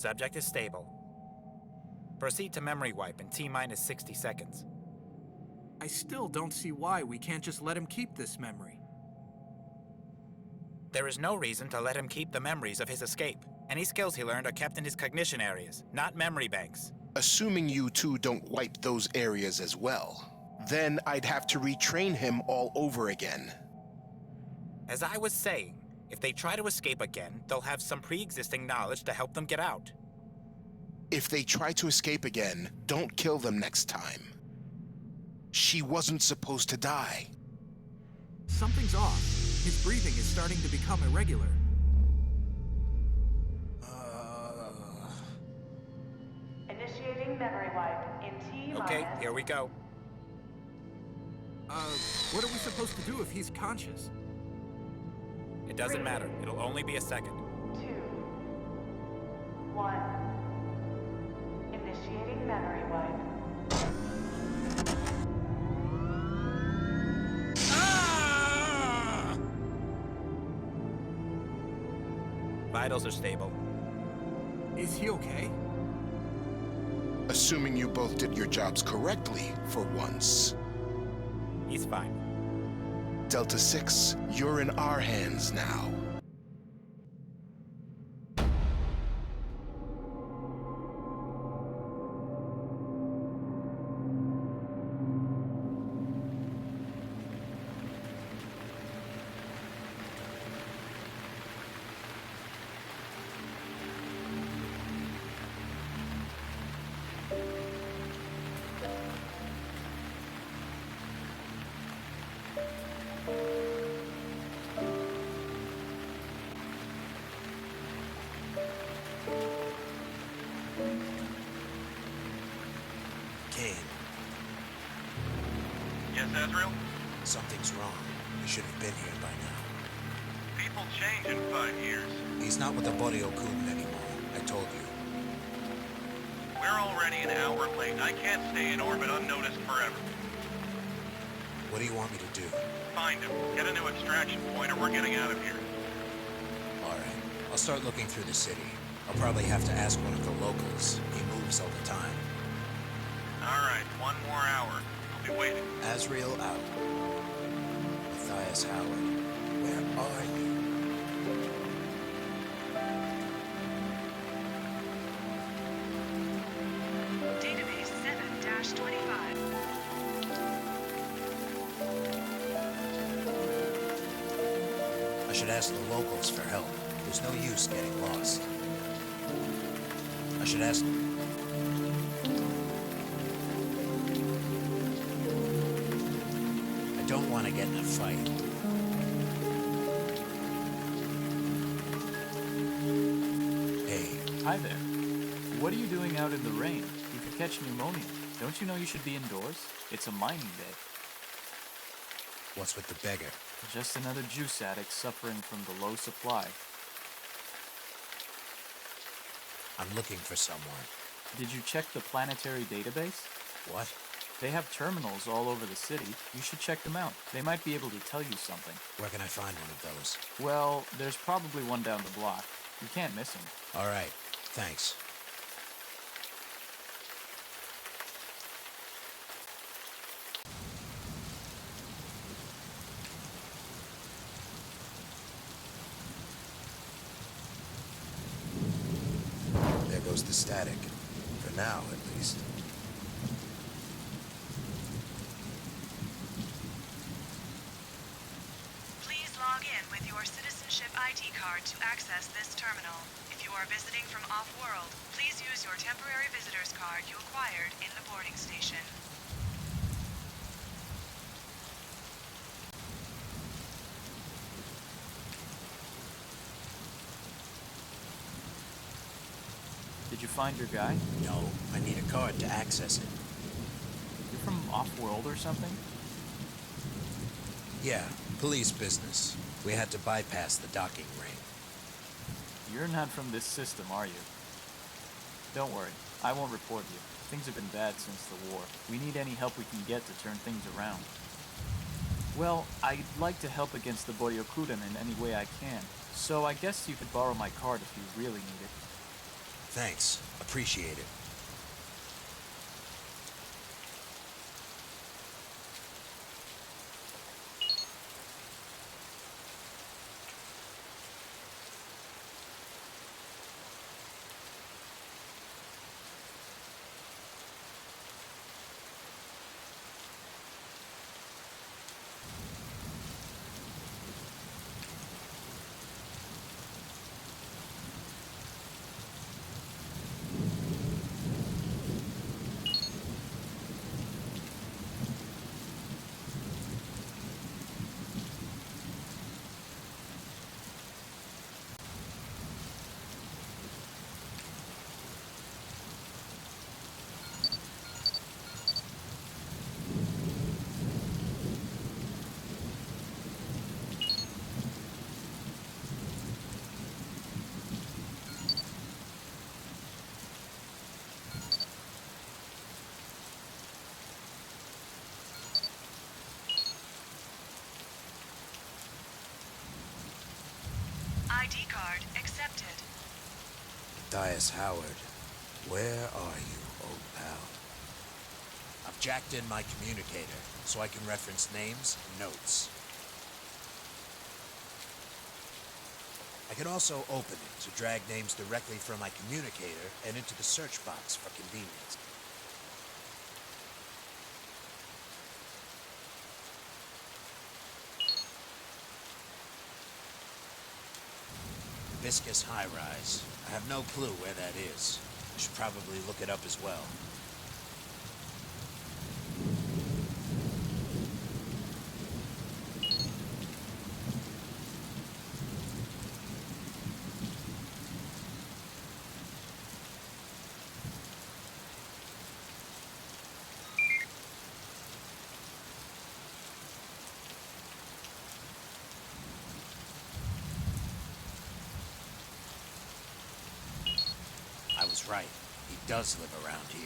Subject is stable. Proceed to memory wipe in T-minus 60 seconds. I still don't see why we can't just let him keep this memory. There is no reason to let him keep the memories of his escape. Any skills he learned are kept in his cognition areas, not memory banks. Assuming you two don't wipe those areas as well, then I'd have to retrain him all over again. As I was saying, if they try to escape again, they'll have some pre-existing knowledge to help them get out. If they try to escape again, don't kill them next time. She wasn't supposed to die. Something's off. His breathing is starting to become irregular. Initiating memory wipe in T-minus... Okay, here we go. What are we supposed to do if he's conscious? It doesn't matter. It'll only be a second. 2, 1. Initiating memory wipe. Vitals are stable. Is he okay? Assuming you both did your jobs correctly for once. He's fine. Delta 6, you're in our hands now. Yes, Azriel? Something's wrong. He should have been here by now. People change in 5 years. He's not with the Barracus anymore. I told you. We're already an hour late. I can't stay in orbit unnoticed forever. What do you want me to do? Find him. Get a new extraction point or we're getting out of here. Alright. I'll start looking through the city. I'll probably have to ask one of the locals. He moves all the time. Alright, 1 more hour. I'll be waiting. Azriel out. Matthias Howard, where are you? Database 7-25. I should ask the locals for help. There's no use getting lost. I should ask... I don't want to get in a fight. Hey. Hi there. What are you doing out in the rain? You could catch pneumonia. Don't you know you should be indoors? It's a mining day. What's with the beggar? Just another juice addict suffering from the low supply. I'm looking for someone. Did you check the planetary database? What? They have terminals all over the city. You should check them out. They might be able to tell you something. Where can I find one of those? Well, there's probably one down the block. You can't miss them. All right. Thanks. There goes the static. For now, at least. Please log in with your citizenship ID card to access this terminal. If you are visiting from off-world, please use your temporary visitor's card you acquired in the boarding station. Did you find your guy? No, I need a card to access it. You're from off-world or something? Yeah, police business. We had to bypass the docking ring. You're not from this system, are you? Don't worry. I won't report you. Things have been bad since the war. We need any help we can get to turn things around. Well, I'd like to help against the Boryokudan in any way I can, so I guess you could borrow my card if you really need it. Thanks. Appreciate it. ID card accepted. Matthias Howard, where are you, old pal? I've jacked in my communicator so I can reference names and notes. I can also open it to drag names directly from my communicator and into the search box for convenience. Hibiscus High Rise. I have no clue where that is. I should probably look it up as well. I was right. He does live around here.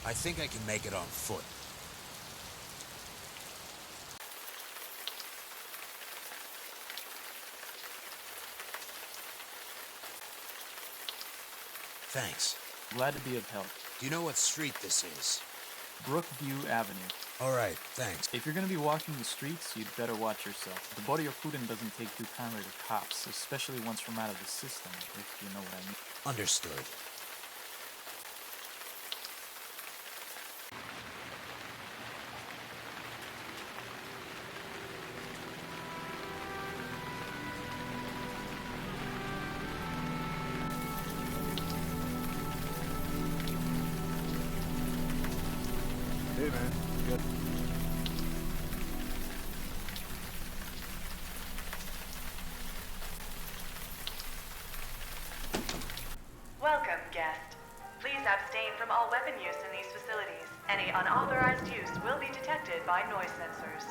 I think I can make it on foot. Thanks. Glad to be of help. Do you know what street this is? Brookview Avenue. All right, thanks. If you're gonna be walking the streets, you'd better watch yourself. The Borracus doesn't take too kindly to cops, especially once from out of the system, if you know what I mean. Understood. Hey, man. Good. Welcome, guest. Please abstain from all weapon use in these facilities. Any unauthorized use will be detected by noise sensors.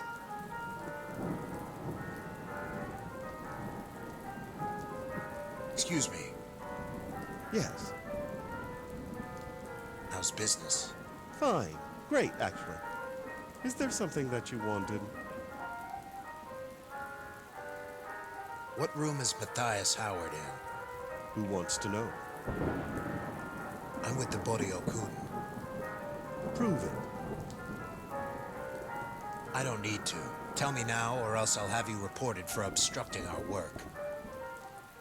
Excuse me. Yes. How's business? Fine. Great, actually. Is there something that you wanted? What room is Matthias Howard in? Who wants to know? I'm with the Borracus. Prove it. I don't need to. Tell me now, or else I'll have you reported for obstructing our work.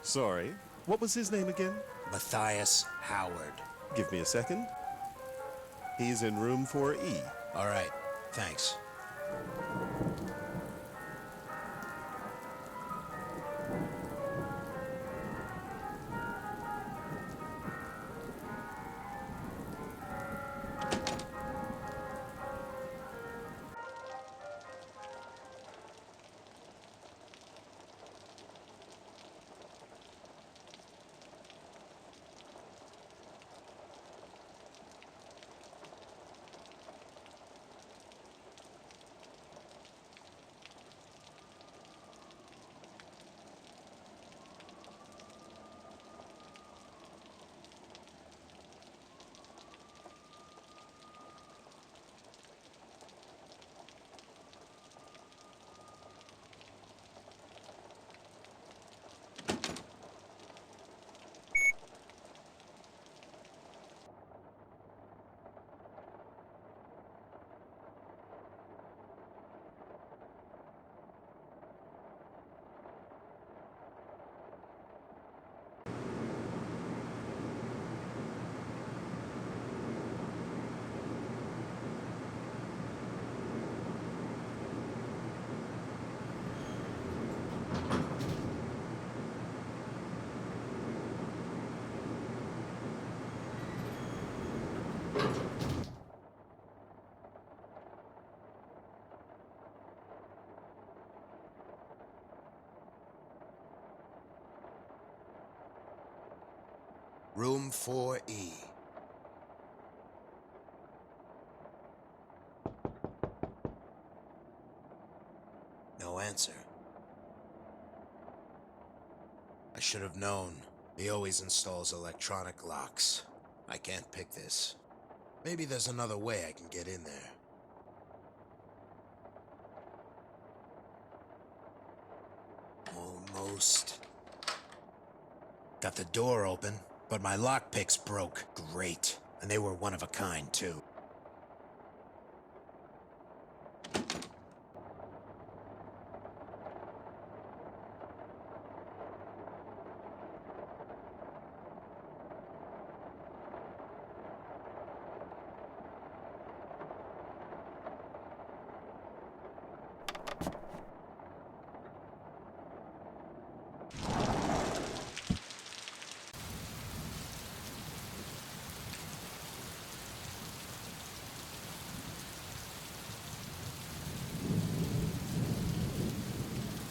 Sorry. What was his name again? Matthias Howard. Give me a second. He's in room 4E. All right, thanks. Room 4E. No answer. I should have known. He always installs electronic locks. I can't pick this. Maybe there's another way I can get in there. Almost. Got the door open, but my lockpicks broke. Great. And they were one of a kind, too.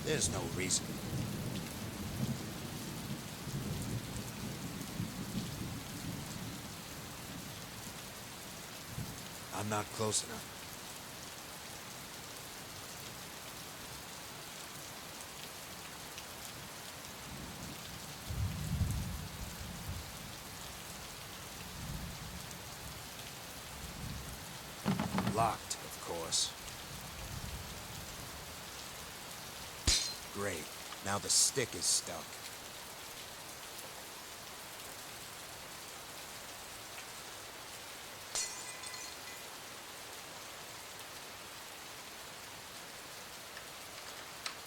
There's no reason. I'm not close enough. Locked, of course. Great. Now the stick is stuck.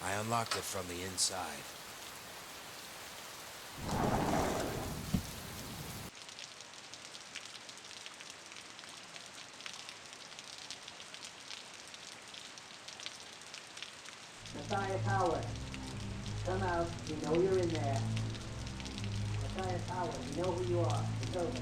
I unlocked it from the inside. Matthias Howard, come out. We know you're in there. Matthias Howard, we know who you are. It's over.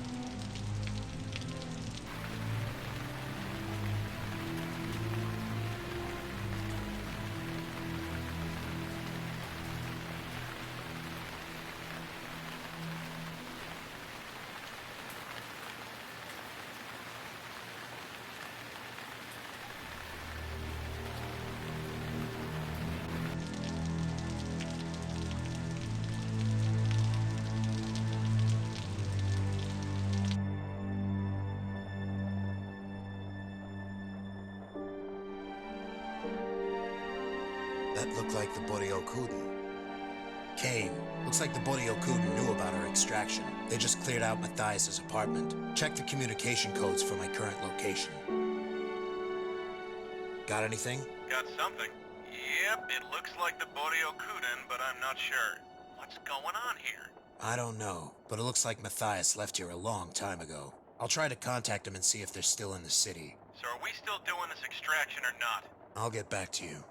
That looked like the Boryokuden. Kane, looks like the Boryokuden knew about our extraction. They just cleared out Matthias's apartment. Check the communication codes for my current location. Got anything? Got something? Yep, it looks like the Boryokuden, but I'm not sure. What's going on here? I don't know, but it looks like Matthias left here a long time ago. I'll try to contact him and see if they're still in the city. So are we still doing this extraction or not? I'll get back to you.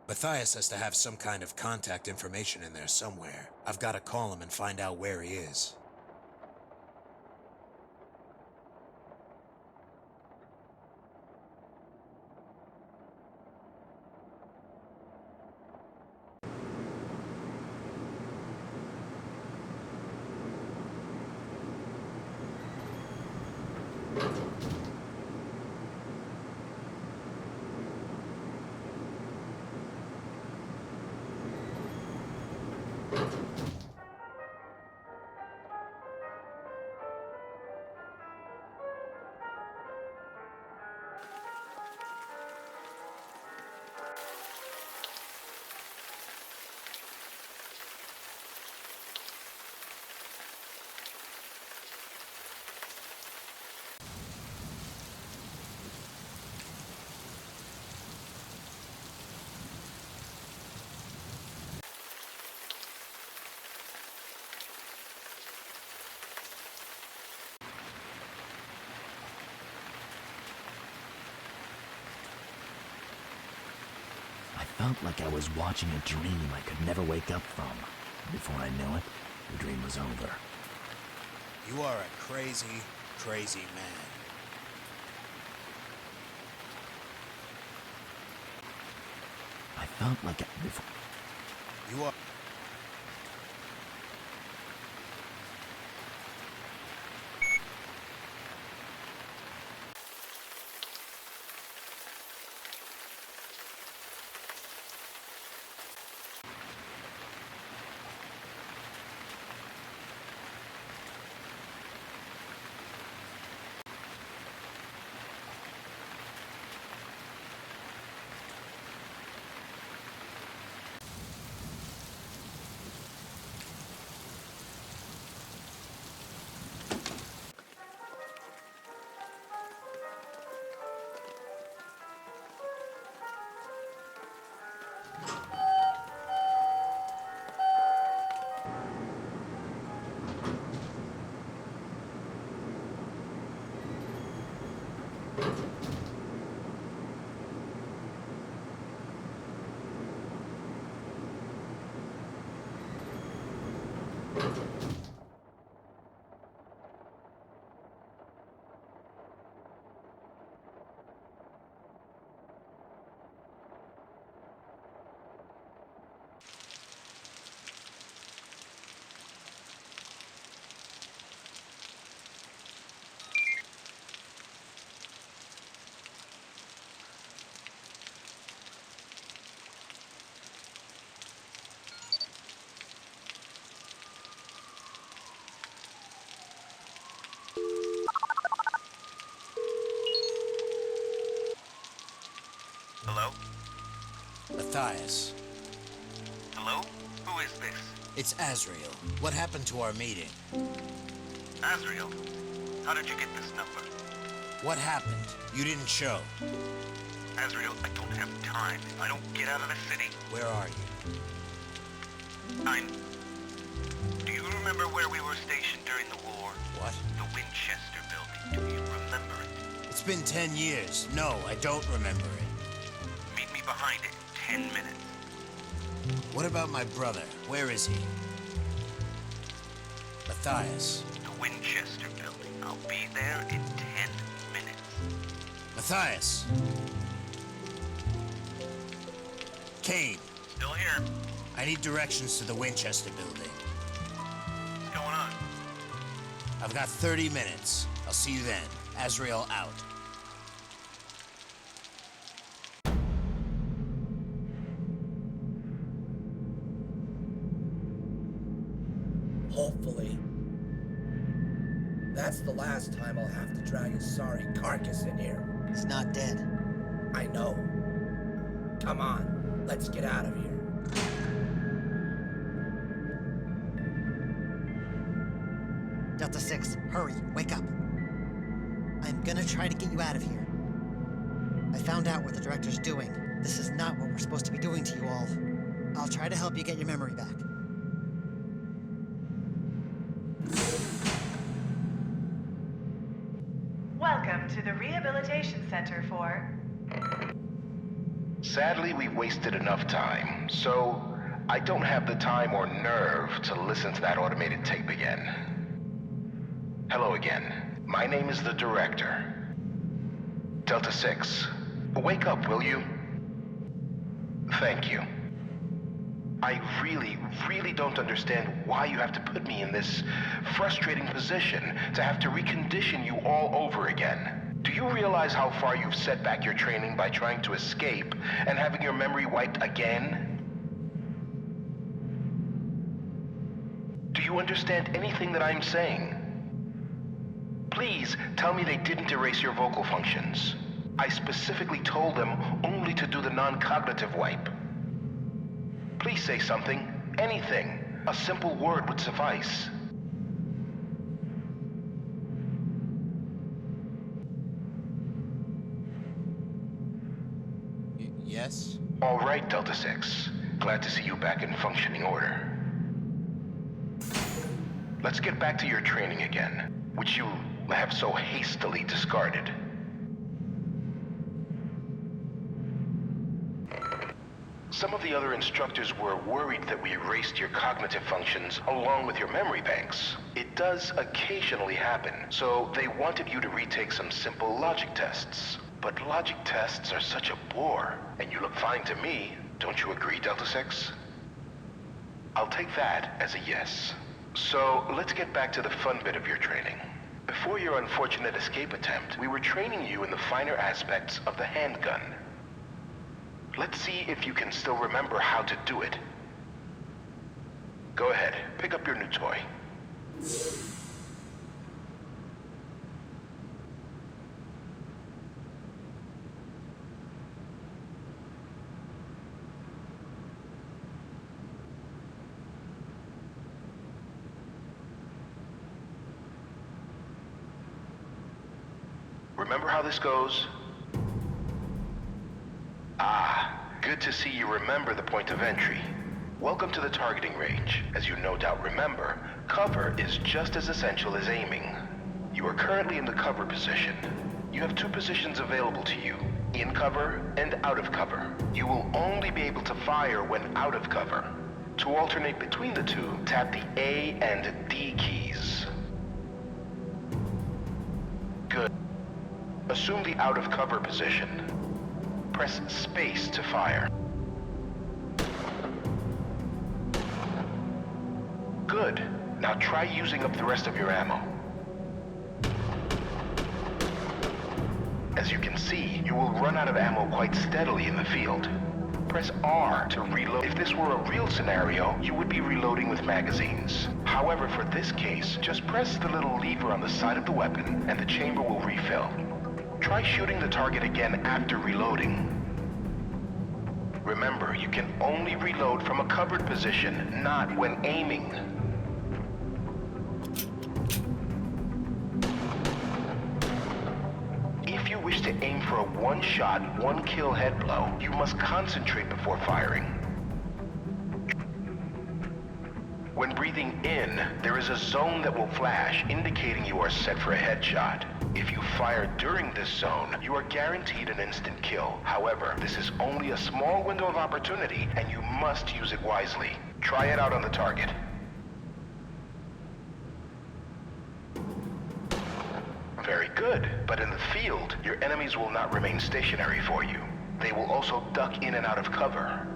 Matthias has to have some kind of contact information in there somewhere. I've got to call him and find out where he is. I felt like I was watching a dream I could never wake up from. Before I knew it, the dream was over. You are a crazy, crazy man. I felt like before. You are... Hello? Matthias, Hello? Who is this? it's Azriel. What happened to our meeting? Azriel. How did you get this number? What happened? You didn't show. Azriel, I don't have time. If I don't get out of the city, Where are you? Do you remember where we were stationed during the war? What? The Winchester building. Do you remember it? It's been 10 years. No, I don't remember it. Meet me behind it in 10 minutes. What about my brother? Where is he? Matthias. The Winchester building. I'll be there in 10 minutes. Matthias! Kane, Still here. I need directions to the Winchester building. What's going on? I've got 30 minutes. I'll see you then. Azriel out. Hopefully. That's the last time I'll have to drag his sorry carcass in here. He's not dead. I know. Come on, let's get out of here. Delta 6, hurry, wake up. I'm gonna try to get you out of here. I found out what the director's doing. This is not what we're supposed to be doing to you all. I'll try to help you get your memory back. Welcome to the Rehabilitation Center for... Sadly, we've wasted enough time, so I don't have the time or nerve to listen to that automated tape again. Hello again. My name is the Director. Delta 6, wake up, will you? Thank you. I really don't understand why you have to put me in this frustrating position to have to recondition you all over again. Do you realize how far you've set back your training by trying to escape and having your memory wiped again? Do you understand anything that I'm saying? Please tell me they didn't erase your vocal functions. I specifically told them only to do the non-cognitive wipe. Please say something, anything. A simple word would suffice. Yes? All right, Delta 6. Glad to see you back in functioning order. Let's get back to your training again, which you have so hastily discarded. Some of the other instructors were worried that we erased your cognitive functions along with your memory banks. It does occasionally happen, so they wanted you to retake some simple logic tests. But logic tests are such a bore, and you look fine to me. Don't you agree, Delta 6? I'll take that as a yes. So, let's get back to the fun bit of your training. Before your unfortunate escape attempt, we were training you in the finer aspects of the handgun. Let's see if you can still remember how to do it. Go ahead, pick up your new toy. Remember how this goes? Ah, good to see you remember the point of entry. Welcome to the targeting range. As you no doubt remember, cover is just as essential as aiming. You are currently in the cover position. You have two positions available to you, in cover and out of cover. You will only be able to fire when out of cover. To alternate between the two, tap the A and D keys. Good. Assume the out of cover position. Press space to fire. Good. Now try using up the rest of your ammo. As you can see, you will run out of ammo quite steadily in the field. Press R to reload. If this were a real scenario, you would be reloading with magazines. However, for this case, just press the little lever on the side of the weapon and the chamber will refill. Try shooting the target again after reloading. Remember, you can only reload from a covered position, not when aiming. If you wish to aim for a one-shot, one-kill head blow, you must concentrate before firing. When breathing in, there is a zone that will flash, indicating you are set for a headshot. If you fire during this zone, you are guaranteed an instant kill. However, this is only a small window of opportunity, and you must use it wisely. Try it out on the target. Very good, but in the field, your enemies will not remain stationary for you. They will also duck in and out of cover.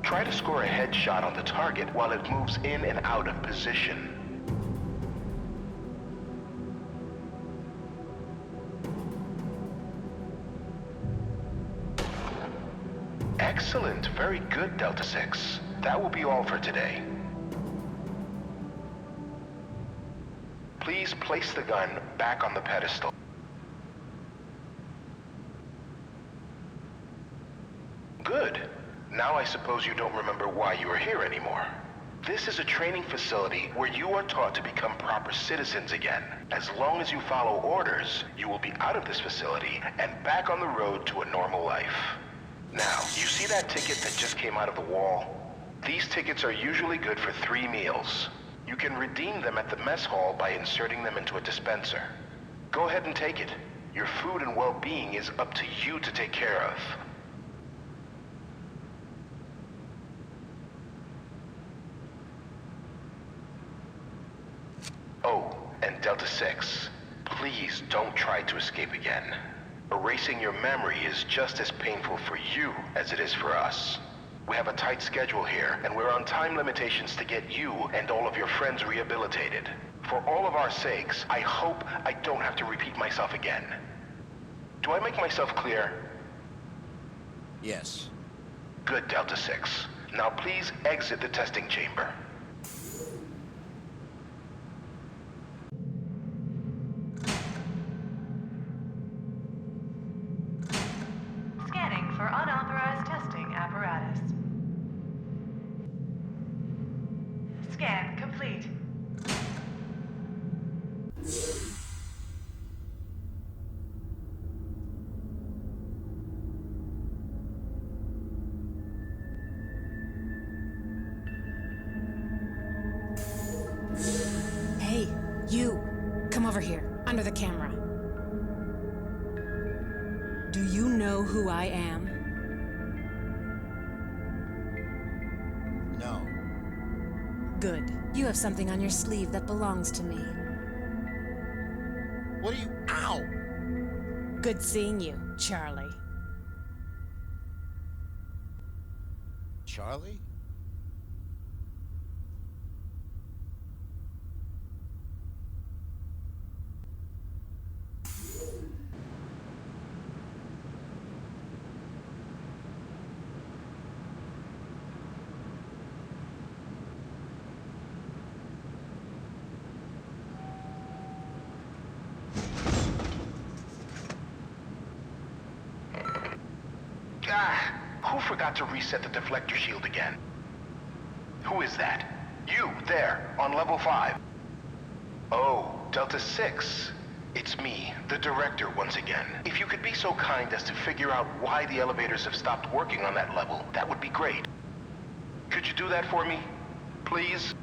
Try to score a headshot on the target while it moves in and out of position. Excellent, very good, Delta 6. That will be all for today. Please place the gun back on the pedestal. Good. Now I suppose you don't remember why you are here anymore. This is a training facility where you are taught to become proper citizens again. As long as you follow orders, you will be out of this facility and back on the road to a normal life. Now, you see that ticket that just came out of the wall? These tickets are usually good for 3 meals. You can redeem them at the mess hall by inserting them into a dispenser. Go ahead and take it. Your food and well-being is up to you to take care of. Oh, and Delta 6, please don't try to escape again. Erasing your memory is just as painful for you as it is for us. We have a tight schedule here, and we're on time limitations to get you and all of your friends rehabilitated. For all of our sakes, I hope I don't have to repeat myself again. Do I make myself clear? Yes. Good, Delta 6. Now please exit the testing chamber. Scanning for unauthorized testing apparatus. Scan complete. Hey, you! Come over here, under the camera. Do you know who I am? No. Good. You have something on your sleeve that belongs to me. What are you... Ow! Good seeing you, Charlie. Charlie? Who forgot to reset the deflector shield again? Who is that? You, there, on level 5. Oh, Delta 6. It's me, the director, once again. If you could be so kind as to figure out why the elevators have stopped working on that level, that would be great. Could you do that for me? Please?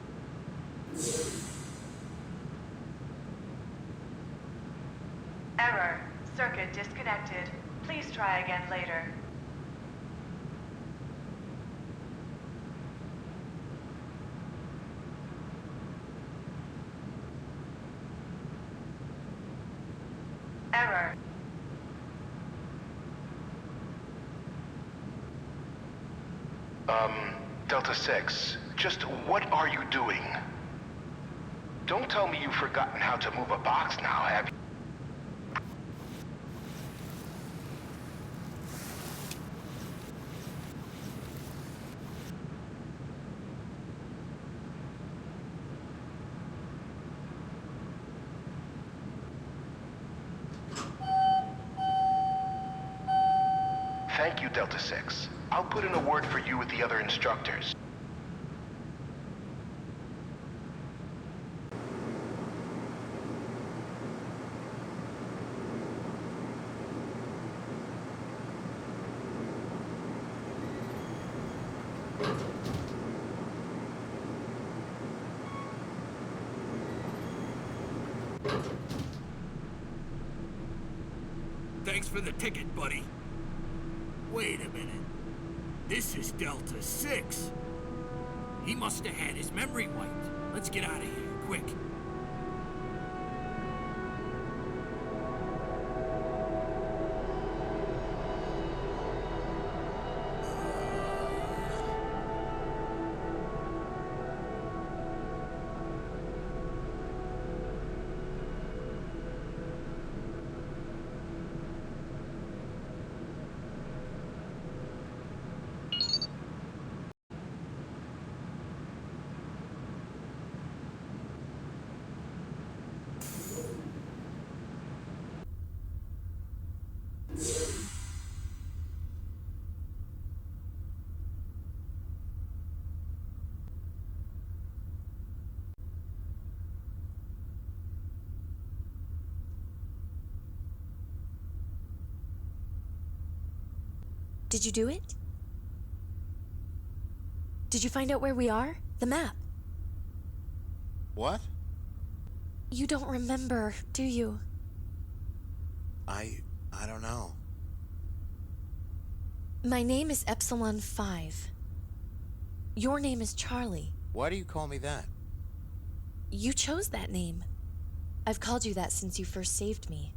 Error. Circuit disconnected. Please try again later. Error. Delta 6, just what are you doing? Don't tell me you've forgotten how to move a box now, have you? Thank you, Delta 6. I'll put in a word for you with the other instructors. Thanks for the ticket, buddy. Wait a minute. This is Delta 6. He must have had his memory wiped. Let's get out of here, quick. Did you do it? Did you find out where we are? The map. What? You don't remember, do you? I don't know. My name is Epsilon 5. Your name is Charlie. Why do you call me that? You chose that name. I've called you that since you first saved me.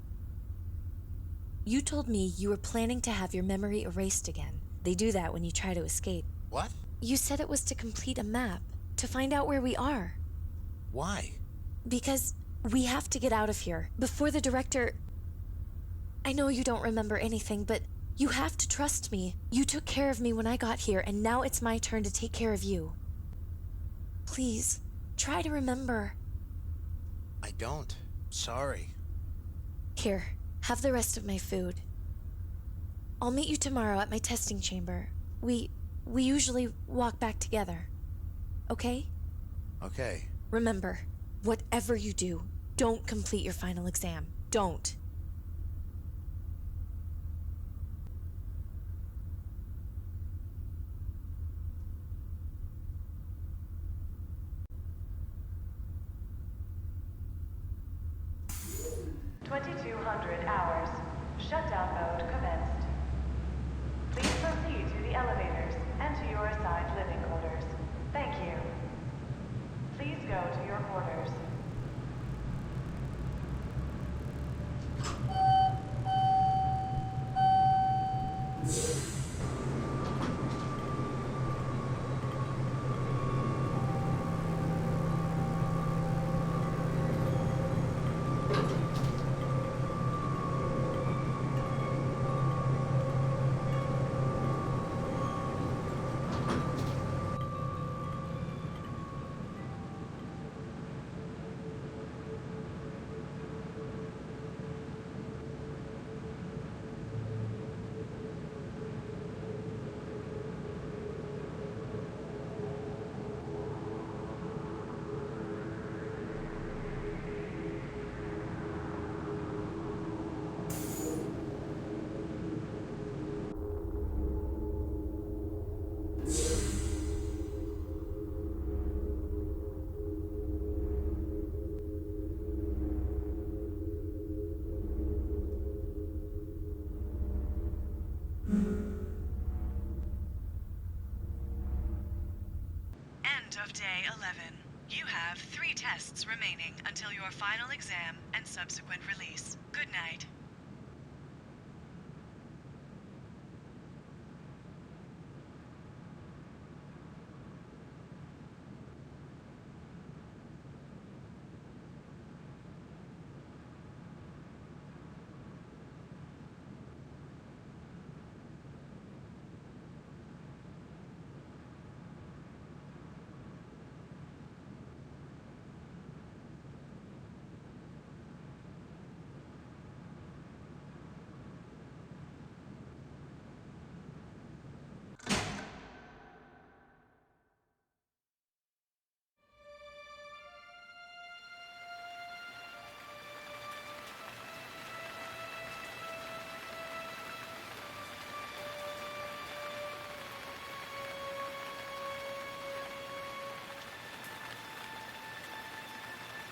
You told me you were planning to have your memory erased again. They do that when you try to escape. What? You said it was to complete a map, to find out where we are. Why? Because we have to get out of here, before the director... I know you don't remember anything, but you have to trust me. You took care of me when I got here, and now it's my turn to take care of you. Please, try to remember. I don't. Sorry. Here, have the rest of my food. I'll meet you tomorrow at my testing chamber. We usually walk back together. Okay? Okay. Remember, whatever you do, don't complete your final exam. Don't. Hours. Shutdown mode commenced. Please proceed to the elevators and to your assigned living quarters. Thank you. Please go to your quarters. End of day 11. You have 3 tests remaining until your final exam and subsequent release. Good night.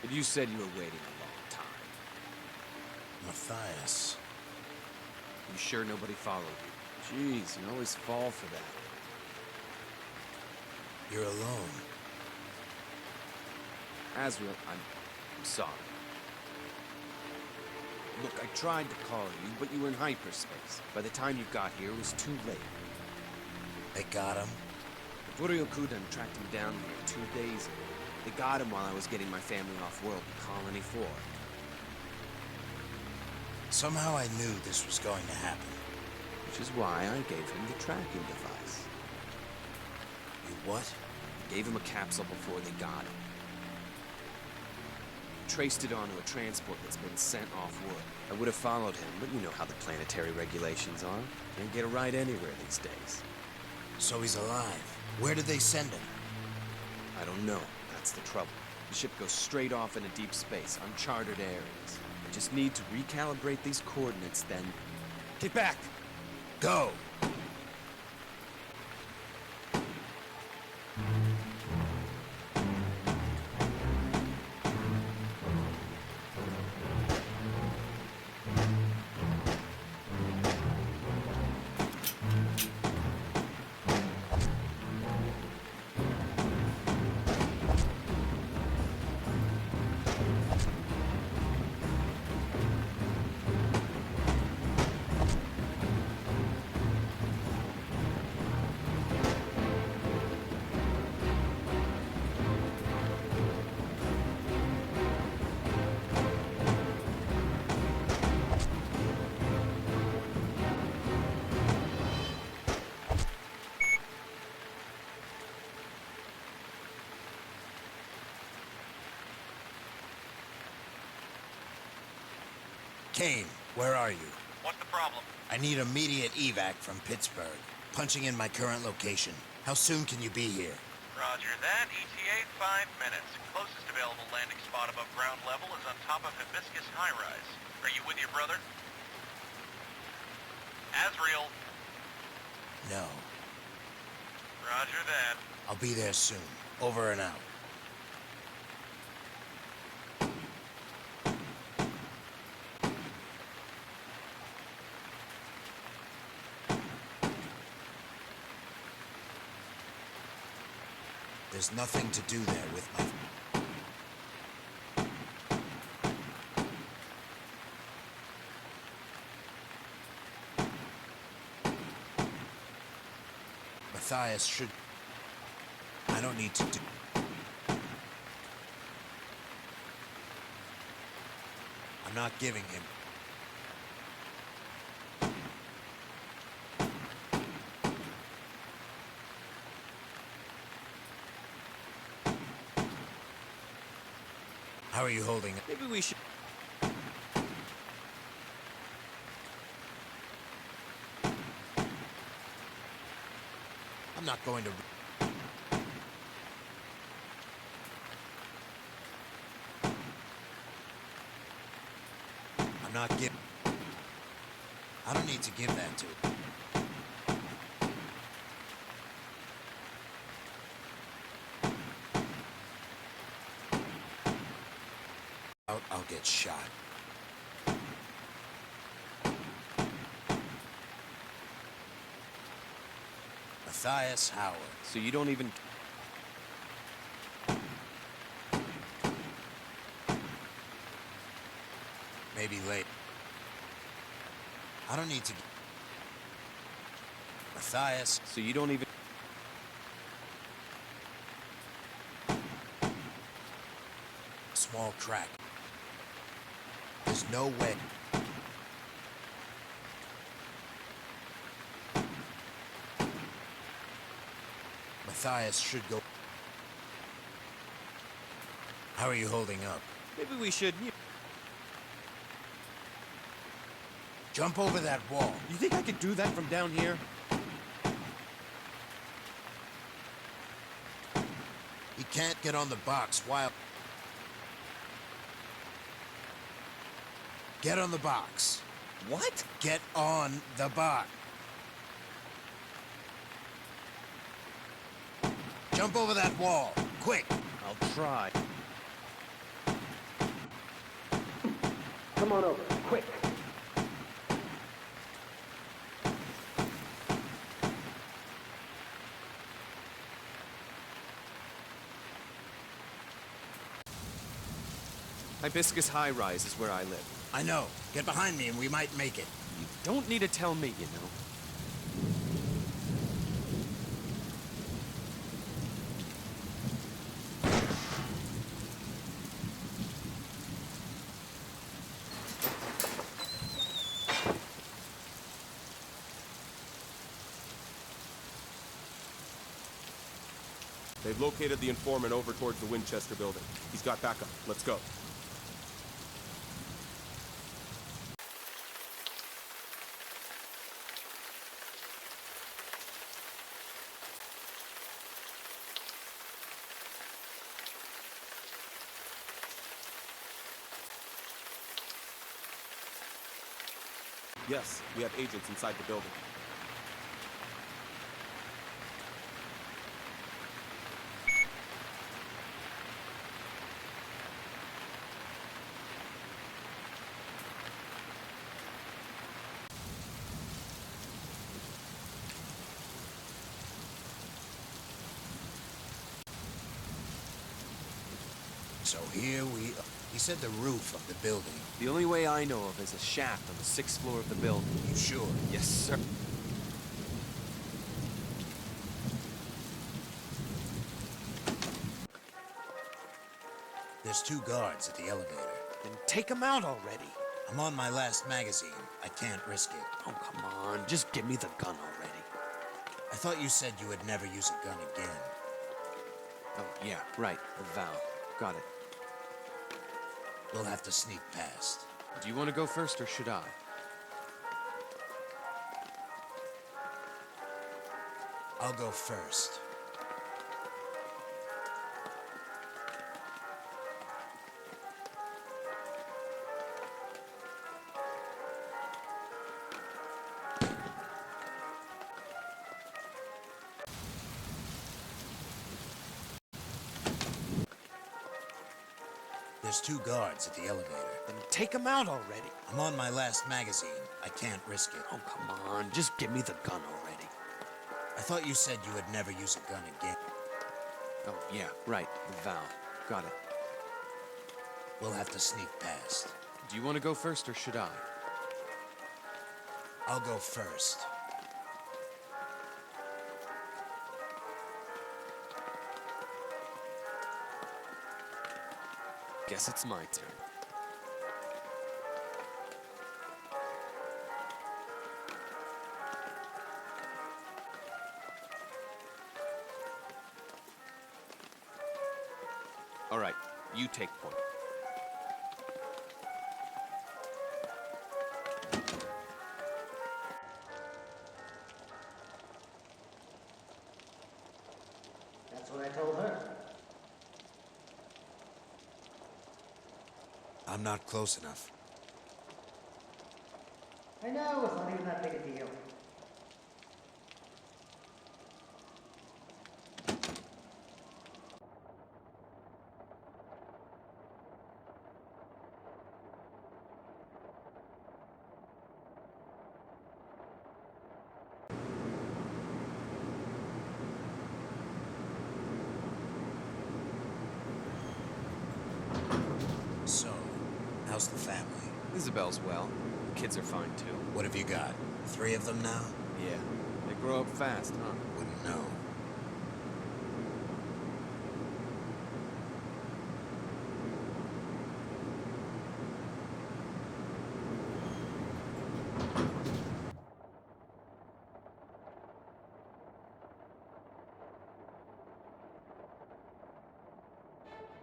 But you said you were waiting a long time. Matthias. You sure nobody followed you? Jeez, you always fall for that. You're alone. Azriel, I'm sorry. Look, I tried to call you, but you were in hyperspace. By the time you got here, it was too late. They got him? The Burial Kudan tracked him down here 2 days ago. They got him while I was getting my family off-world in Colony 4. Somehow I knew this was going to happen. Which is why I gave him the tracking device. You what? Gave him a capsule before they got him. Traced it onto a transport that's been sent off-world. I would have followed him, but you know how the planetary regulations are. Can't get a ride anywhere these days. So he's alive. Where did they send him? I don't know. That's the trouble. The ship goes straight off into deep space, uncharted areas. I just need to recalibrate these coordinates, then... Get back! Go! Kane, where are you? What's the problem? I need immediate evac from Pittsburgh. Punching in my current location. How soon can you be here? Roger that. ETA 5 minutes. Closest available landing spot above ground level is on top of Hibiscus High Rise. Are you with your brother? Azriel. No. Roger that. I'll be there soon. Over and out. There's nothing to do there with my... Matthias should... I don't need to do... I'm not giving him... How are you holding it? Maybe we should... I'm not going to... I'm not giving... I don't need to give that to him. I'll get shot. Matthias Howard. So you don't even... Maybe late. I don't need to... Matthias. So you don't even... Small crack. There's no way. Matthias should go... How are you holding up? Maybe we should... Jump over that wall. You think I could do that from down here? He can't get on the box while... Get on the box. What? Get on the box. Jump over that wall. Quick. I'll try. Come on over, quick. Hibiscus High Rise is where I live. I know. Get behind me and we might make it. You don't need to tell me, you know. They've located the informant over towards the Winchester building. He's got backup. Let's go. Yes, we have agents inside the building. So here we are. He said the roof of the building. The only way I know of is a shaft on the 6th floor of the building. You sure? Yes, sir. There's 2 guards at the elevator. Then take them out already. I'm on my last magazine. I can't risk it. Oh, come on. Just give me the gun already. I thought you said you would never use a gun again. Oh, yeah, right. The vow. Got it. We'll have to sneak past. Do you want to go first, or should I? I'll go first. There's 2 guards at the elevator. Then take them out already. I'm on my last magazine. I can't risk it. Oh, come on. Just give me the gun already. I thought you said you would never use a gun again. Oh, yeah, right. The vow. Got it. We'll have to sneak past. Do you want to go first, or should I? I'll go first. Guess it's my turn. All right, you take point. That's what I told her. I'm not close enough. I know, it's not even that big a deal. So, how's the family? Isabel's well. The kids are fine too. What have you got? 3 of them now? Yeah. They grow up fast, huh? Wouldn't know.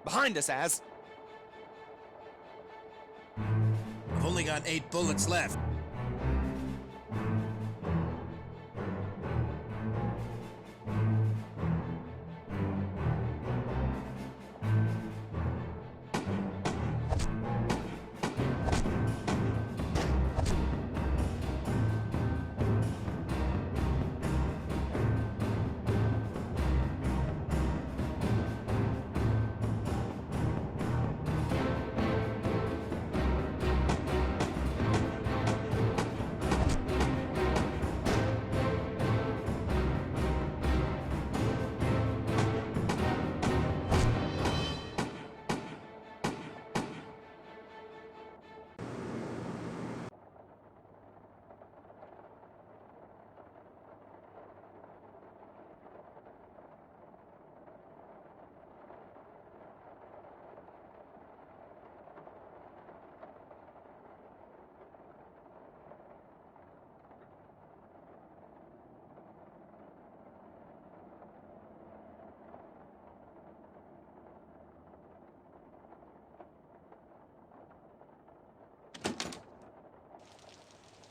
Behind us, Az! I've only got 8 bullets left.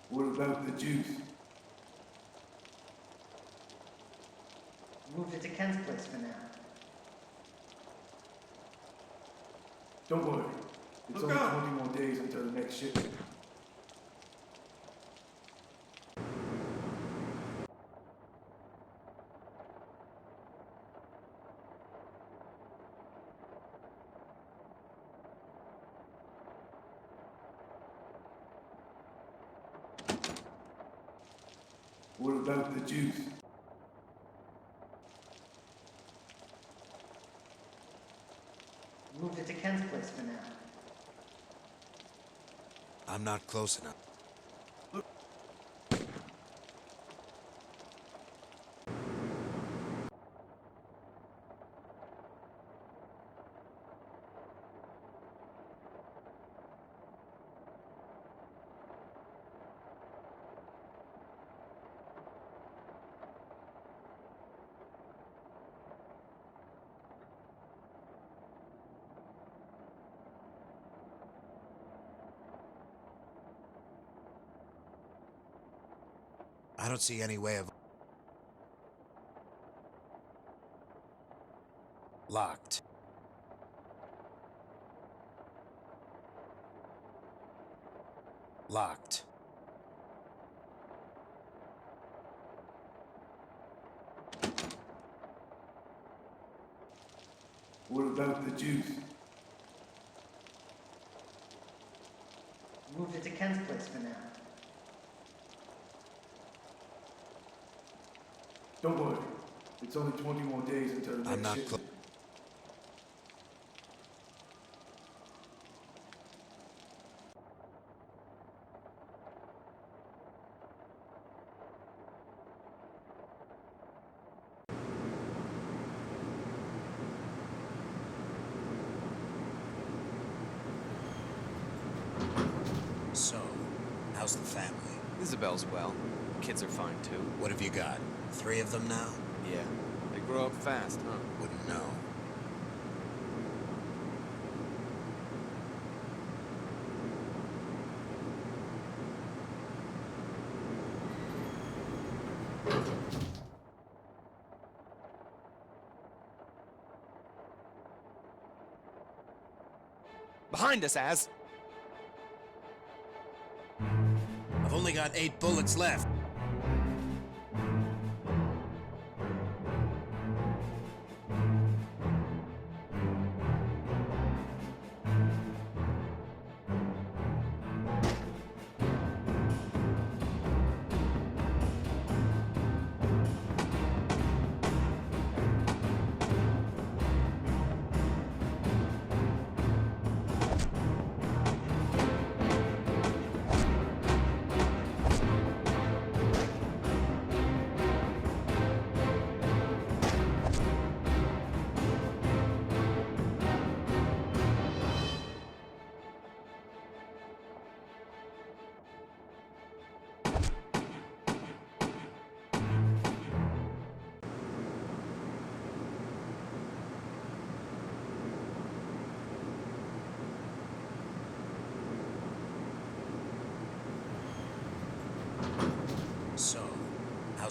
What about the juice? Moved it to Ken's place for now. Don't worry. It's only 20 more days until the next shipment. What about the juice? Moved it to Ken's place for now. I'm not close enough. I don't see any way of... Locked. Locked. What about the juice? Moved it to Ken's place for now. Don't worry. It's only 20 more days until the I'm next not shipment. So, how's the family? Isabel's well. The kids are fine too. What have you got? 3 of them now? Yeah. They grow up fast, huh? Wouldn't know. Behind us, Az! I've only got 8 bullets left.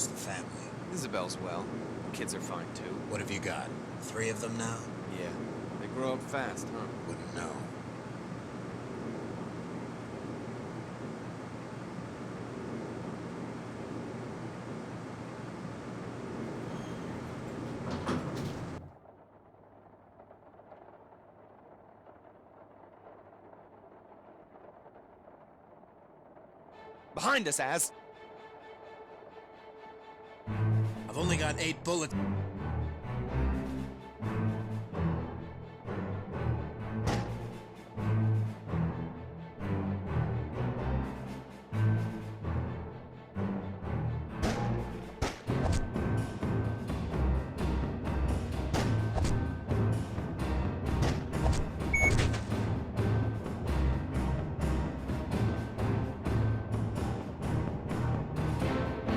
How's the family? Isabel's well. The kids are fine too. What have you got? 3 of them now? Yeah. They grow up fast, huh? Wouldn't know. Behind us, Az! I've only got 8 bullets.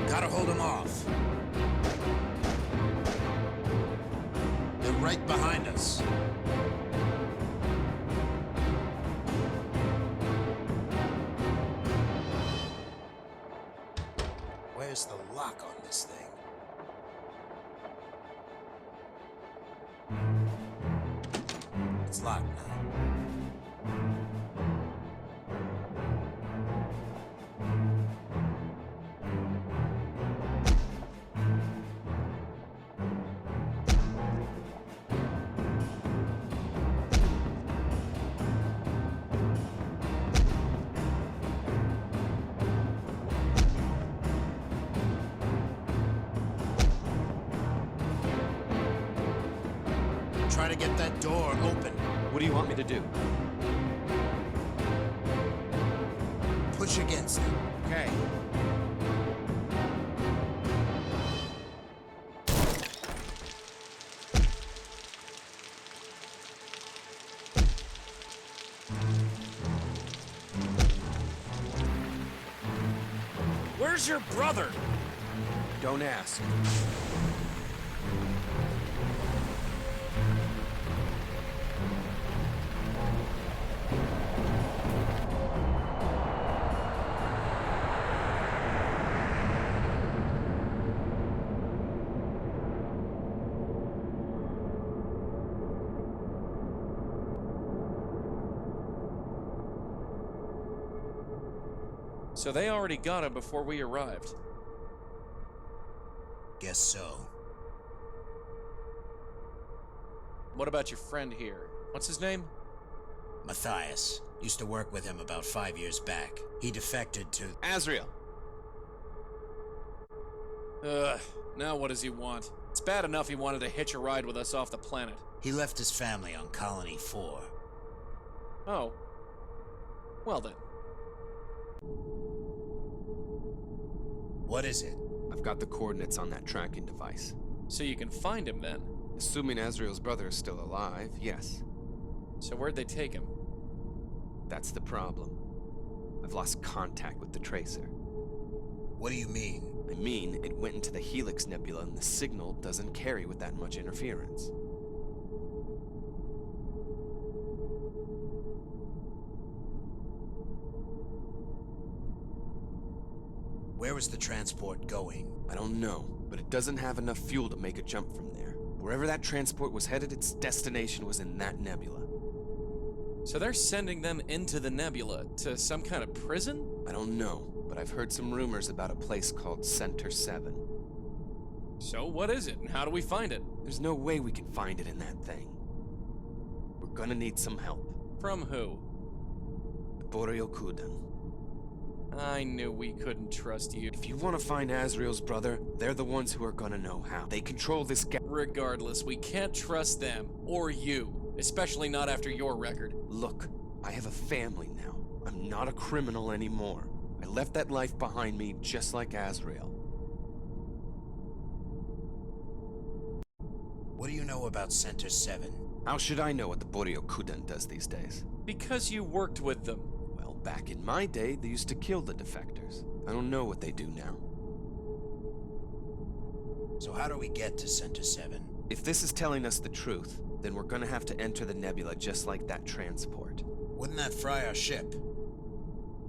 Gotta hold them off. They're right behind us. Where's the lock on this thing? It's locked now. Try to get that door open. What do you want me to do? Push against it. Okay. Where's your brother? Don't ask. So they already got him before we arrived. Guess so. What about your friend here? What's his name? Matthias. Used to work with him about 5 years back. He defected to... Azriel! Ugh, now what does he want? It's bad enough he wanted to hitch a ride with us off the planet. He left his family on Colony 4. Oh. Well then. What is it? I've got the coordinates on that tracking device. So you can find him then? Assuming Azriel's brother is still alive, yes. So where'd they take him? That's the problem. I've lost contact with the tracer. What do you mean? I mean, it went into the Helix Nebula and the signal doesn't carry with that much interference. Where was the transport going? I don't know, but it doesn't have enough fuel to make a jump from there. Wherever that transport was headed, its destination was in that nebula. So they're sending them into the nebula, to some kind of prison? I don't know, but I've heard some rumors about a place called Center 7. So what is it, and how do we find it? There's no way we can find it in that thing. We're gonna need some help. From who? The Boryokudan. I knew we couldn't trust you. If you want to find Azriel's brother, they're the ones who are gonna know how. They control this Regardless, we can't trust them, or you. Especially not after your record. Look, I have a family now. I'm not a criminal anymore. I left that life behind me just like Azriel. What do you know about Center 7? How should I know what the Boryokudan does these days? Because you worked with them. Well, back in my day, they used to kill the defectors. I don't know what they do now. So how do we get to Center 7? If this is telling us the truth, then we're gonna have to enter the nebula just like that transport. Wouldn't that fry our ship?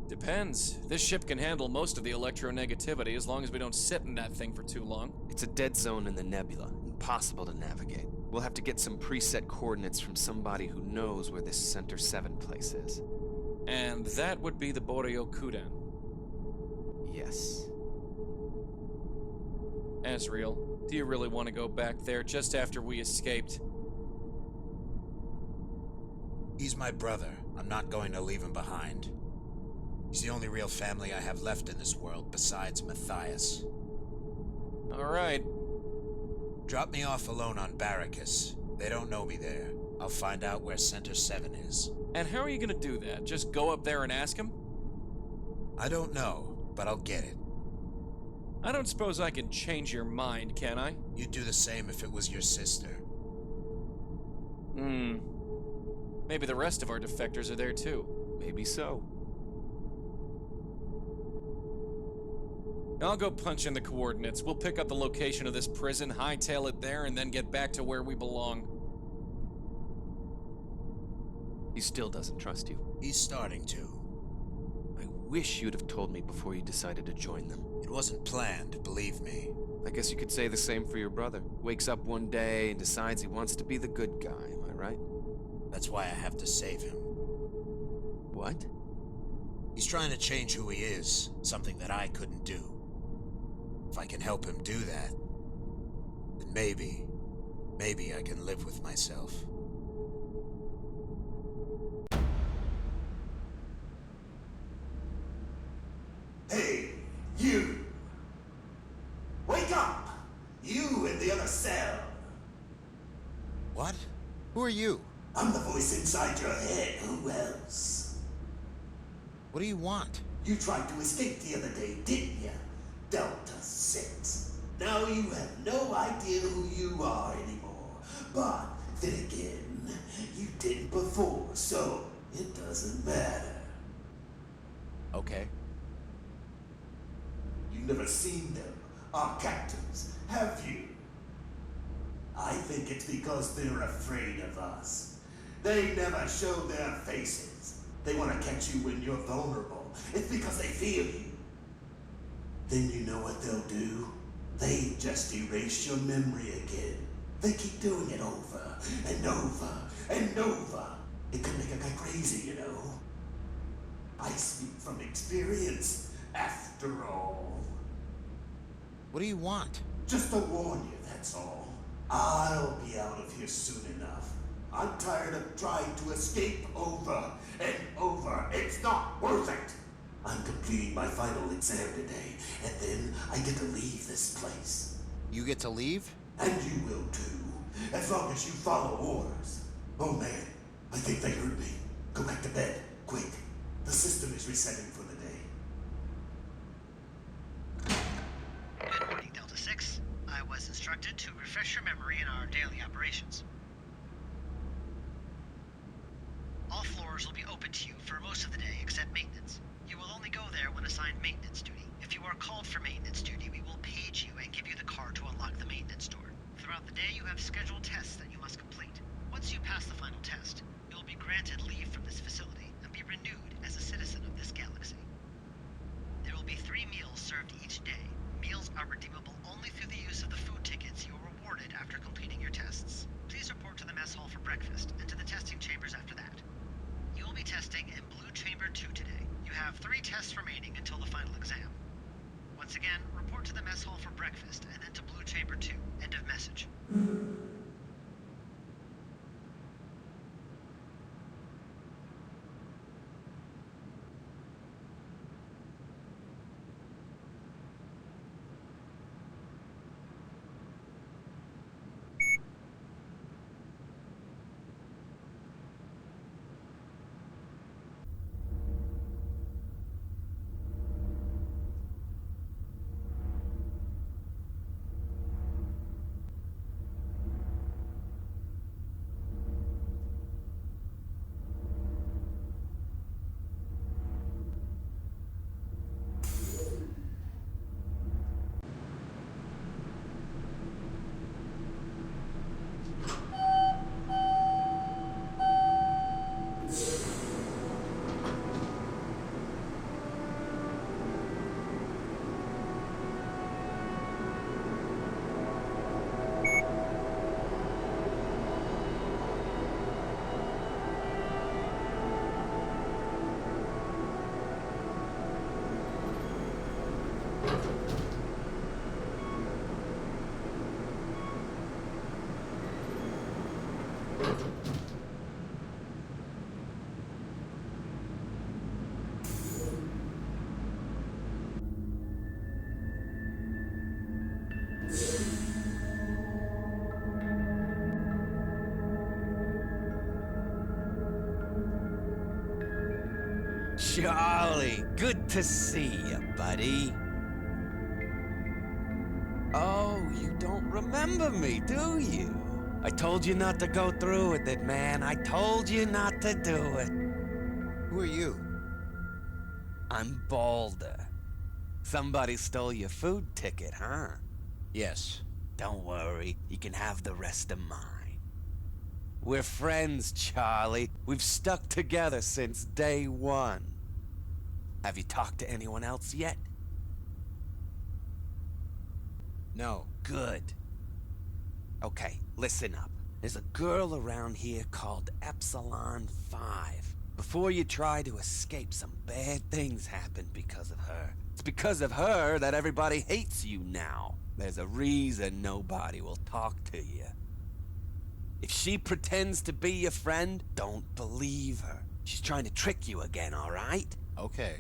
Depends. This ship can handle most of the electronegativity as long as we don't sit in that thing for too long. It's a dead zone in the nebula, impossible to navigate. We'll have to get some preset coordinates from somebody who knows where this Center 7 place is. And that would be the Boryo-Kudan. Yes. Azriel, do you really want to go back there just after we escaped? He's my brother. I'm not going to leave him behind. He's the only real family I have left in this world besides Matthias. All right. Drop me off alone on Barracus. They don't know me there. I'll find out where Center 7 is. And how are you gonna do that? Just go up there and ask him? I don't know, but I'll get it. I don't suppose I can change your mind, can I? You'd do the same if it was your sister. Maybe the rest of our defectors are there too. Maybe so. I'll go punch in the coordinates. We'll pick up the location of this prison, hightail it there, and then get back to where we belong. He still doesn't trust you. He's starting to. I wish you'd have told me before you decided to join them. It wasn't planned, believe me. I guess you could say the same for your brother. Wakes up one day and decides he wants to be the good guy, am I right? That's why I have to save him. What? He's trying to change who he is, something that I couldn't do. If I can help him do that, then maybe I can live with myself. Hey, you! Wake up! You in the other cell! What? Who are you? I'm the voice inside your head. Who else? What do you want? You tried to escape the other day, didn't you? Delta 6. Now you have no idea who you are anymore. But then again, you didn't before, so it doesn't matter. Okay. You've never seen them, our captains, have you? I think it's because they're afraid of us. They never show their faces. They want to catch you when you're vulnerable. It's because they fear you. Then you know what they'll do? They just erase your memory again. They keep doing it over and over and over. It can make a guy crazy, you know. I speak from experience, after all. What do you want? Just to warn you, that's all. I'll be out of here soon enough. I'm tired of trying to escape over and over. It's not worth it. I'm completing my final exam today, and then I get to leave this place. You get to leave? And you will too, as long as you follow orders. Oh man, I think they heard me. Go back to bed, quick. The system is resetting for the day. Good morning, Delta 6. I was instructed to refresh your memory in our daily operations. All floors will be open to you for most of the day except maintenance. You will only go there when assigned maintenance duty. If you are called for maintenance duty, we will page you and give you the card to unlock the maintenance door. Throughout the day, you have scheduled tests that you must complete. Once you pass the final test, you will be granted leave from this facility and be renewed as a citizen of this galaxy. There will be 3 meals served each day. Meals are redeemable only through the use of the food tickets you are rewarded after completing your tests. Please report to the mess hall for breakfast and to the testing chambers after that. You will be testing in Blue Chamber 2 today. You have 3 tests remaining until the final exam. Once again, report to the mess hall for breakfast and then to Blue Chamber 2. End of message. Charlie, good to see you, buddy. Oh, you don't remember me, do you? I told you not to go through with it, man. I told you not to do it. Who are you? I'm Balder. Somebody stole your food ticket, huh? Yes. Don't worry, you can have the rest of mine. We're friends, Charlie. We've stuck together since day one. Have you talked to anyone else yet? No. Good. Okay, listen up. There's a girl around here called Epsilon 5. Before you try to escape, some bad things happen because of her. It's because of her that everybody hates you now. There's a reason nobody will talk to you. If she pretends to be your friend, don't believe her. She's trying to trick you again, all right? Okay.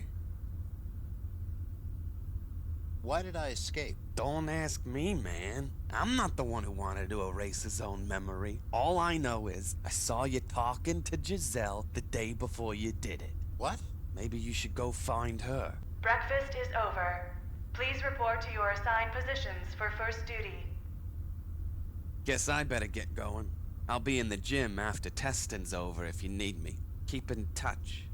Why did I escape? Don't ask me, man. I'm not the one who wanted to erase his own memory. All I know is I saw you talking to Giselle the day before you did it. What? Maybe you should go find her. Breakfast is over. Please report to your assigned positions for first duty. Guess I better get going. I'll be in the gym after testing's over if you need me. Keep in touch.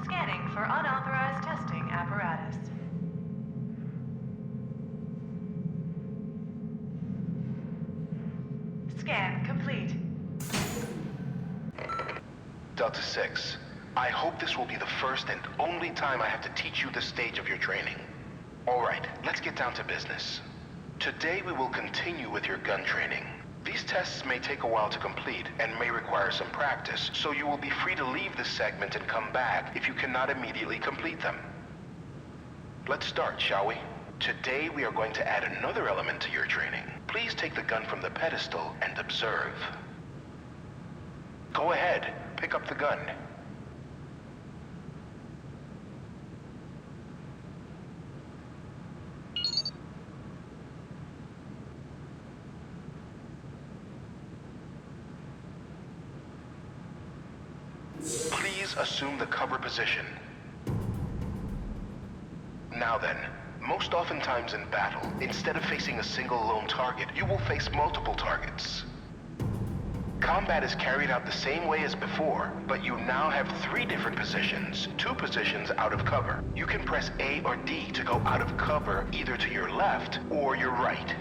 Scanning for unauthorized testing apparatus. Scan complete. Delta 6, I hope this will be the first and only time I have to teach you this stage of your training. All right, let's get down to business. Today we will continue with your gun training. These tests may take a while to complete and may require some practice, so you will be free to leave this segment and come back if you cannot immediately complete them. Let's start, shall we? Today we are going to add another element to your training. Please take the gun from the pedestal and observe. Go ahead, pick up the gun. Please assume the cover position. Now then, most oftentimes in battle, instead of facing a single lone target, you will face multiple targets. Combat is carried out the same way as before, but you now have 3 different positions, 2 positions out of cover. You can press A or D to go out of cover either to your left or your right.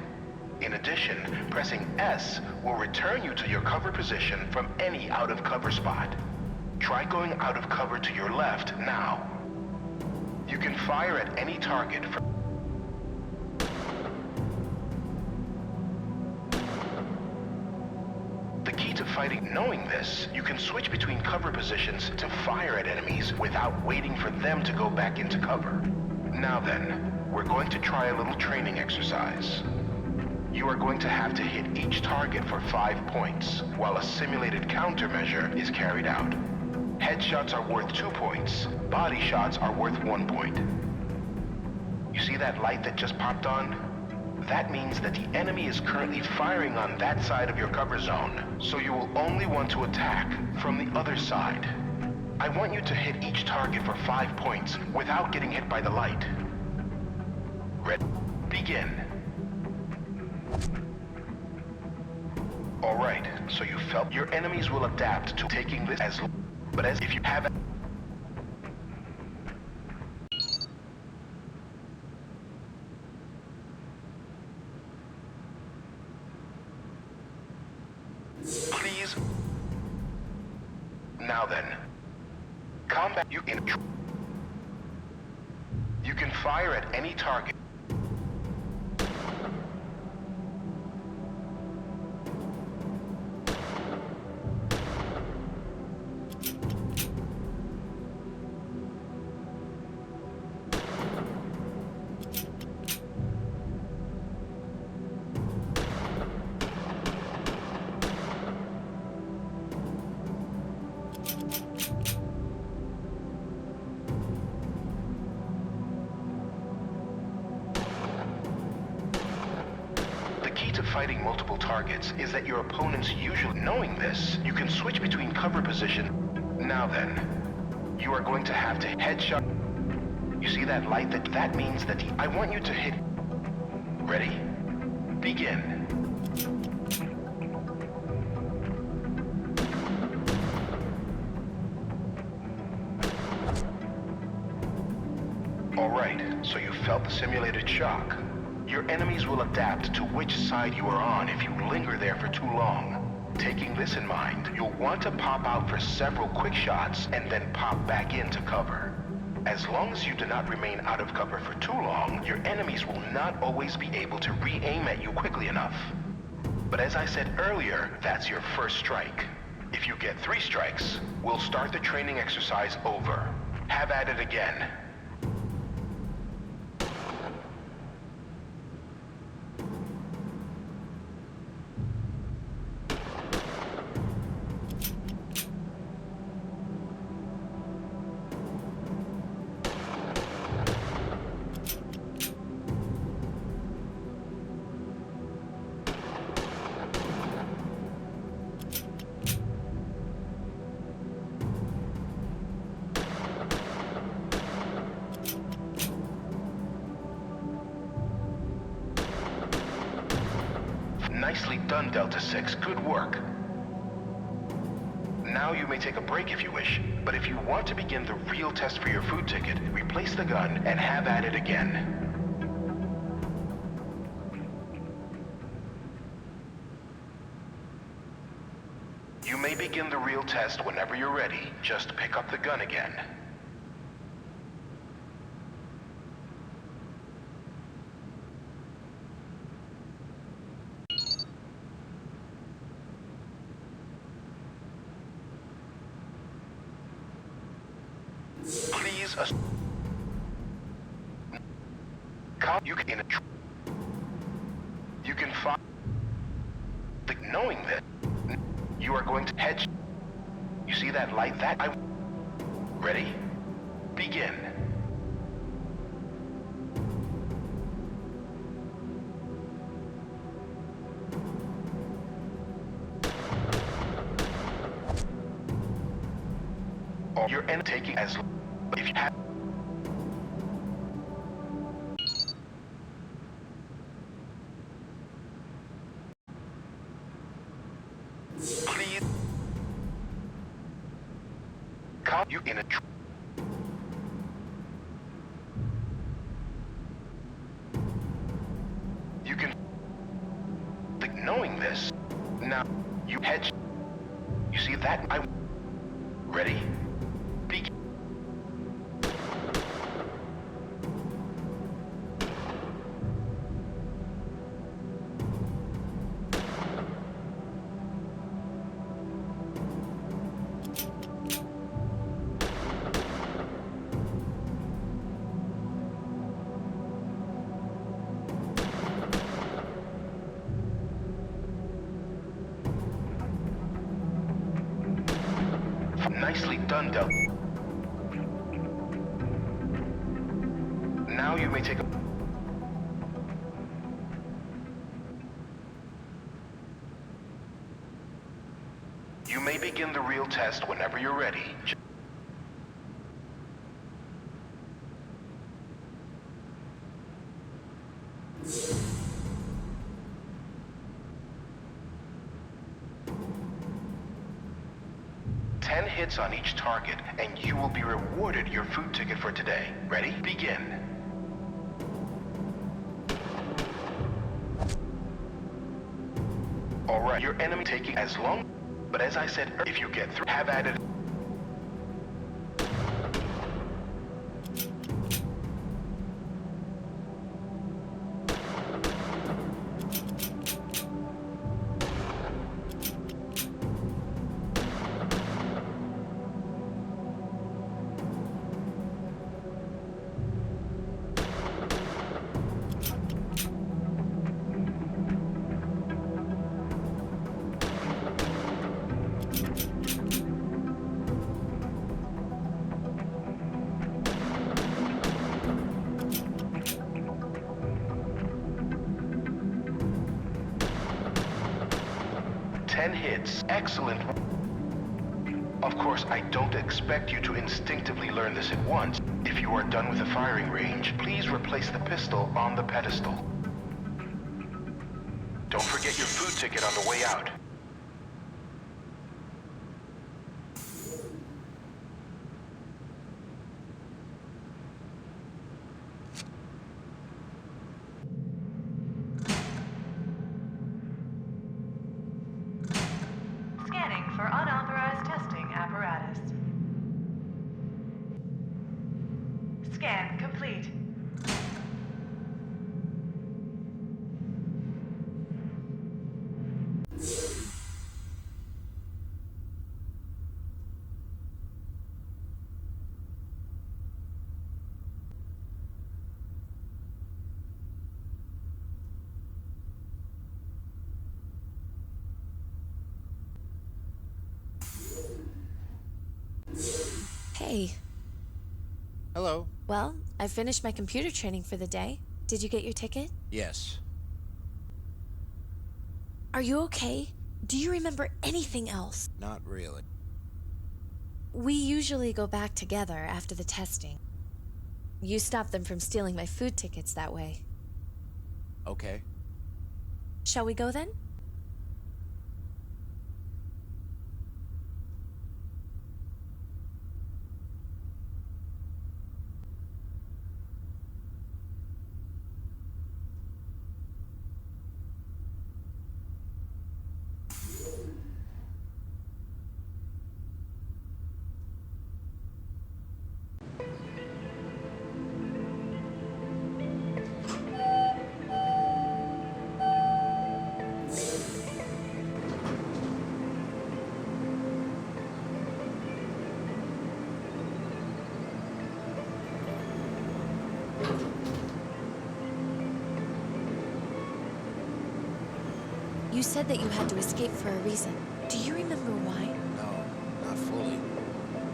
In addition, pressing S will return you to your cover position from any out of cover spot. Try going out of cover to your left now. You can fire at any target from to fighting. Knowing this, you can switch between cover positions to fire at enemies without waiting for them to go back into cover. Now then, we're going to try a little training exercise. You are going to have to hit each target for 5 points, while a simulated countermeasure is carried out. Headshots are worth 2 points. Body shots are worth 1 point. You see that light that just popped on? That means that the enemy is currently firing on that side of your cover zone, so you will only want to attack from the other side. I want you to hit each target for 5 points without getting hit by the light. Ready? Begin. Alright, so you felt your enemies will adapt to taking this as... But as if you haven't... Please. Now then. Combat you can fire at any target. Fighting multiple targets is that your opponents usually... Knowing this, you can switch between cover position. Now then, you are going to have to headshot. You see that light? That means that I want you to hit... Ready? Begin. Alright, so you felt the simulated shock. Your enemies will adapt to which side you are on if you linger there for too long. Taking this in mind, you'll want to pop out for several quick shots and then pop back into cover. As long as you do not remain out of cover for too long, your enemies will not always be able to re-aim at you quickly enough. But as I said earlier, that's your first strike. If you get 3 strikes, we'll start the training exercise over. Have at it again. Nicely done, Delta 6. Good work. Now you may take a break if you wish, but if you want to begin the real test for your food ticket, replace the gun and have at it again. You may begin the real test whenever you're ready. Just pick up the gun again. Please, you can find... Knowing that you are going to hedge... You see that light? Ready? Begin. Or you're taking as... If you have... Please... Caught you in a... You can... Knowing this, now you hedge... You see that? Ready? Begin. Nicely done, Del. Now you may take a... You may begin the real test whenever you're ready. Ten hits on each target, and you will be rewarded your food ticket for today. Ready? Begin. Alright, your enemy taking as long, but as I said, if you get through, have added. Hits. Excellent. Of course, I don't expect you to instinctively learn this at once. If you are done with the firing range, please replace the pistol on the pedestal. Don't forget your food ticket on the way out. For unauthorized testing apparatus. Scan complete. Hey. Hello. Well, I finished my computer training for the day. Did you get your ticket? Yes. Are you okay? Do you remember anything else? Not really. We usually go back together after the testing. You stopped them from stealing my food tickets that way. Okay. Shall we go then? You said that you had to escape for a reason. Do you remember why? No, not fully.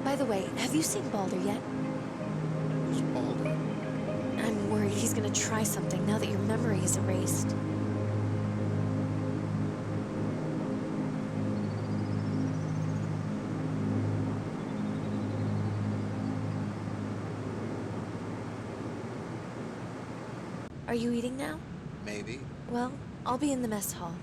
By the way, have you seen Balder yet? Who's Balder? I'm worried he's gonna try something now that your memory is erased. Are you eating now? Maybe. Well, I'll be in the mess hall.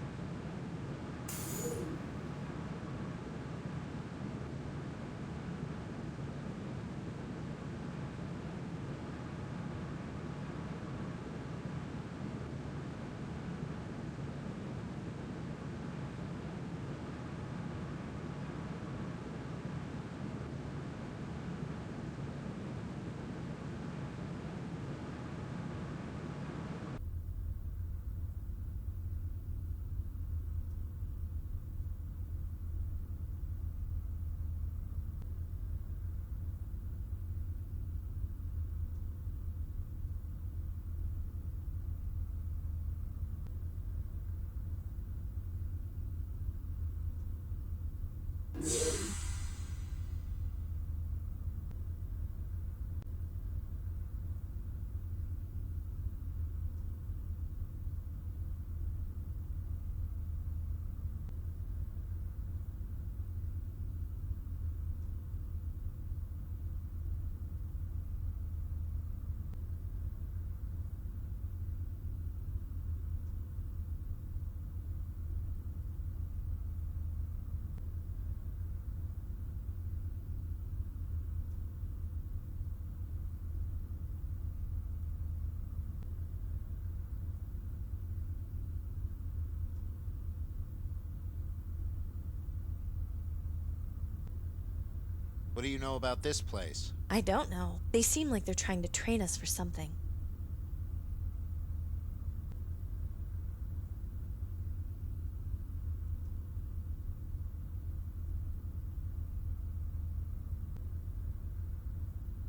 What do you know about this place? I don't know. They seem like they're trying to train us for something.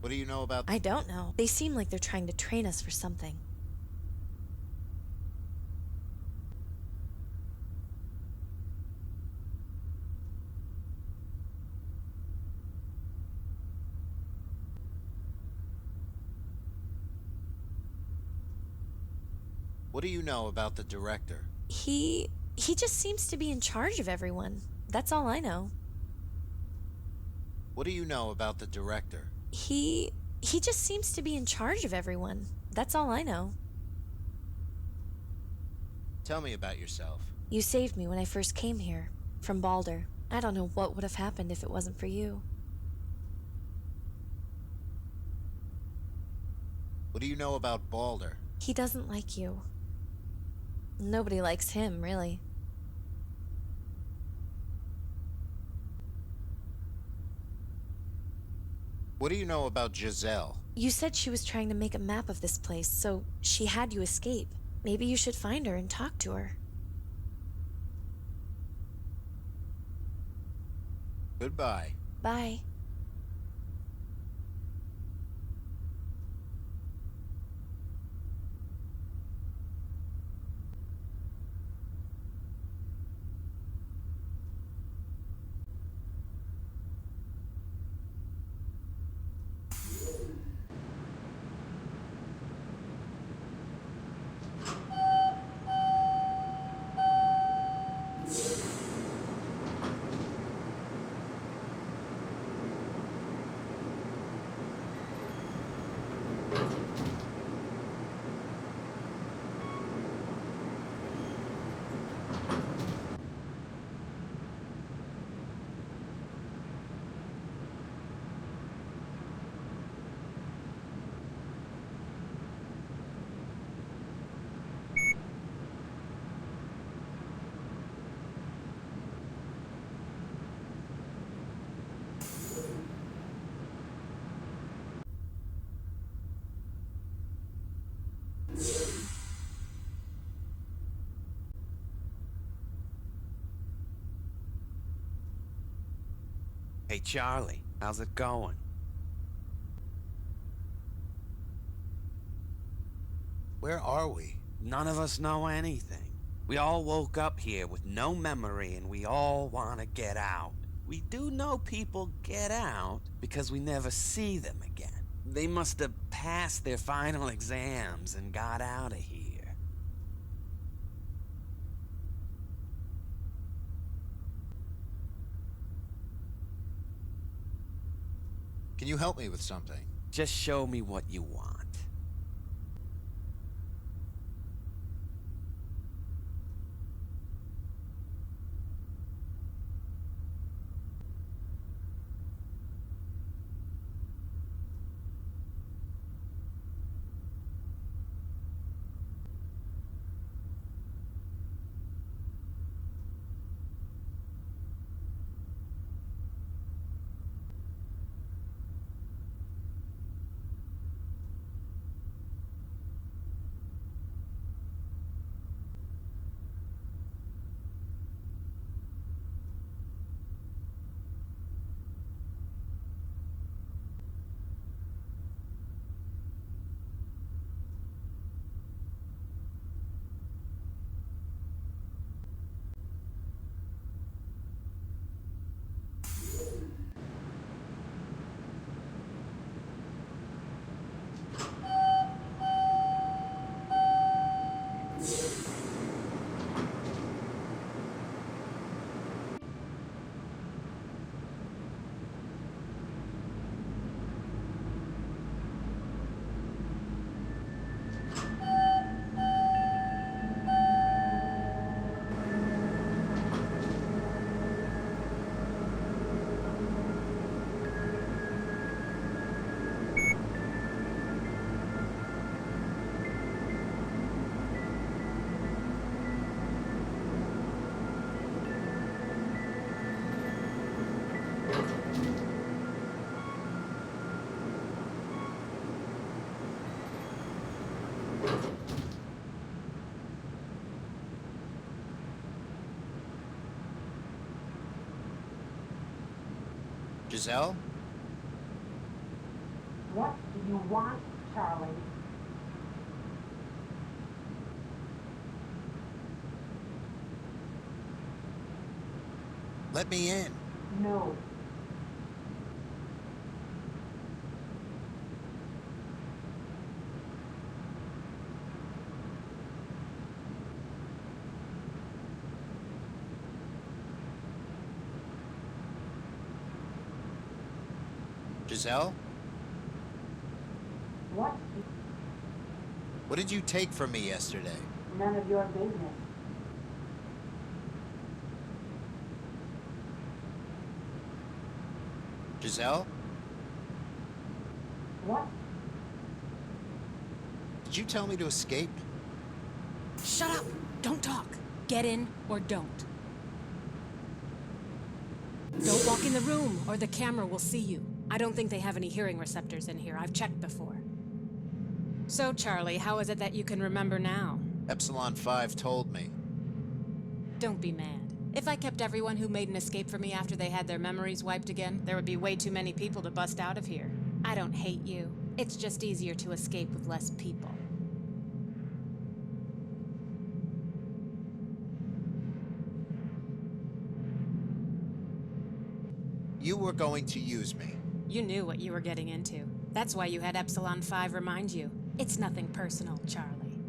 What do you know about... I don't know. They seem like they're trying to train us for something. What do you know about the director? He just seems to be in charge of everyone. That's all I know. What do you know about the director? He just seems to be in charge of everyone. That's all I know. Tell me about yourself. You saved me when I first came here, from Balder. I don't know what would have happened if it wasn't for you. What do you know about Balder? He doesn't like you. Nobody likes him, really. What do you know about Giselle? You said she was trying to make a map of this place, so she had you escape. Maybe you should find her and talk to her. Goodbye. Bye. Hey, Charlie, how's it going? Where are we? None of us know anything. We all woke up here with no memory and we all want to get out. We do know people get out because we never see them again. They must have passed their final exams and got out of here. Can you help me with something? Just show me what you want. Giselle? What do you want, Charlie? Let me in. No. Giselle? What? What did you take from me yesterday? None of your business. Giselle? What? Did you tell me to escape? Shut up! Don't talk. Get in or don't. Don't walk in the room or the camera will see you. I don't think they have any hearing receptors in here. I've checked before. So, Charlie, how is it that you can remember now? Epsilon 5 told me. Don't be mad. If I kept everyone who made an escape for me after they had their memories wiped again, there would be way too many people to bust out of here. I don't hate you. It's just easier to escape with less people. You were going to use me. You knew what you were getting into. That's why you had Epsilon 5 remind you. It's nothing personal, Charlie.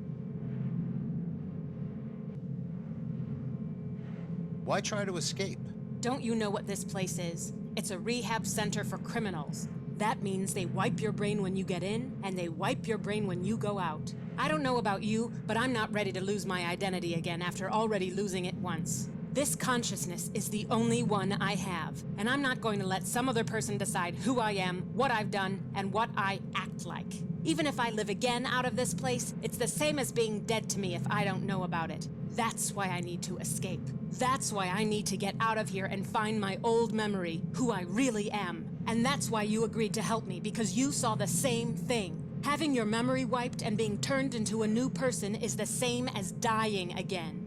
Why try to escape? Don't you know what this place is? It's a rehab center for criminals. That means they wipe your brain when you get in, and they wipe your brain when you go out. I don't know about you, but I'm not ready to lose my identity again after already losing it once. This consciousness is the only one I have, and I'm not going to let some other person decide who I am, what I've done, and what I act like. Even if I live again out of this place, it's the same as being dead to me if I don't know about it. That's why I need to escape. That's why I need to get out of here and find my old memory, who I really am. And that's why you agreed to help me, because you saw the same thing. Having your memory wiped and being turned into a new person is the same as dying again.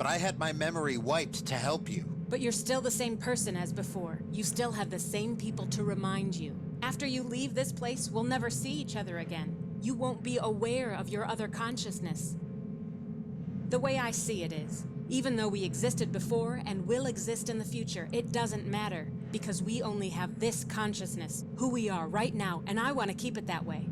But I had my memory wiped to help you. But you're still the same person as before. You still have the same people to remind you. After you leave this place, we'll never see each other again. You won't be aware of your other consciousness. The way I see it is, even though we existed before and will exist in the future, it doesn't matter, because we only have this consciousness, who we are right now, and I want to keep it that way.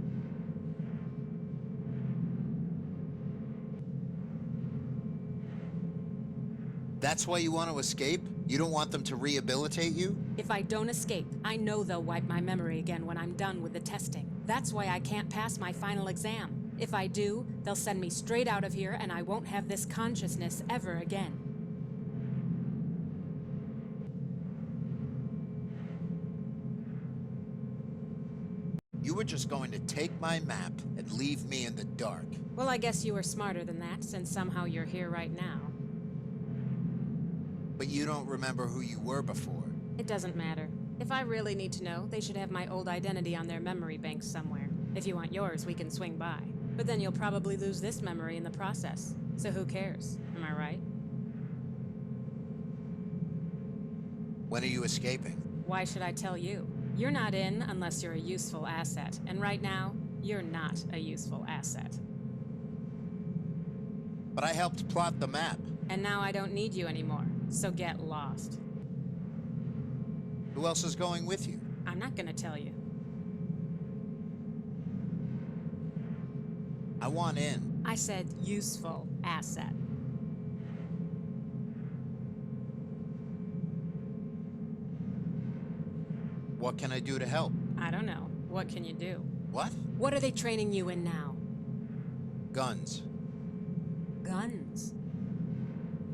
That's why you want to escape? You don't want them to rehabilitate you? If I don't escape, I know they'll wipe my memory again when I'm done with the testing. That's why I can't pass my final exam. If I do, they'll send me straight out of here and I won't have this consciousness ever again. You were just going to take my map and leave me in the dark. Well, I guess you were smarter than that, since somehow you're here right now. But you don't remember who you were before. It doesn't matter. If I really need to know, they should have my old identity on their memory banks somewhere. If you want yours, we can swing by. But then you'll probably lose this memory in the process. So who cares? Am I right? When are you escaping? Why should I tell you? You're not in unless you're a useful asset. And right now, you're not a useful asset. But I helped plot the map. And now I don't need you anymore. So get lost. Who else is going with you? I'm not gonna tell you. I want in. I said useful asset. What can I do to help? I don't know. What can you do? What? What are they training you in now? Guns. Guns?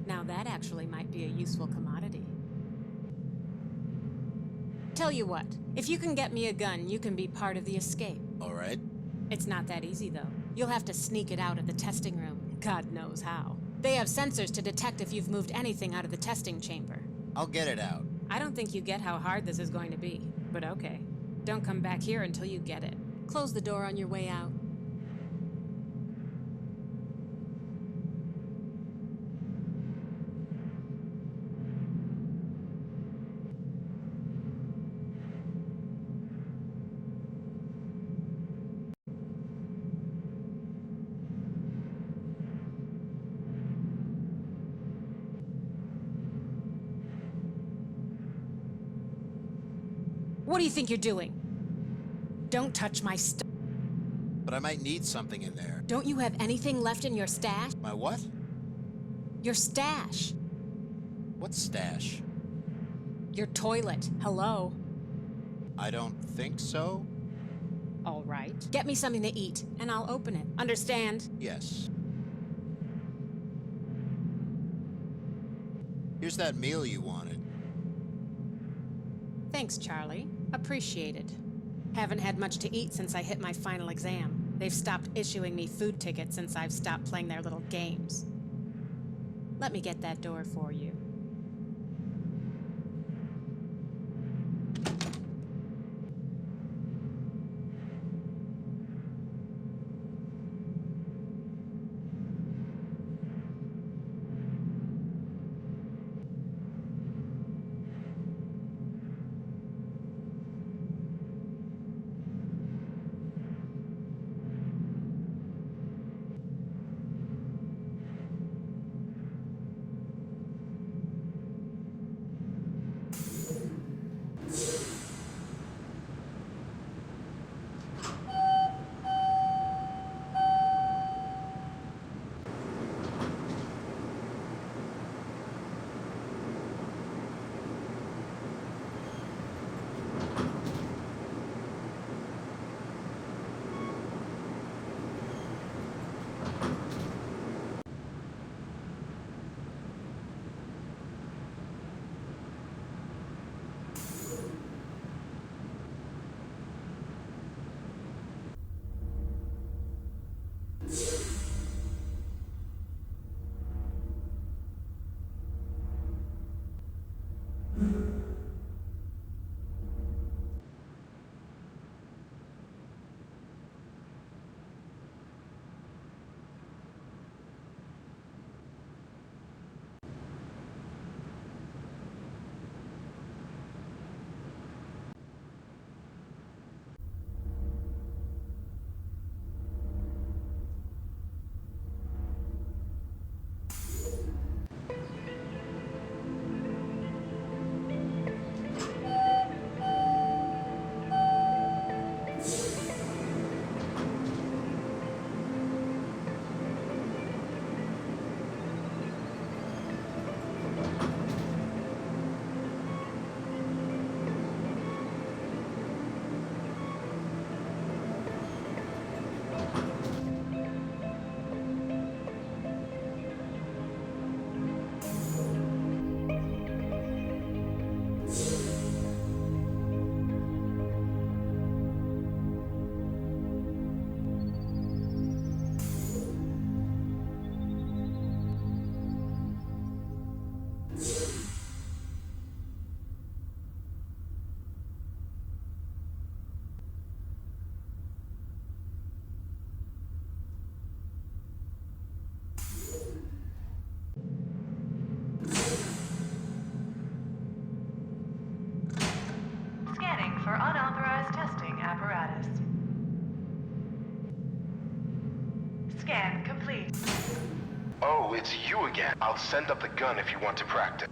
Now that actually might be a useful commodity. Tell you what, if you can get me a gun, you can be part of the escape. All right. It's not that easy, though. You'll have to sneak it out of the testing room. God knows how. They have sensors to detect if you've moved anything out of the testing chamber. I'll get it out. I don't think you get how hard this is going to be, but okay. Don't come back here until you get it. Close the door on your way out. What do you think you're doing? Don't touch my stuff. But I might need something in there. Don't you have anything left in your stash? My what? Your stash. What stash? Your toilet. Hello? I don't think so. All right. Get me something to eat, and I'll open it. Understand? Yes. Here's that meal you wanted. Thanks, Charlie. Appreciated. Haven't had much to eat since I hit my final exam. They've stopped issuing me food tickets since I've stopped playing their little games. Let me get that door for you. Scanning for unauthorized testing apparatus. Scan complete. Oh, it's you again. I'll send up the gun if you want to practice.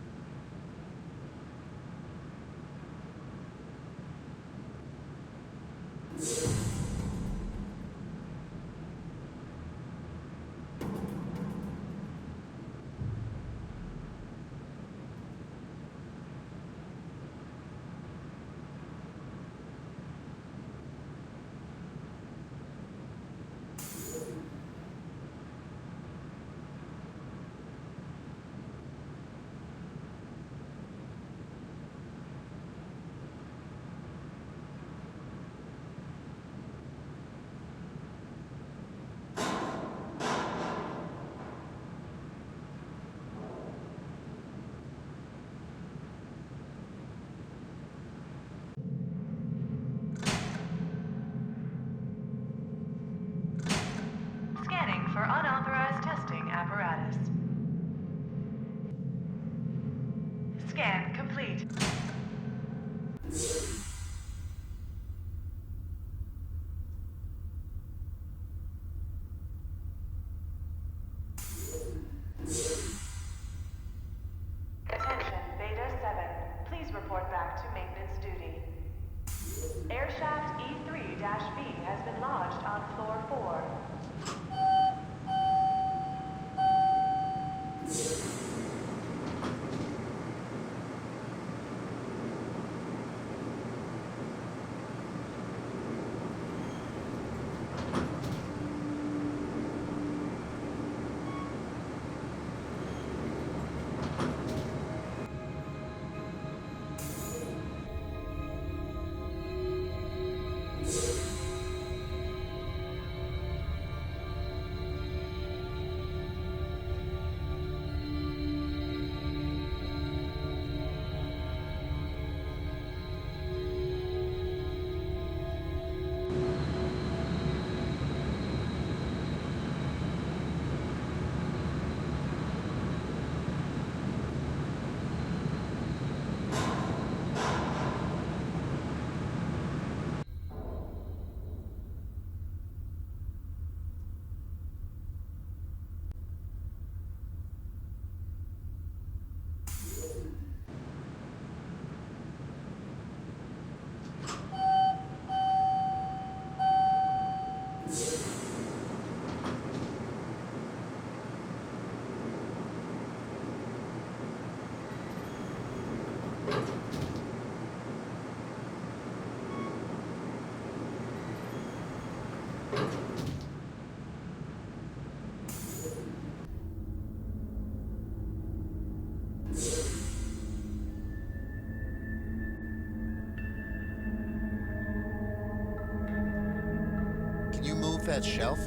that shelf?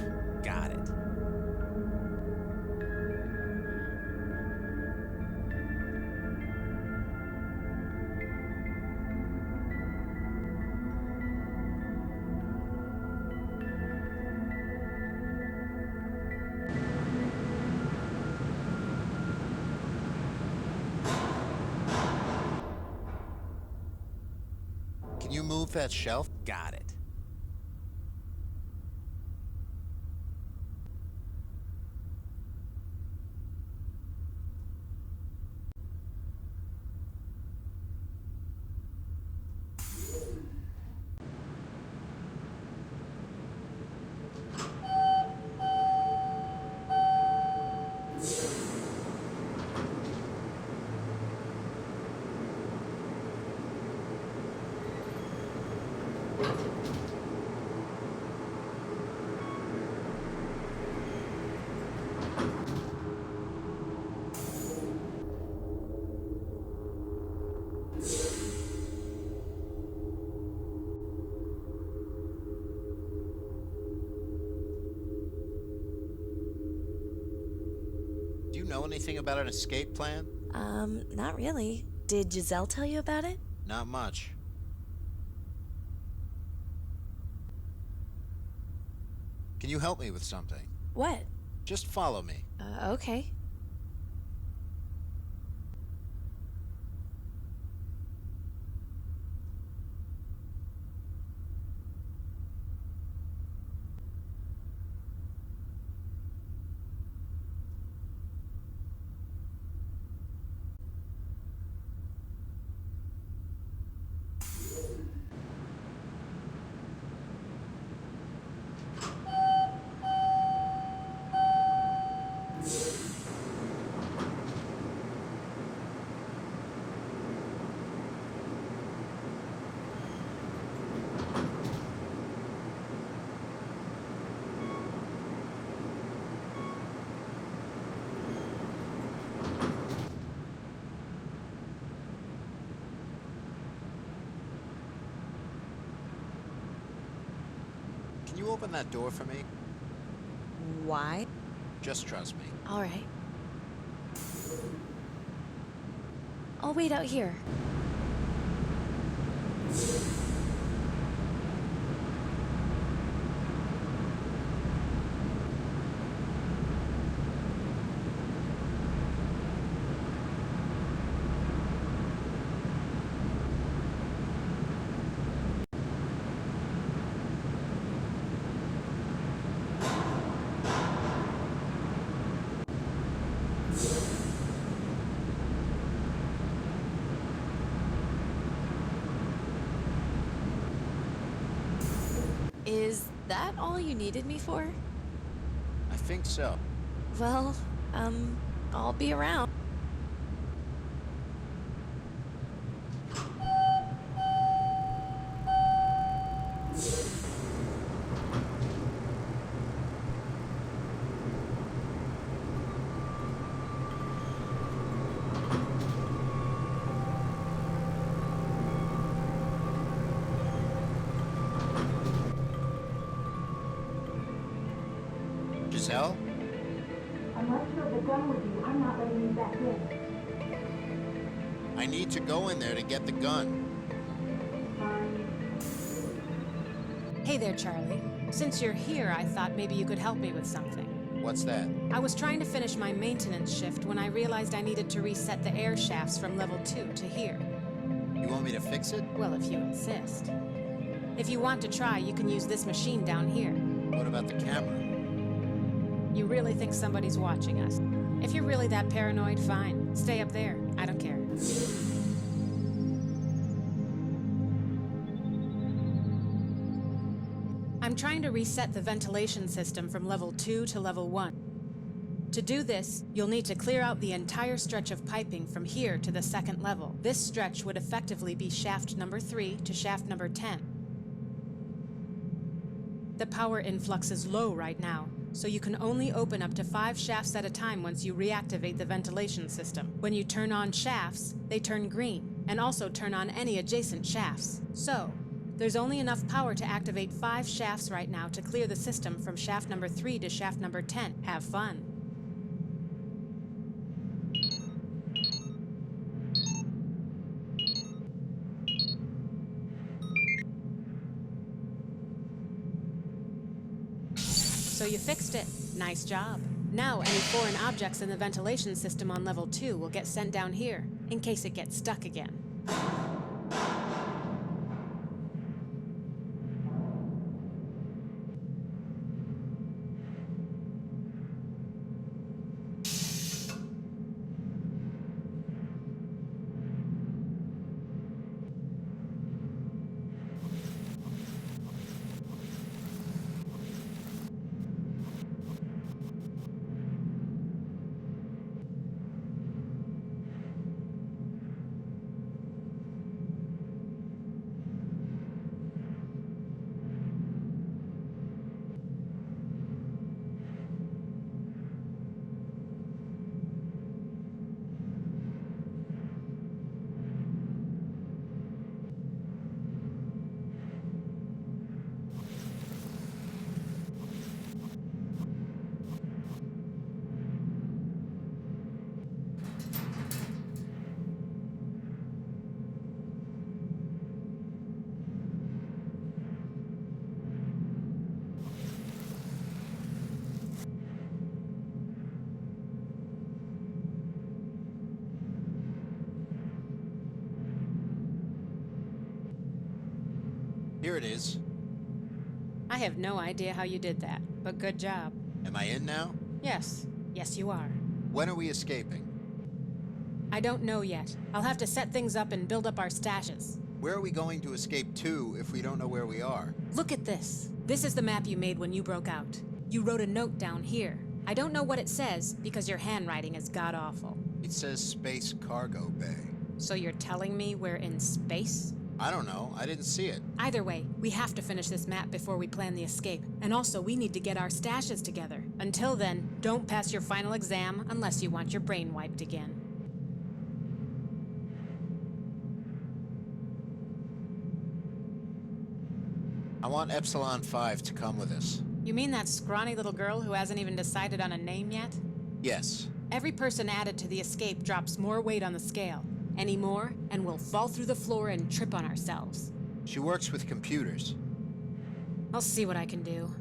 Got it. Can you move that shelf? Got it. Do you know anything about an escape plan? Not really. Did Giselle tell you about it? Not much. Can you help me with something? What? Just follow me. Okay. Can you open that door for me? Why? Just trust me. All right. I'll wait out here. Is that all you needed me for? I think so. Well, I'll be around. Giselle? Unless you have the gun with you, I'm not letting you back in. I need to go in there to get the gun. Hey there, Charlie. Since you're here, I thought maybe you could help me with something. What's that? I was trying to finish my maintenance shift when I realized I needed to reset the air shafts from level 2 to here. You want me to fix it? Well, if you insist. If you want to try, you can use this machine down here. What about the camera? You really think somebody's watching us? If you're really that paranoid, fine. Stay up there. I don't care. I'm trying to reset the ventilation system from level 2 to level 1. To do this, you'll need to clear out the entire stretch of piping from here to the second level. This stretch would effectively be shaft number 3 to shaft number 10. The power influx is low right now, so you can only open up to 5 shafts at a time once you reactivate the ventilation system. When you turn on shafts, they turn green, and also turn on any adjacent shafts. So, There's only enough power to activate 5 shafts right now to clear the system from shaft number 3 to shaft number 10. Have fun. So you fixed it. Nice job. Now any foreign objects in the ventilation system on level 2 will get sent down here, in case it gets stuck again. Here it is. I have no idea how you did that, but good job. Am I in now? Yes. Yes, you are. When are we escaping? I don't know yet. I'll have to set things up and build up our stashes. Where are we going to escape to if we don't know where we are? Look at this. This is the map you made when you broke out. You wrote a note down here. I don't know what it says because your handwriting is god-awful. It says Space Cargo Bay. So you're telling me we're in space? I don't know. I didn't see it. Either way, we have to finish this map before we plan the escape. And also, we need to get our stashes together. Until then, don't pass your final exam unless you want your brain wiped again. I want Epsilon 5 to come with us. You mean that scrawny little girl who hasn't even decided on a name yet? Yes. Every person added to the escape drops more weight on the scale. Any more, and we'll fall through the floor and trip on ourselves. She works with computers. I'll see what I can do.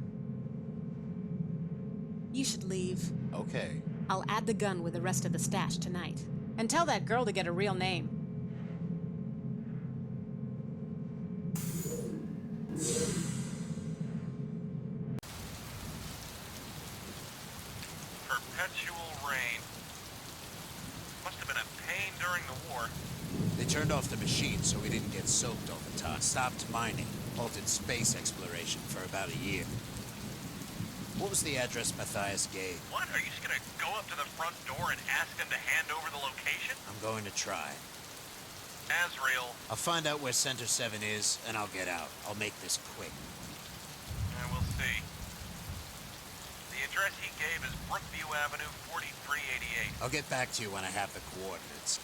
You should leave. Okay. I'll add the gun with the rest of the stash tonight. And tell that girl to get a real name. Perpetual rain. Must have been a pain during the war. They turned off the machine so we didn't get soaked all the time. Stopped mining. Halted space exploration for about a year. What was the address Matthias gave? What? Are you just gonna go up to the front door and ask them to hand over the location? I'm going to try. Azriel. I'll find out where Center 7 is, and I'll get out. I'll make this quick. We'll see. The address he gave is Brookview Avenue, 4388. I'll get back to you when I have the coordinates.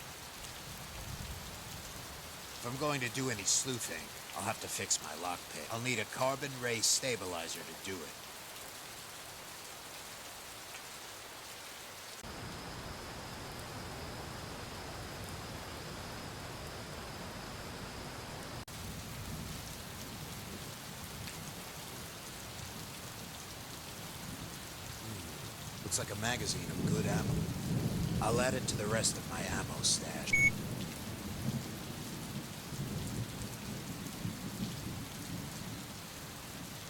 If I'm going to do any sleuthing, I'll have to fix my lockpick. I'll need a carbon ray stabilizer to do it. Looks like a magazine of good ammo. I'll add it to the rest of my ammo stash.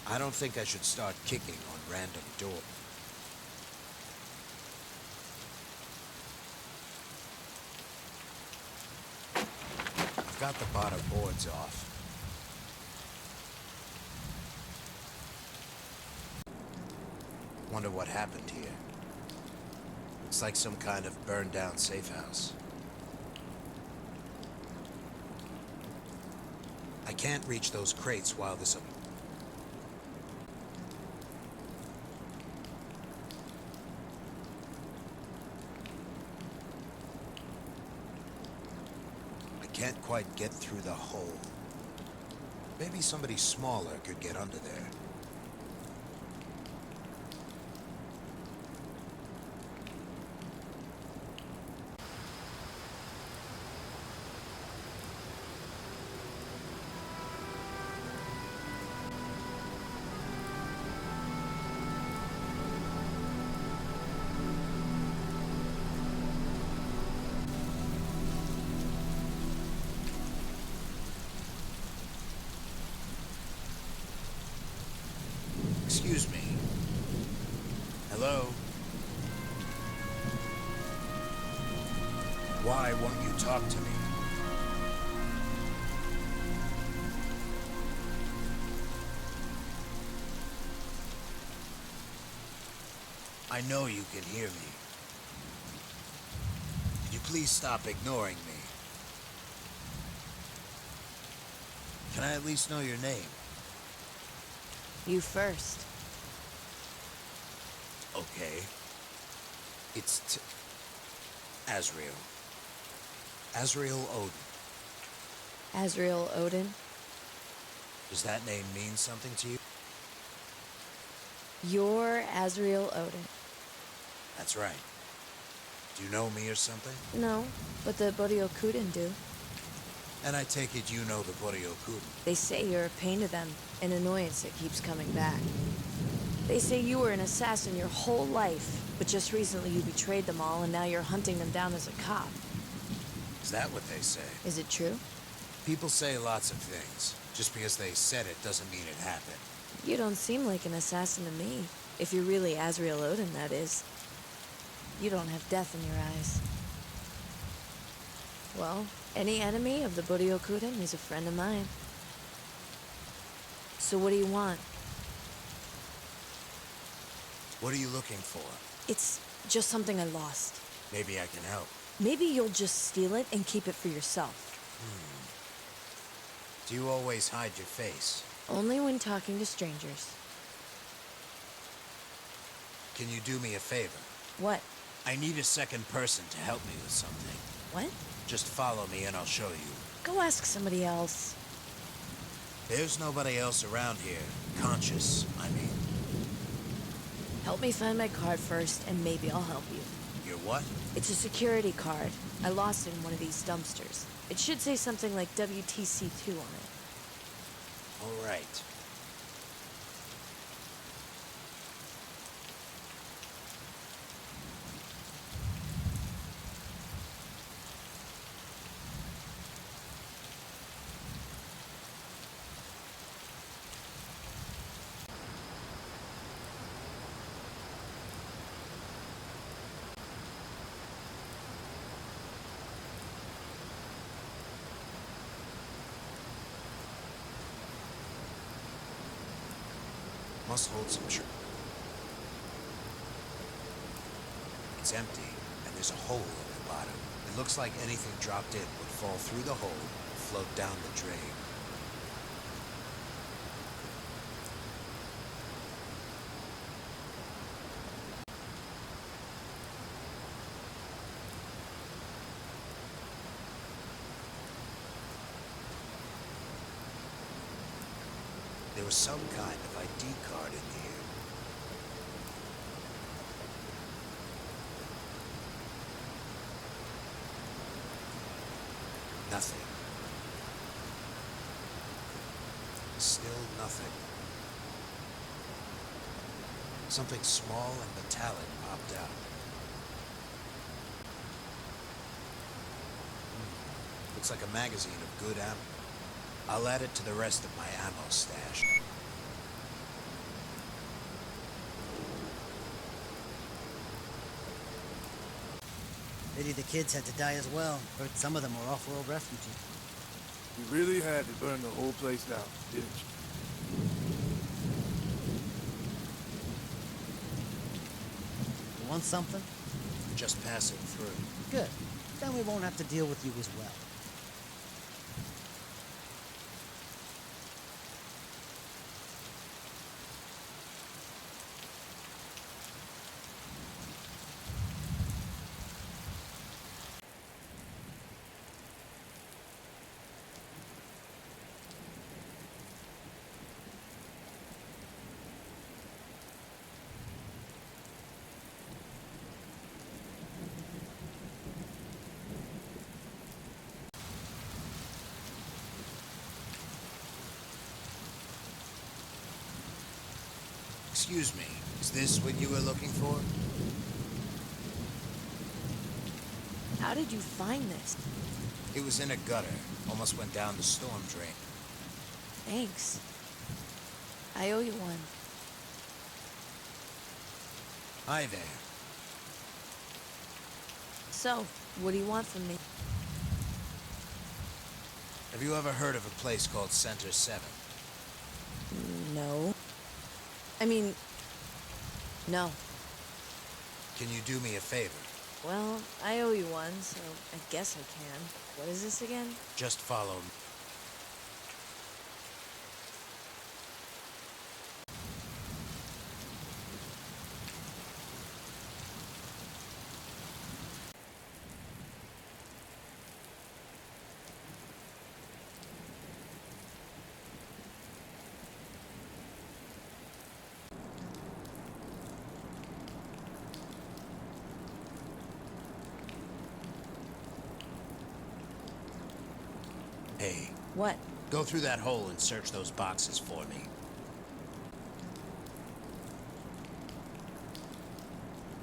I don't think I should start kicking on random doors. I've got the bottom boards off. Wonder what happened here. Looks like some kind of burned down safe house. I can't reach those crates while this... I can't quite get through the hole. Maybe somebody smaller could get under there. Excuse me. Hello? Why won't you talk to me? I know you can hear me. Could you please stop ignoring me? Can I at least know your name? You first. Okay. It's Azriel. Azriel Odin. Azriel Odin? Does that name mean something to you? You're Azriel Odin. That's right. Do you know me or something? No, but the Boryokuden do. And I take it you know the Boryokuden. They say you're a pain to them, an annoyance that keeps coming back. They say you were an assassin your whole life, but just recently you betrayed them all and now you're hunting them down as a cop. Is that what they say? Is it true? People say lots of things. Just because they said it doesn't mean it happened. You don't seem like an assassin to me. If you're really Azriel Odin, that is. You don't have death in your eyes. Well, any enemy of the Boryokuden is a friend of mine. So what do you want? What are you looking for? It's just something I lost. Maybe I can help. Maybe you'll just steal it and keep it for yourself. Do you always hide your face? Only when talking to strangers. Can you do me a favor? What? I need a second person to help me with something. What? Just follow me and I'll show you. Go ask somebody else. There's nobody else around here. Conscious, I mean. Help me find my card first, and maybe I'll help you. Your what? It's a security card. I lost it in one of these dumpsters. It should say something like WTC2 on it. All right. Must hold some truth. It's empty, and there's a hole at the bottom. It looks like anything dropped in would fall through the hole and float down the drain. There was some kind of ID card in here. Nothing. Still nothing. Something small and metallic popped out. Looks like a magazine of good ammo. I'll add it to the rest of my ammo stash. Pity the kids had to die as well. Heard some of them were off-world refugees. You really had to burn the whole place down, didn't you? You want something? Just passing through. Good. Then we won't have to deal with you as well. Excuse me, is this what you were looking for? How did you find this? It was in a gutter. Almost went down the storm drain. Thanks. I owe you one. Hi there. So, what do you want from me? Have you ever heard of a place called Center 7? No. I mean, no. Can you do me a favor? Well, I owe you one, so I guess I can. What is this again? Just follow me. Hey. What? Go through that hole and search those boxes for me.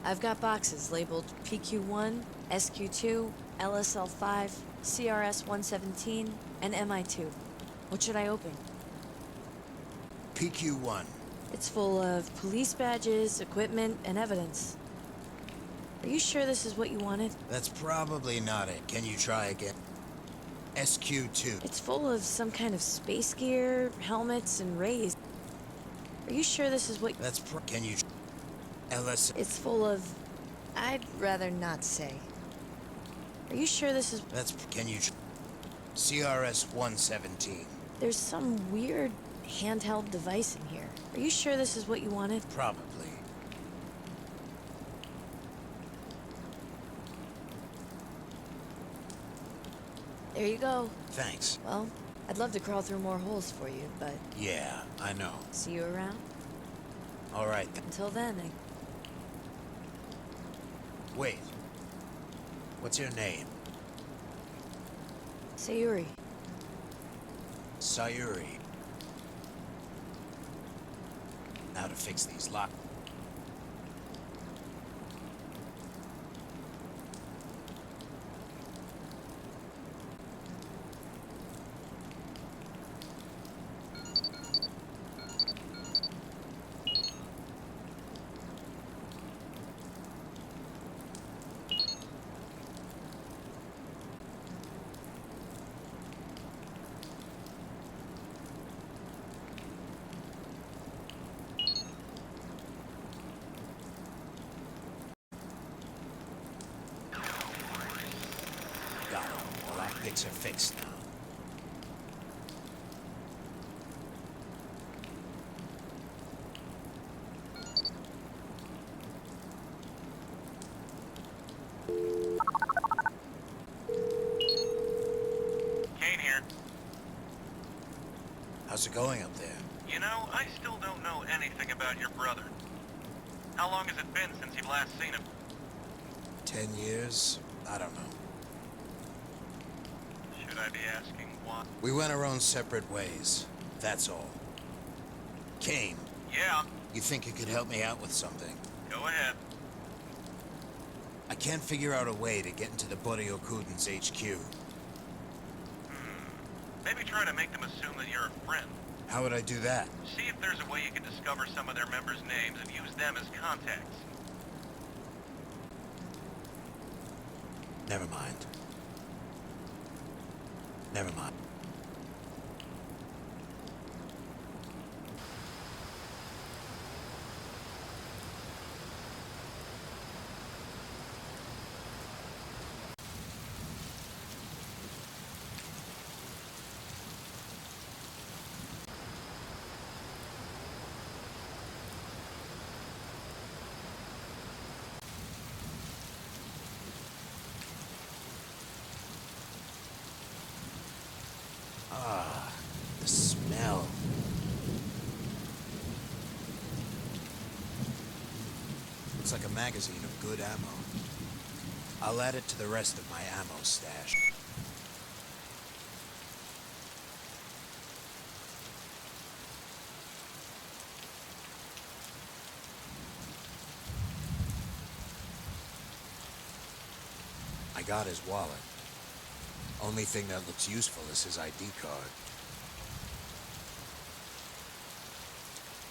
I've got boxes labeled PQ1, SQ2, LSL5, CRS-117, and MI2. What should I open? PQ1. It's full of police badges, equipment, and evidence. Are you sure this is what you wanted? That's probably not it. Can you try again? SQ2. It's full of some kind of space gear, helmets, and rays. Are you sure this is what... Can you... LS... It's full of... I'd rather not say. Are you sure this is... Can you... CRS-117. There's some weird handheld device in here. Are you sure this is what you wanted? Probably. There you go. Thanks. Well, I'd love to crawl through more holes for you, but... Yeah, I know. See you around? All right, then. Until then, Wait. What's your name? Sayuri. Sayuri. Now to fix these locks. Got it. The lockpicks are fixed now. Kane here. How's it going up there? You know, I still don't know anything about your brother. How long has it been since you've last seen him? 10 years? I don't know. Should I be asking why? We went our own separate ways. That's all. Kane. Yeah? You think you could help me out with something? Go ahead. I can't figure out a way to get into the Boryokuden's HQ. Maybe try to make them assume that you're a friend. How would I do that? See if there's a way you can discover some of their members' names and use them as contacts. Never mind. Never mind. Ah, the smell. Looks like a magazine of good ammo. I'll add it to the rest of my ammo stash. I got his wallet. Only thing that looks useful is his ID card.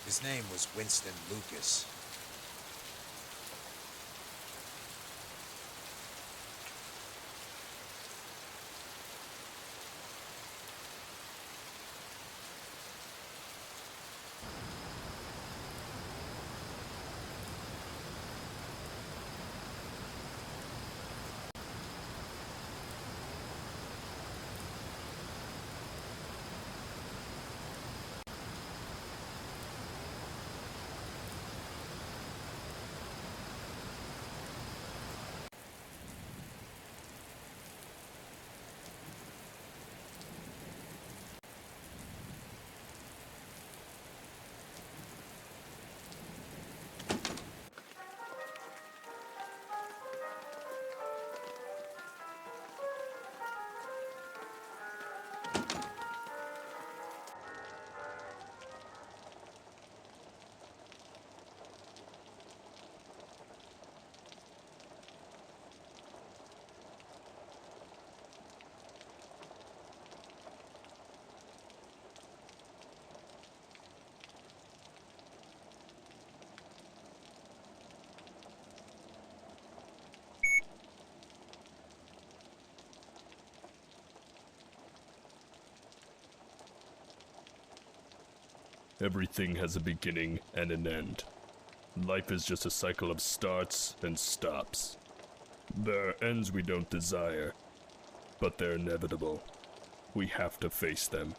His name was Winston Lucas. Everything has a beginning and an end. Life is just a cycle of starts and stops. There are ends we don't desire, but they're inevitable. We have to face them.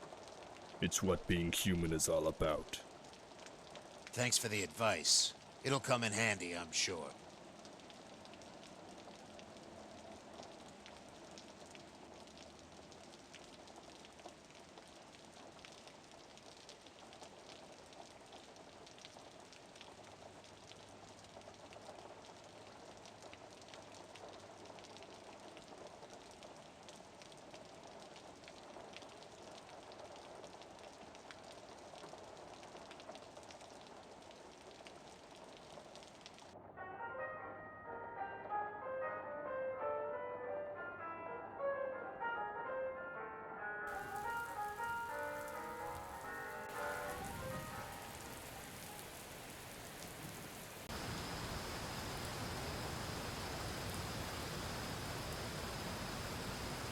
It's what being human is all about. Thanks for the advice. It'll come in handy, I'm sure.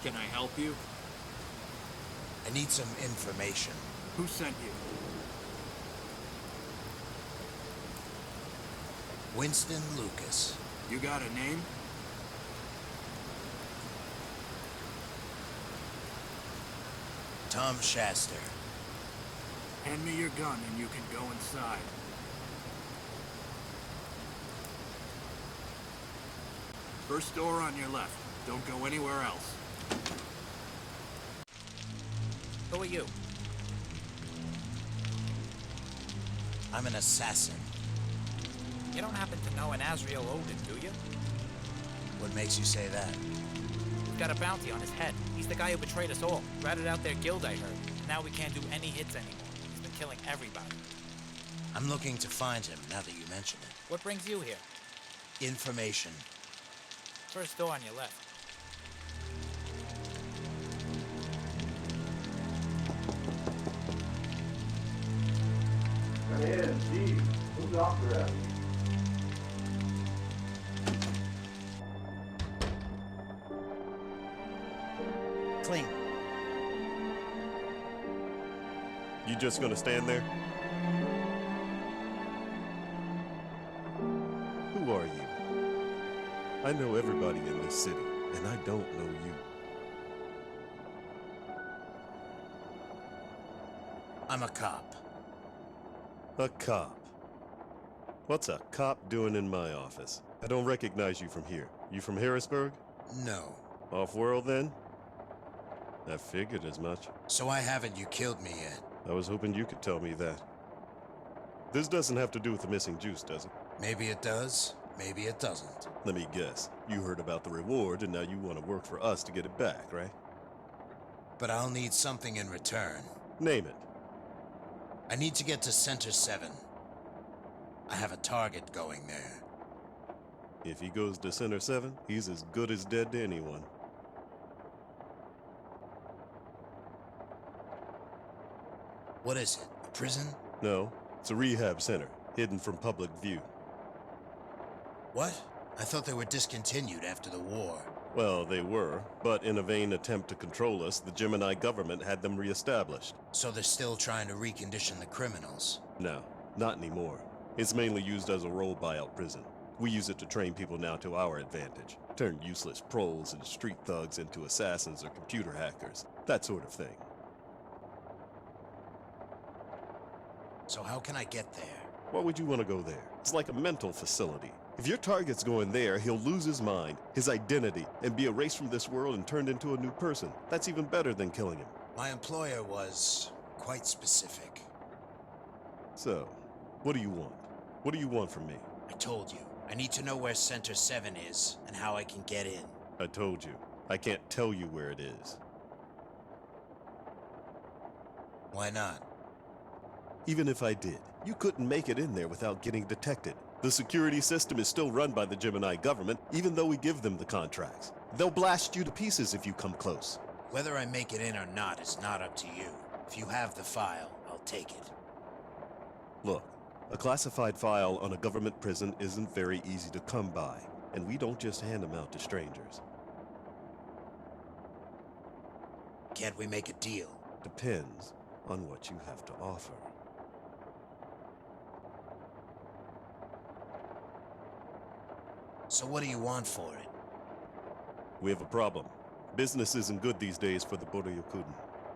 Can I help you? I need some information. Who sent you? Winston Lucas. You got a name? Tom Shaster. Hand me your gun and you can go inside. First door on your left. Don't go anywhere else. Who are you? I'm an assassin. You don't happen to know an Azriel Odin, do you? What makes you say that? We've got a bounty on his head. He's the guy who betrayed us all. Ratted out their guild, I heard. Now we can't do any hits anymore. He's been killing everybody. I'm looking to find him, now that you mention it. What brings you here? Information. First door on your left. Come in, Steve. Who's the doctor at? Clean. You just gonna stand there? Who are you? I know everybody in this city, and I don't know you. I'm a cop. A cop? What's a cop doing in my office? I don't recognize you from here. You from Harrisburg? No. Off-world, then? I figured as much. So why haven't you killed me yet? I was hoping you could tell me that. This doesn't have to do with the missing juice, does it? Maybe it does, maybe it doesn't. Let me guess. You heard about the reward, and now you want to work for us to get it back, right? But I'll need something in return. Name it. I need to get to Center 7. I have a target going there. If he goes to Center 7, he's as good as dead to anyone. What is it? A prison? No, it's a rehab center, hidden from public view. What? I thought they were discontinued after the war. Well, they were, but in a vain attempt to control us, the GEMINI government had them reestablished. So they're still trying to recondition the criminals? No, not anymore. It's mainly used as a role buyout prison. We use it to train people now to our advantage. Turn useless proles and street thugs into assassins or computer hackers. That sort of thing. So how can I get there? Why would you want to go there? It's like a mental facility. If your target's going there, he'll lose his mind, his identity, and be erased from this world and turned into a new person. That's even better than killing him. My employer was quite specific. So, what do you want? What do you want from me? I told you. I need to know where Center 7 is and how I can get in. I told you. I can't tell you where it is. Why not? Even if I did, you couldn't make it in there without getting detected. The security system is still run by the GEMINI government, even though we give them the contracts. They'll blast you to pieces if you come close. Whether I make it in or not is not up to you. If you have the file, I'll take it. Look, a classified file on a government prison isn't very easy to come by, and we don't just hand them out to strangers. Can't we make a deal? Depends on what you have to offer. So what do you want for it? We have a problem. Business isn't good these days for the Barracus.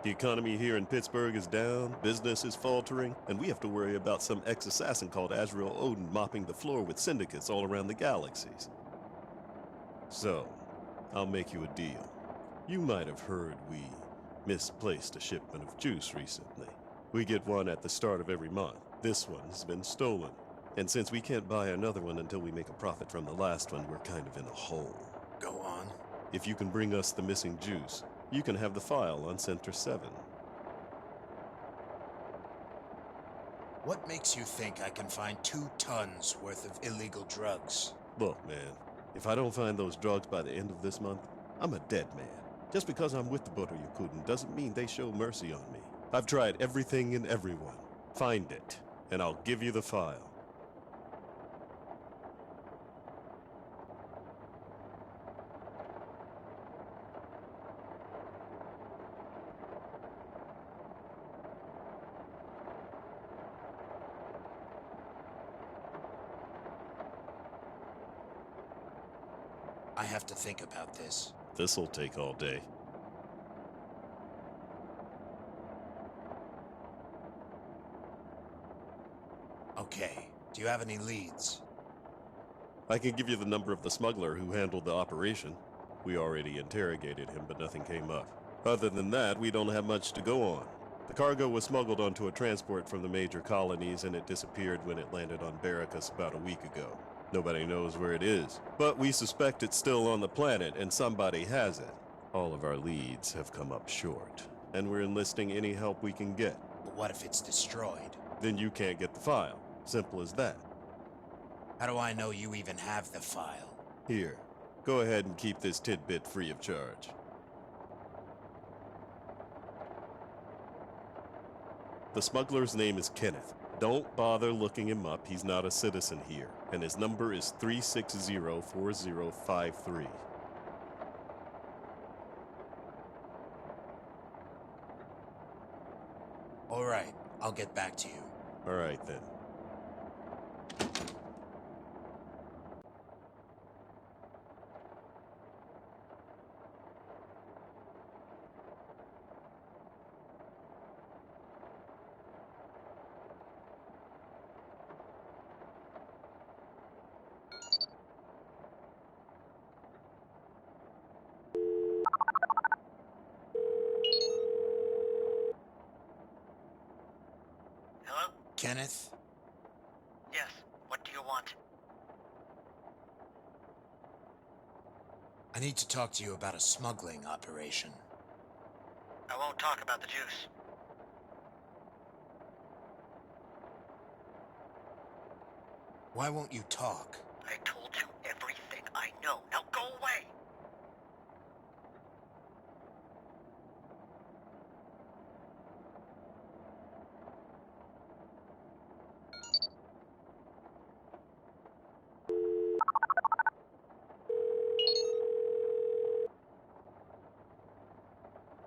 The economy here in Pittsburgh is down, business is faltering, and we have to worry about some ex-assassin called Azriel Odin mopping the floor with syndicates all around the galaxies. So, I'll make you a deal. You might have heard we misplaced a shipment of juice recently. We get one at the start of every month. This one's been stolen. And since we can't buy another one until we make a profit from the last one, we're kind of in a hole. Go on. If you can bring us the missing juice, you can have the file on Center 7. What makes you think I can find 2 tons worth of illegal drugs? Look, man, if I don't find those drugs by the end of this month, I'm a dead man. Just because I'm with the Barracus doesn't mean they show mercy on me. I've tried everything and everyone. Find it, and I'll give you the file. I have to think about this. This'll take all day. Okay. Do you have any leads? I can give you the number of the smuggler who handled the operation. We already interrogated him, but nothing came up. Other than that, we don't have much to go on. The cargo was smuggled onto a transport from the major colonies, and it disappeared when it landed on Barracus about a week ago. Nobody knows where it is, but we suspect it's still on the planet and somebody has it. All of our leads have come up short, and we're enlisting any help we can get. But what if it's destroyed? Then you can't get the file. Simple as that. How do I know you even have the file? Here, go ahead and keep this tidbit free of charge. The smuggler's name is Kenneth. Don't bother looking him up, he's not a citizen here, and his number is 360-4053. All right, I'll get back to you. All right, then. Hello? Kenneth? Yes. What do you want? I need to talk to you about a smuggling operation. I won't talk about the juice. Why won't you talk? I told you everything. go. Now go away!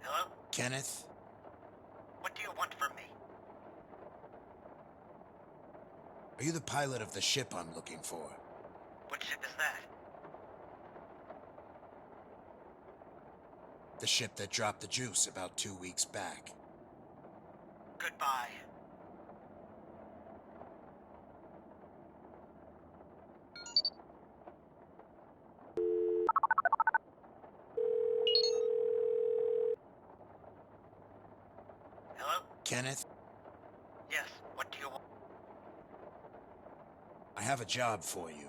Hello? Kenneth? What do you want from me? Are you the pilot of the ship I'm looking for? What ship is that? The ship that dropped the juice about 2 weeks back. Goodbye. Hello? Kenneth? Yes, what do you want? I have a job for you.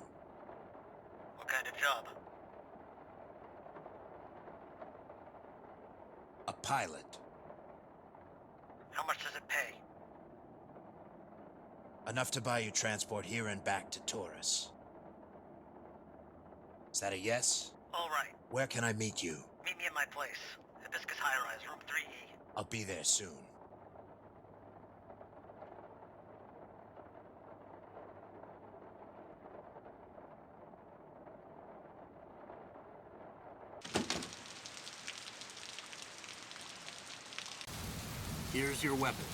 What kind of job? A pilot. How much does it pay? Enough to buy you transport here and back to Taurus. Is that a yes? All right. Where can I meet you? Meet me at my place. Hibiscus High Rise, room 3E. I'll be there soon. Here's your weapon.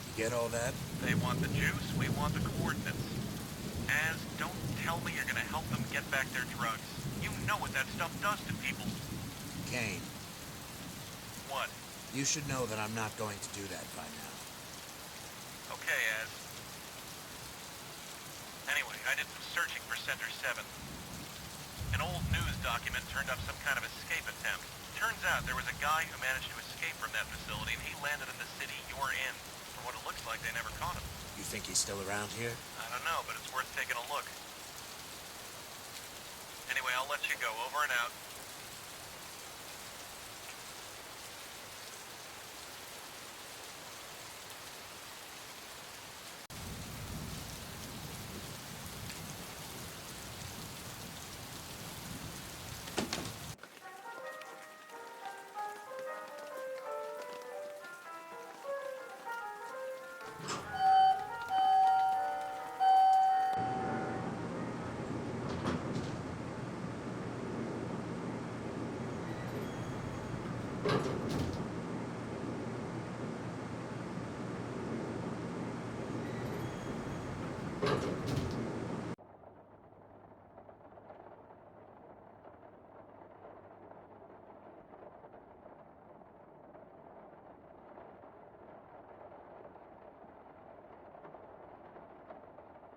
You get all that? They want the juice, we want the coordinates. Az, don't tell me you're gonna help them get back their drugs. You know what that stuff does to people. Kane. What? You should know that I'm not going to do that by now. Okay, Az. Anyway, I did some searching for Center 7. An old news document turned up some kind of escape attempt. Turns out there was a guy who managed to escape from that facility, and he landed in the city you're in. From what it looks like, they never caught him. You think he's still around here? I don't know, but it's worth taking a look. Anyway, I'll let you go. Over and out.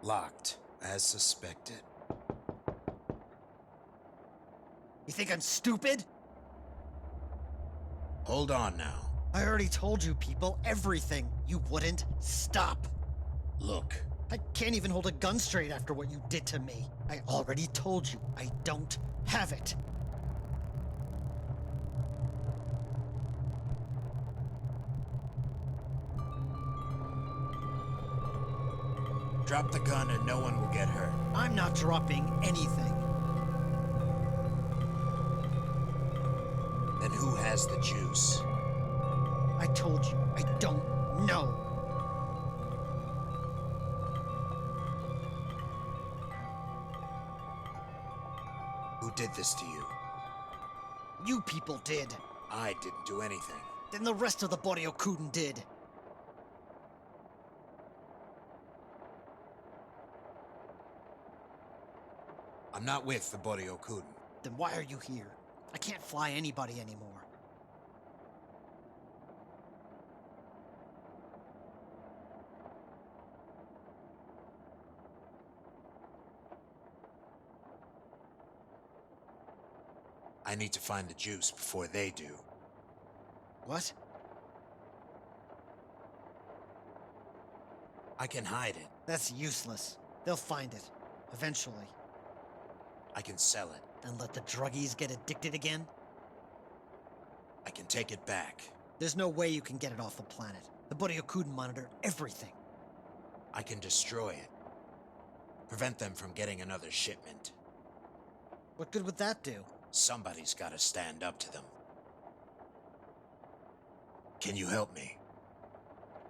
Locked, as suspected. You think I'm stupid? Hold on now. I already told you people everything. You wouldn't stop. Look. I can't even hold a gun straight after what you did to me. I already told you I don't have it. Drop the gun and no one will get hurt. I'm not dropping anything. Then who has the juice? I told you, I don't know. Who did this to you? You people did. I didn't do anything. Then the rest of the Boryokuden did. I'm not with the Boryokuden. Then why are you here? I can't fly anybody anymore. I need to find the juice before they do. What? I can hide it. That's useless. They'll find it. Eventually. I can sell it. Then let the druggies get addicted again? I can take it back. There's no way you can get it off the planet. The Boryokuden monitor everything. I can destroy it. Prevent them from getting another shipment. What good would that do? Somebody's gotta stand up to them. Can you help me?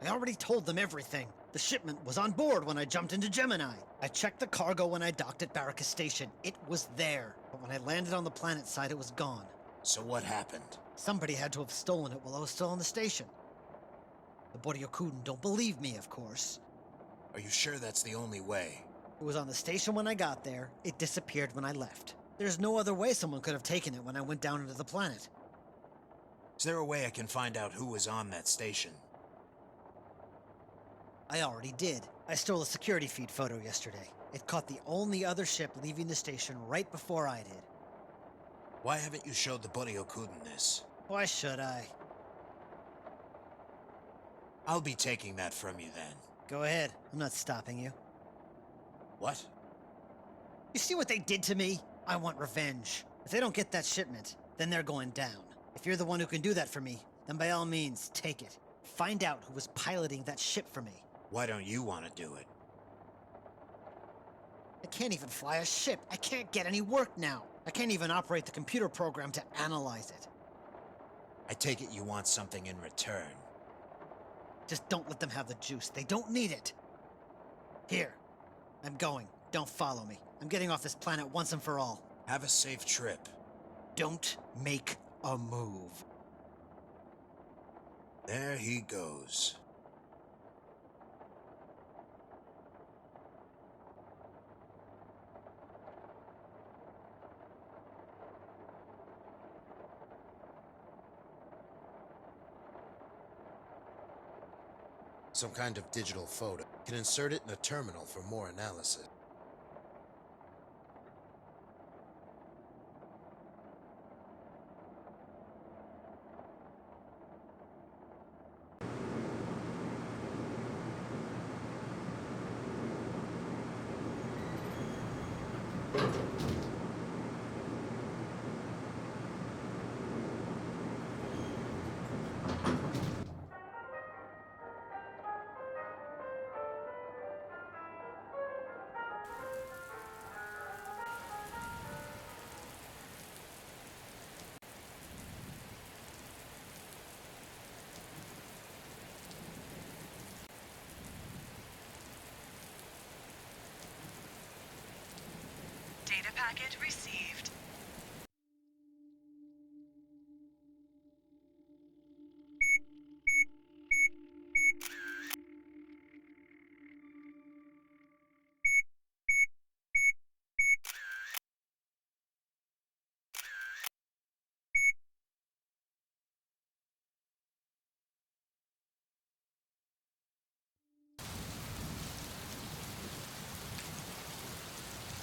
I already told them everything. The shipment was on board when I jumped into Gemini. I checked the cargo when I docked at Barracus Station. It was there. But when I landed on the planet side, it was gone. So what happened? Somebody had to have stolen it while I was still on the station. The Boryokuden don't believe me, of course. Are you sure that's the only way? It was on the station when I got there. It disappeared when I left. There's no other way someone could have taken it when I went down into the planet. Is there a way I can find out who was on that station? I already did. I stole a security feed photo yesterday. It caught the only other ship leaving the station right before I did. Why haven't you showed the Boryokuden this? Why should I? I'll be taking that from you then. Go ahead. I'm not stopping you. What? You see what they did to me? I want revenge. If they don't get that shipment, then they're going down. If you're the one who can do that for me, then by all means, take it. Find out who was piloting that ship for me. Why don't you want to do it? I can't even fly a ship. I can't get any work now. I can't even operate the computer program to analyze it. I take it you want something in return. Just don't let them have the juice. They don't need it. Here. I'm going. Don't follow me. I'm getting off this planet once and for all. Have a safe trip. Don't make a move. There he goes. Some kind of digital photo. Can insert it in a terminal for more analysis. Data packet received.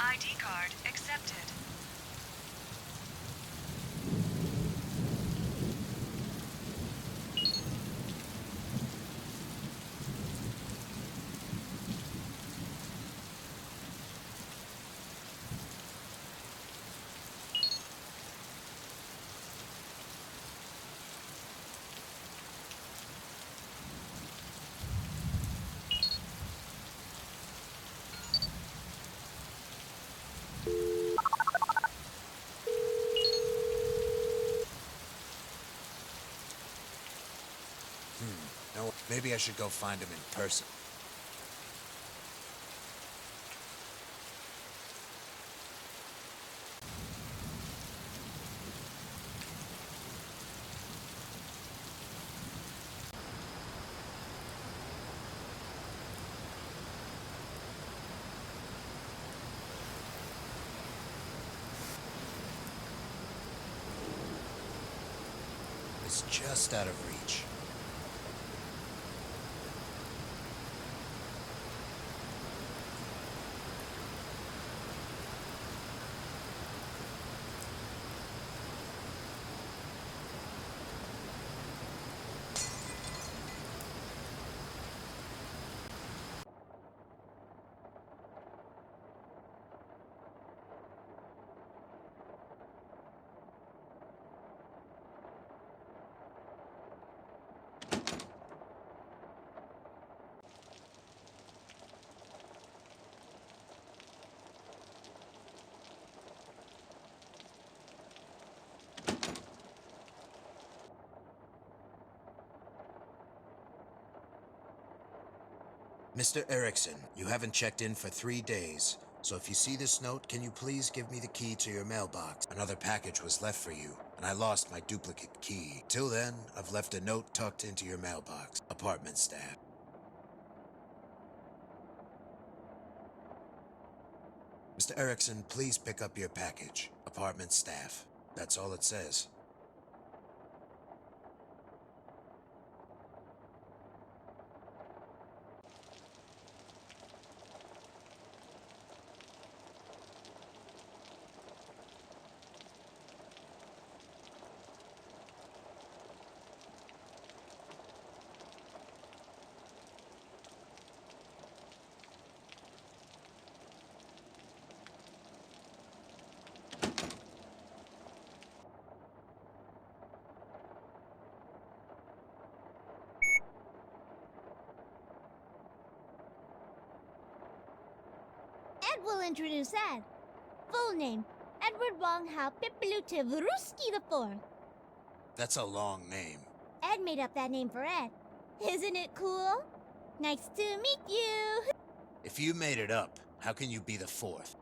ID card accepted. No, maybe I should go find him in person. It's just out of reach. Mr. Erickson, you haven't checked in for 3 days. So if you see this note, can you please give me the key to your mailbox? Another package was left for you, and I lost my duplicate key. Till then, I've left a note tucked into your mailbox. Apartment staff. Mr. Erickson, please pick up your package. Apartment staff. That's all it says. Ed will introduce Ed. Full name, Edward Wong Hao Pipilutivruski IV. That's a long name. Ed made up that name for Ed. Isn't it cool? Nice to meet you. If you made it up, how can you be the fourth?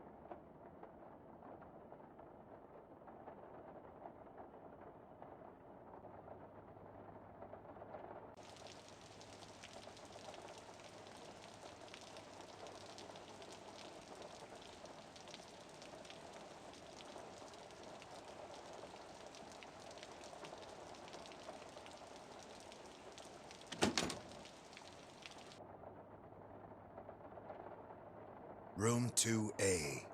Room 2A.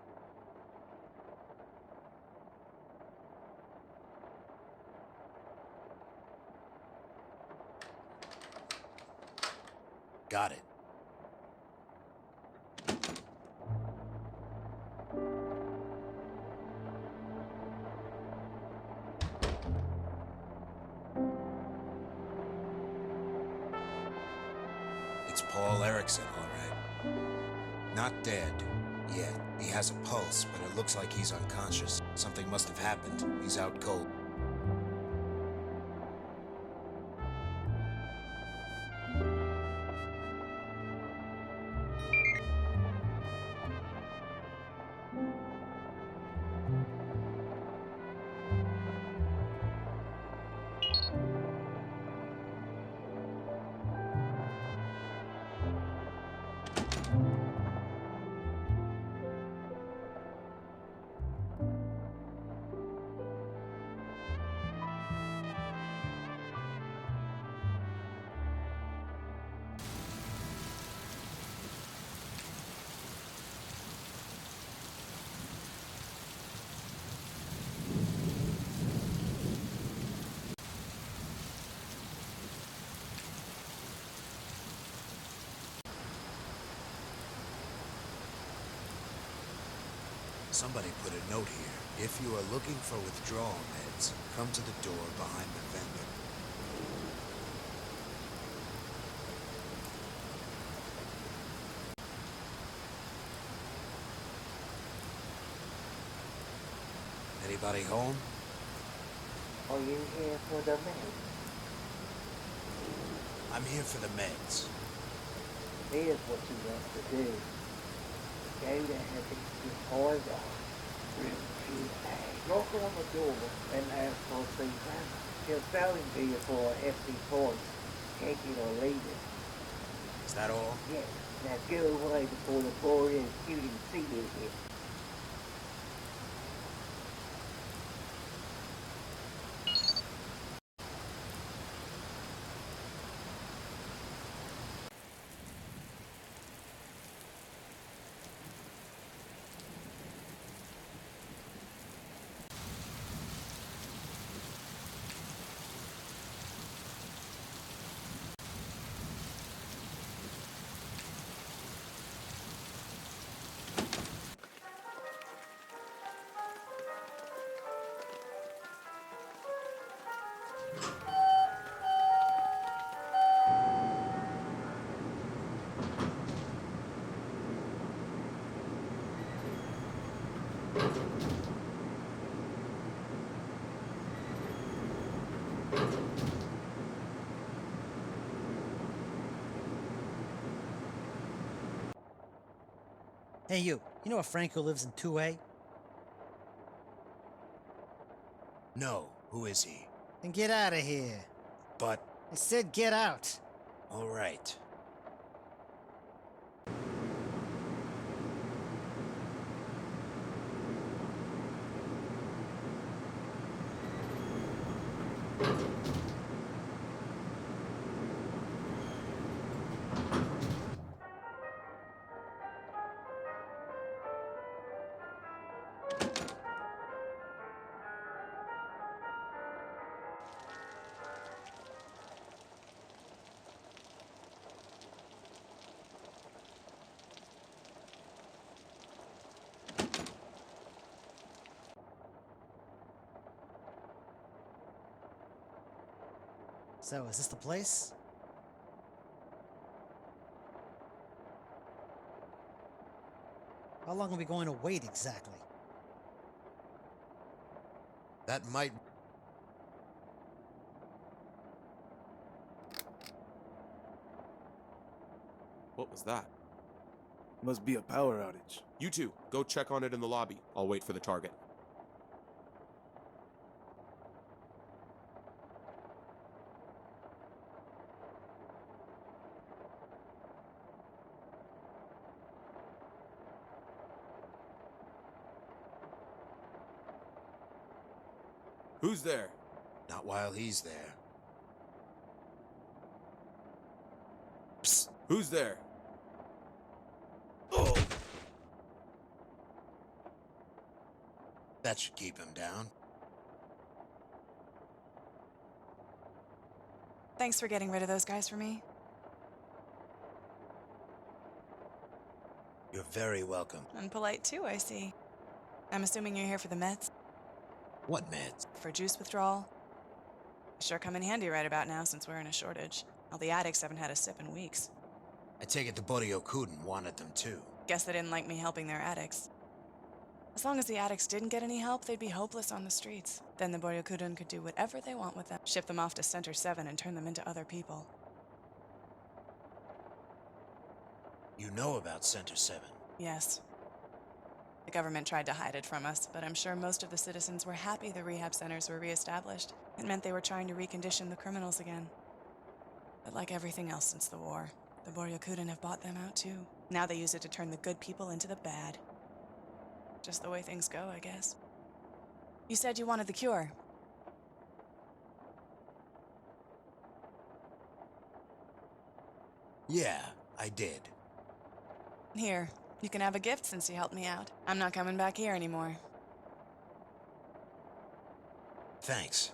Got it. It's Paul Erickson, all right. Not dead yet. He has a pulse, but it looks like he's unconscious. Something must have happened. He's out cold. Somebody put a note here. If you are looking for withdrawal meds, come to the door behind the vendor. Anybody home? Are you here for the meds? I'm here for the meds. Here's what you want to do. Go to Heaven's Corridor. Room 2A. Knock on the door and ask for Susanna. She'll spell him to you for a hefty price. Take it or leave it. Is that all? Yes. Now go away before the boy is shooting seated here. Hey, you know a Frank who lives in 2A? No, who is he? Then get out of here. But... I said get out. All right. So, is this the place? How long are we going to wait exactly? That might... What was that? Must be a power outage. You two, go check on it in the lobby. I'll wait for the target. Who's there? Not while he's there. Psst. Who's there? Oh! That should keep him down. Thanks for getting rid of those guys for me. You're very welcome. And polite too, I see. I'm assuming you're here for the meds? What meds? For juice withdrawal. Sure come in handy right about now since we're in a shortage. All the addicts haven't had a sip in weeks. I take it the Boryokuden wanted them too. Guess they didn't like me helping their addicts. As long as the addicts didn't get any help, they'd be hopeless on the streets. Then the Boryokuden could do whatever they want with them. Ship them off to Center 7 and turn them into other people. You know about Center 7? Yes. The government tried to hide it from us, but I'm sure most of the citizens were happy the rehab centers were reestablished. It meant they were trying to recondition the criminals again. But like everything else since the war, the Boryokuden have bought them out too. Now they use it to turn the good people into the bad. Just the way things go, I guess. You said you wanted the cure. Yeah, I did. Here, you can have a gift since you helped me out. I'm not coming back here anymore. Thanks.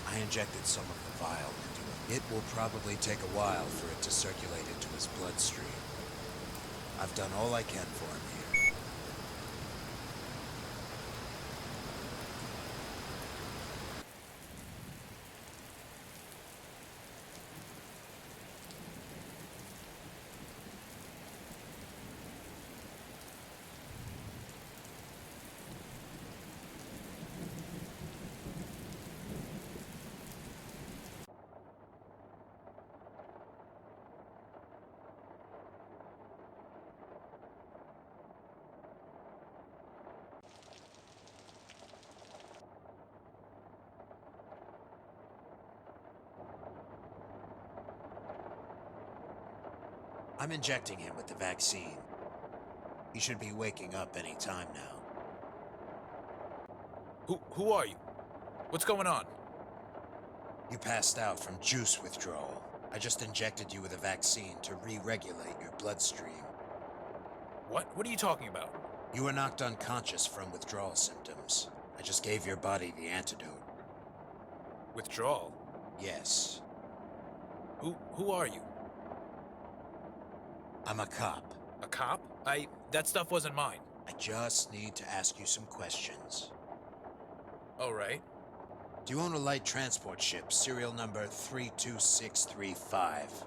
I injected some of the vial into him. It will probably take a while for it to circulate into his bloodstream. I've done all I can for him here. I'm injecting him with the vaccine. He should be waking up any time now. Who are you? What's going on? You passed out from juice withdrawal. I just injected you with a vaccine to re-regulate your bloodstream. What? What are you talking about? You were knocked unconscious from withdrawal symptoms. I just gave your body the antidote. Withdrawal? Yes. Who are you? I'm a cop. A cop? That stuff wasn't mine. I just need to ask you some questions. All right. Do you own a light transport ship, serial number 32635?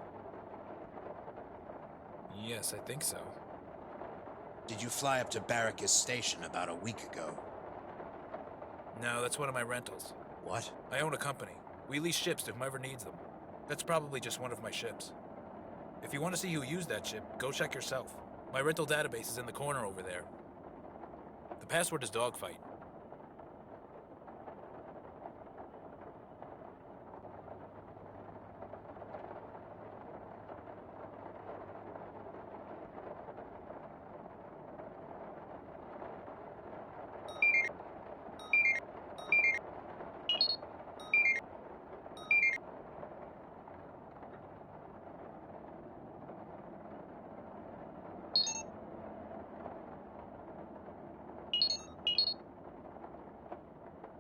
Yes, I think so. Did you fly up to Barracus Station about a week ago? No, that's one of my rentals. What? I own a company. We lease ships to whomever needs them. That's probably just one of my ships. If you want to see who used that ship, go check yourself. My rental database is in the corner over there. The password is dogfight.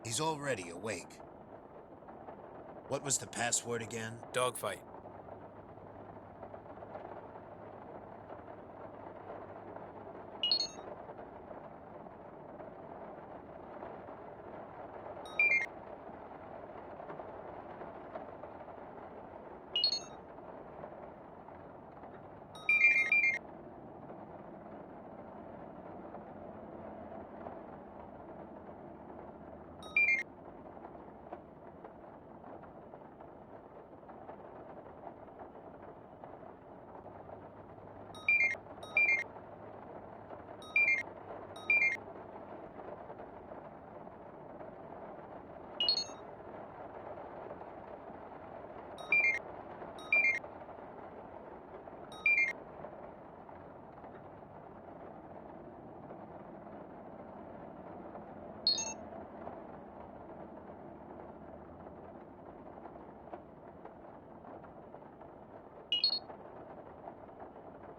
He's already awake. What was the password again? Dogfight.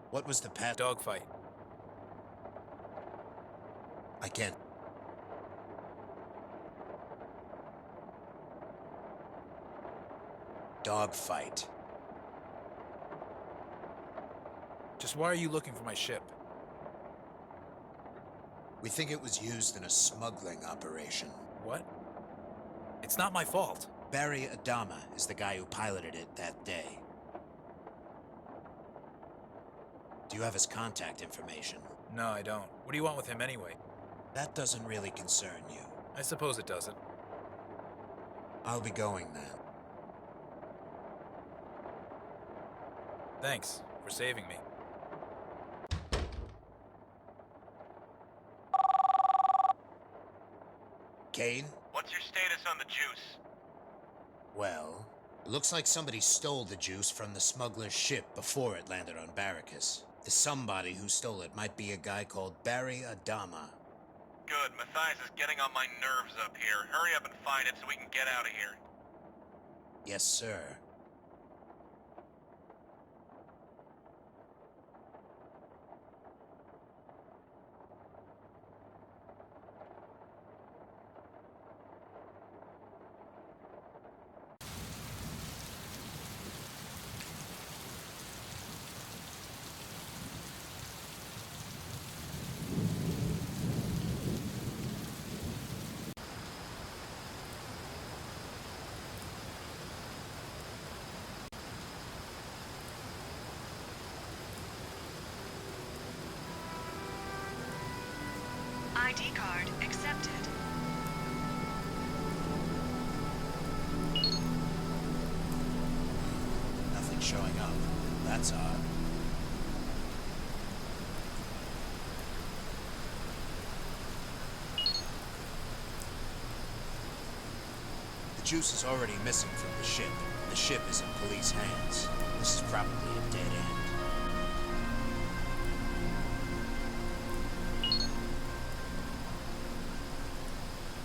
What was the path? Dogfight. I can't. Dogfight. Just why are you looking for my ship? We think it was used in a smuggling operation. What? It's not my fault. Barry Adama is the guy who piloted it that day. Do you have his contact information? No, I don't. What do you want with him anyway? That doesn't really concern you. I suppose it doesn't. I'll be going then. Thanks for saving me. Kane? What's your status on the juice? Well, it looks like somebody stole the juice from the smuggler's ship before it landed on Barracus. The somebody who stole it might be a guy called Barry Adama. Good. Matthias is getting on my nerves up here. Hurry up and find it so we can get out of here. Yes, sir. ID card accepted. Nothing showing up. That's odd. The juice is already missing from the ship. The ship is in police hands. This is probably a dead end.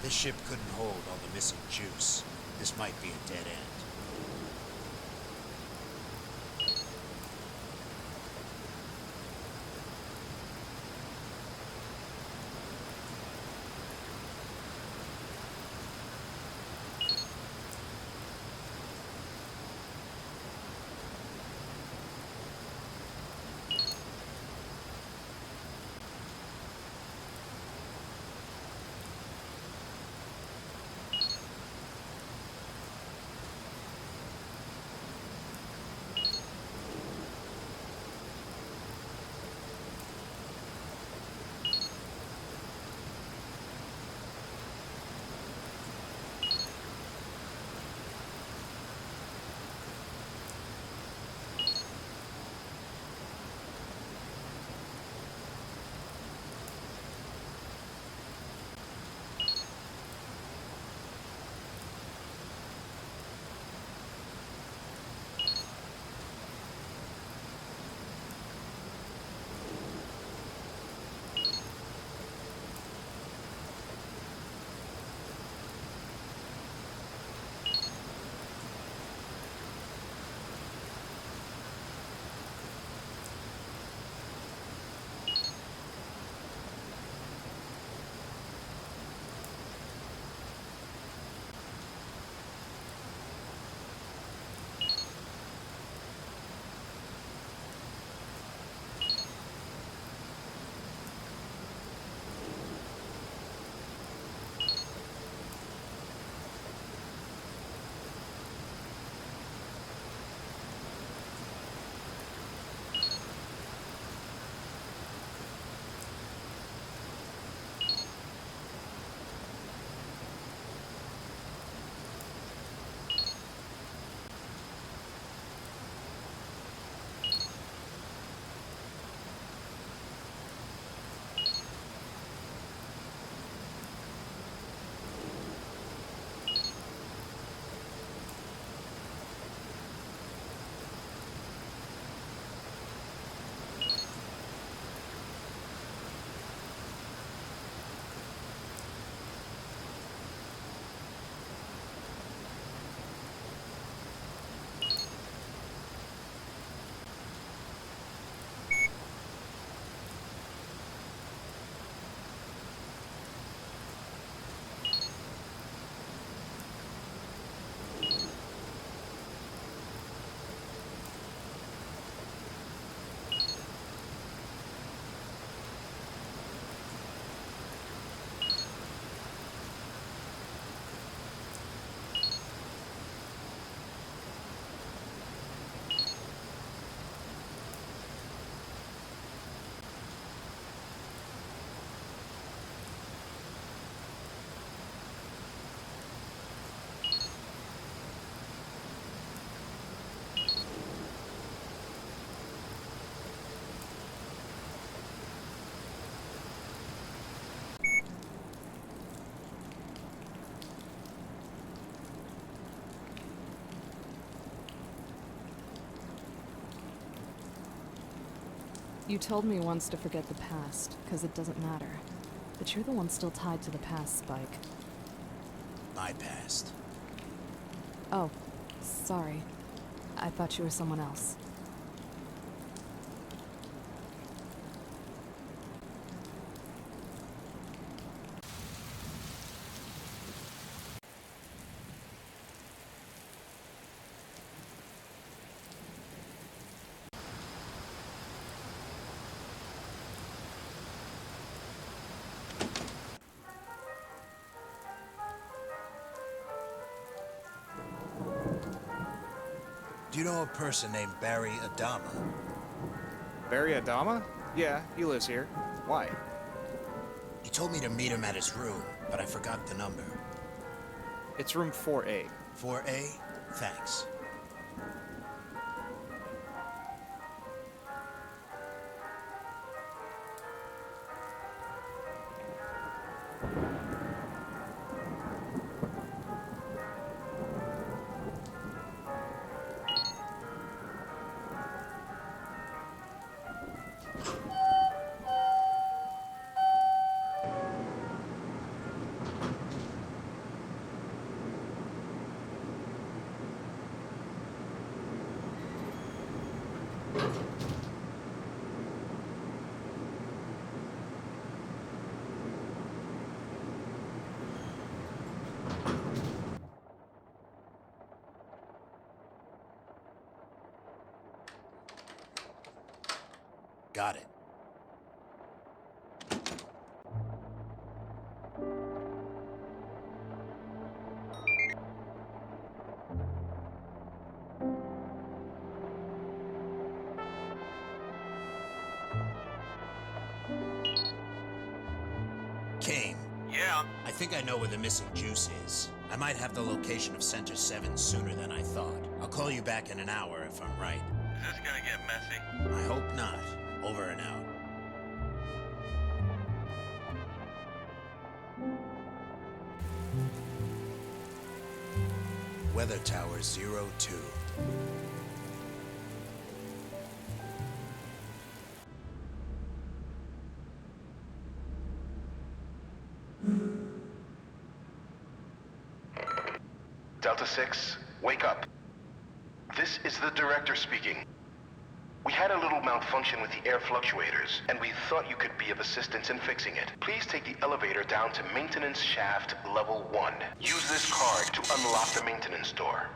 This ship couldn't hold all the missing juice. This might be a dead end. You told me once to forget the past, because it doesn't matter. But you're the one still tied to the past, Spike. My past. Oh, sorry. I thought you were someone else. Do you know a person named Barry Adama? Barry Adama? Yeah, he lives here. Why? He told me to meet him at his room, but I forgot the number. It's room 4A. 4A? Thanks. got it. Kane. Yeah? I think I know where the missing juice is. I might have the location of Center 7 sooner than I thought. I'll call you back in an hour if I'm right. Is this gonna get messy? I hope not. Over and out. Weather Tower 02. Delta 6, wake up. This is the director speaking. We had a little malfunction with the air fluctuators, and we thought you could be of assistance in fixing it. Please take the elevator down to maintenance shaft level 1. Use this card to unlock the maintenance door.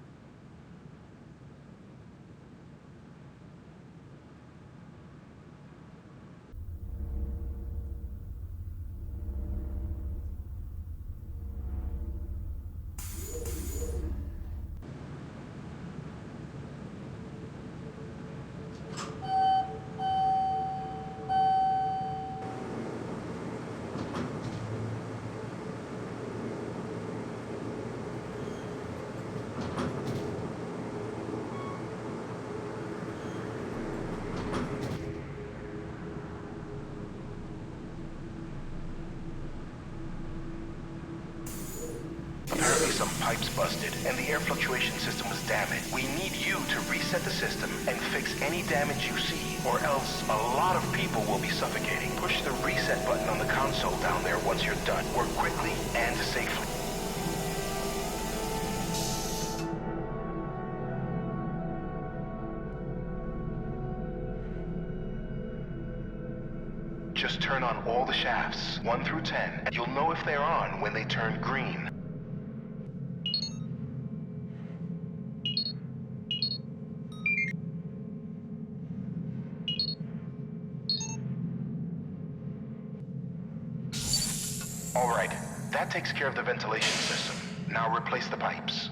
Apparently some pipes busted, and the air fluctuation system was damaged. We need you to reset the system and fix any damage you see, or else a lot of people will be suffocating. Push the reset button on the console down there once you're done. Work quickly and safely. Just turn on all the shafts, 1 through 10, and you'll know if they're on when they turn green. All right, that takes care of the ventilation system. Now replace the pipes.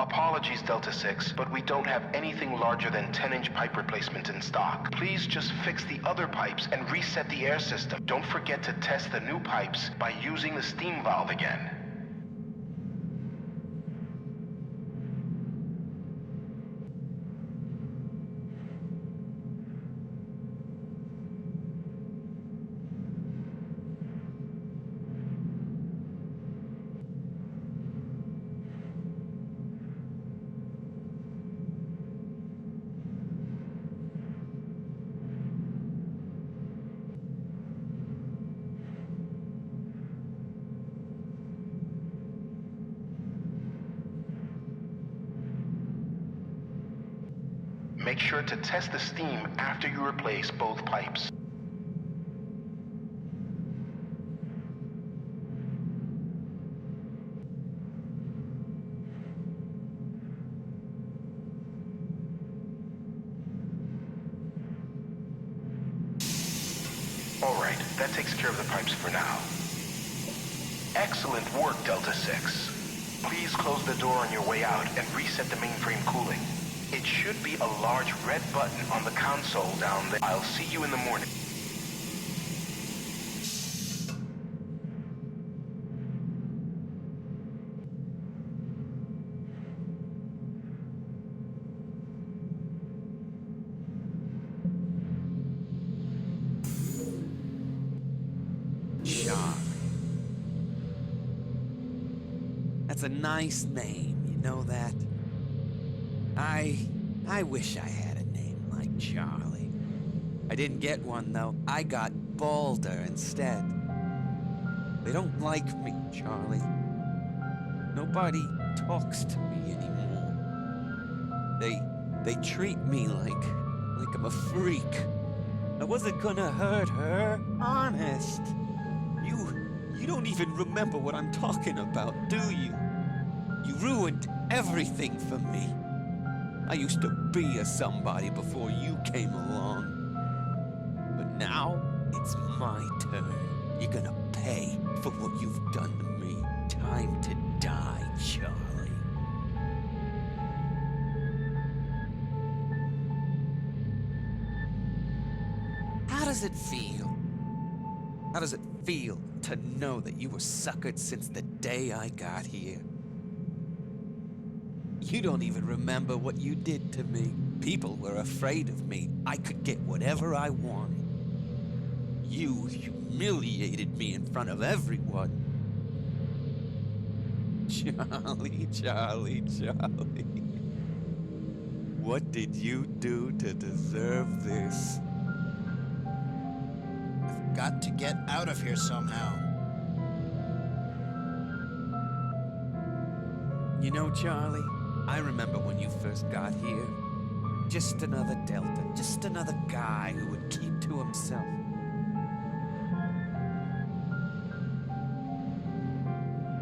Apologies, Delta 6, but we don't have anything larger than 10-inch pipe replacement in stock. Please just fix the other pipes and reset the air system. Don't forget to test the new pipes by using the steam valve again. Make sure to test the steam after you replace both pipes. All right, that takes care of the pipes for now. Excellent work, Delta 6. Please close the door on your way out and reset the mainframe cooling. It should be a large red button on the console down there. I'll see you in the morning. That's a nice name, you know that? I wish I had a name like Charlie. I didn't get one, though. I got Balder instead. They don't like me, Charlie. Nobody talks to me anymore. They treat me like I'm a freak. I wasn't gonna hurt her, honest. You don't even remember what I'm talking about, do you? You ruined everything for me. I used to be a somebody before you came along. But now, it's my turn. You're gonna pay for what you've done to me. Time to die, Charlie. How does it feel? How does it feel to know that you were suckered since the day I got here? You don't even remember what you did to me. People were afraid of me. I could get whatever I wanted. You humiliated me in front of everyone. Charlie, Charlie, Charlie. What did you do to deserve this? I've got to get out of here somehow. You know, Charlie, I remember when you first got here. Just another Delta, just another guy who would keep to himself.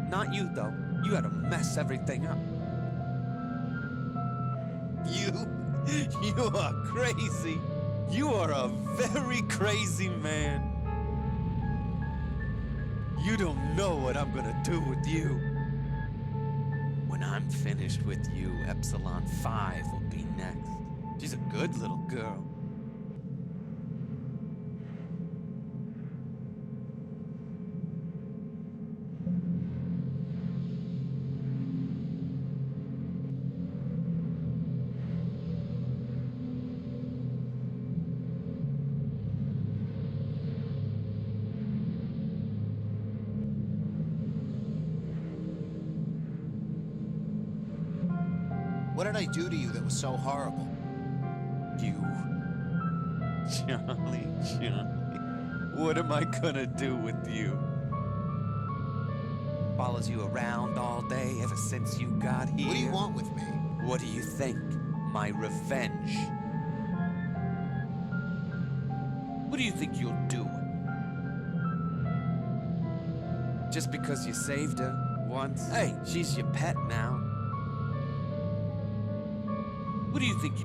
Not you, though. You had to mess everything up. You are crazy. You are a very crazy man. You don't know what I'm gonna do with you. When I'm finished with you, Epsilon 5 will be next. She's a good little girl. What did I do to you that was so horrible? You... Charlie, what am I gonna do with you? Follows you around all day ever since you got here. What do you want with me? What do you think? My revenge. What do you think you'll do? Just because you saved her once? Hey, she's your pet now. What do you think?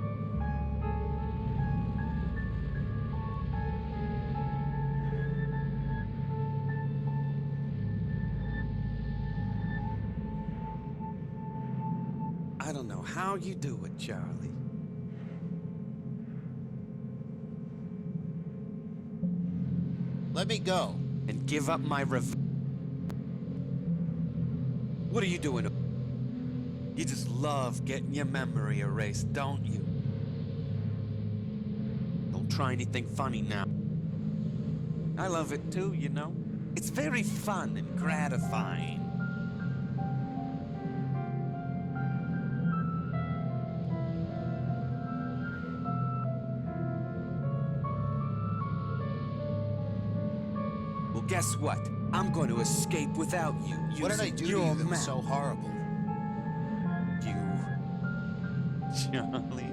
I don't know how you do it, Charlie. Let me go. And give up my revenge. What are you doing? You just love getting your memory erased, don't you? Don't try anything funny now. I love it too, you know? It's very fun and gratifying. Well, guess what? I'm going to escape without you. What did I do to you that was so horrible? You... Charlie...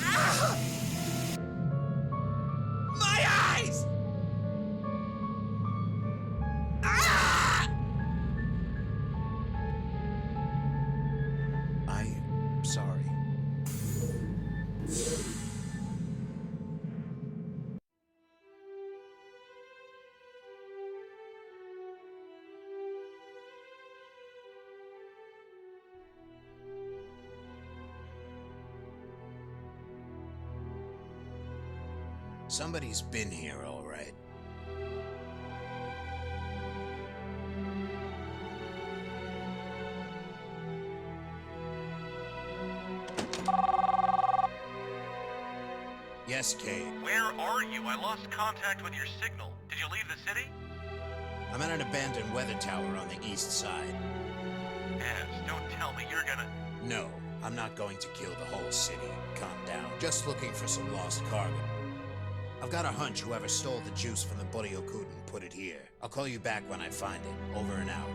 Ah! My eyes! Ah! I'm sorry. Somebody's been here, all right. Yes, Kate. Where are you? I lost contact with your signal. Did you leave the city? I'm at an abandoned weather tower on the east side. Az, don't tell me you're gonna... No, I'm not going to kill the whole city. Calm down. Just looking for some lost cargo. I've got a hunch whoever stole the juice from the Boryokuden put it here. I'll call you back when I find it. Over and out.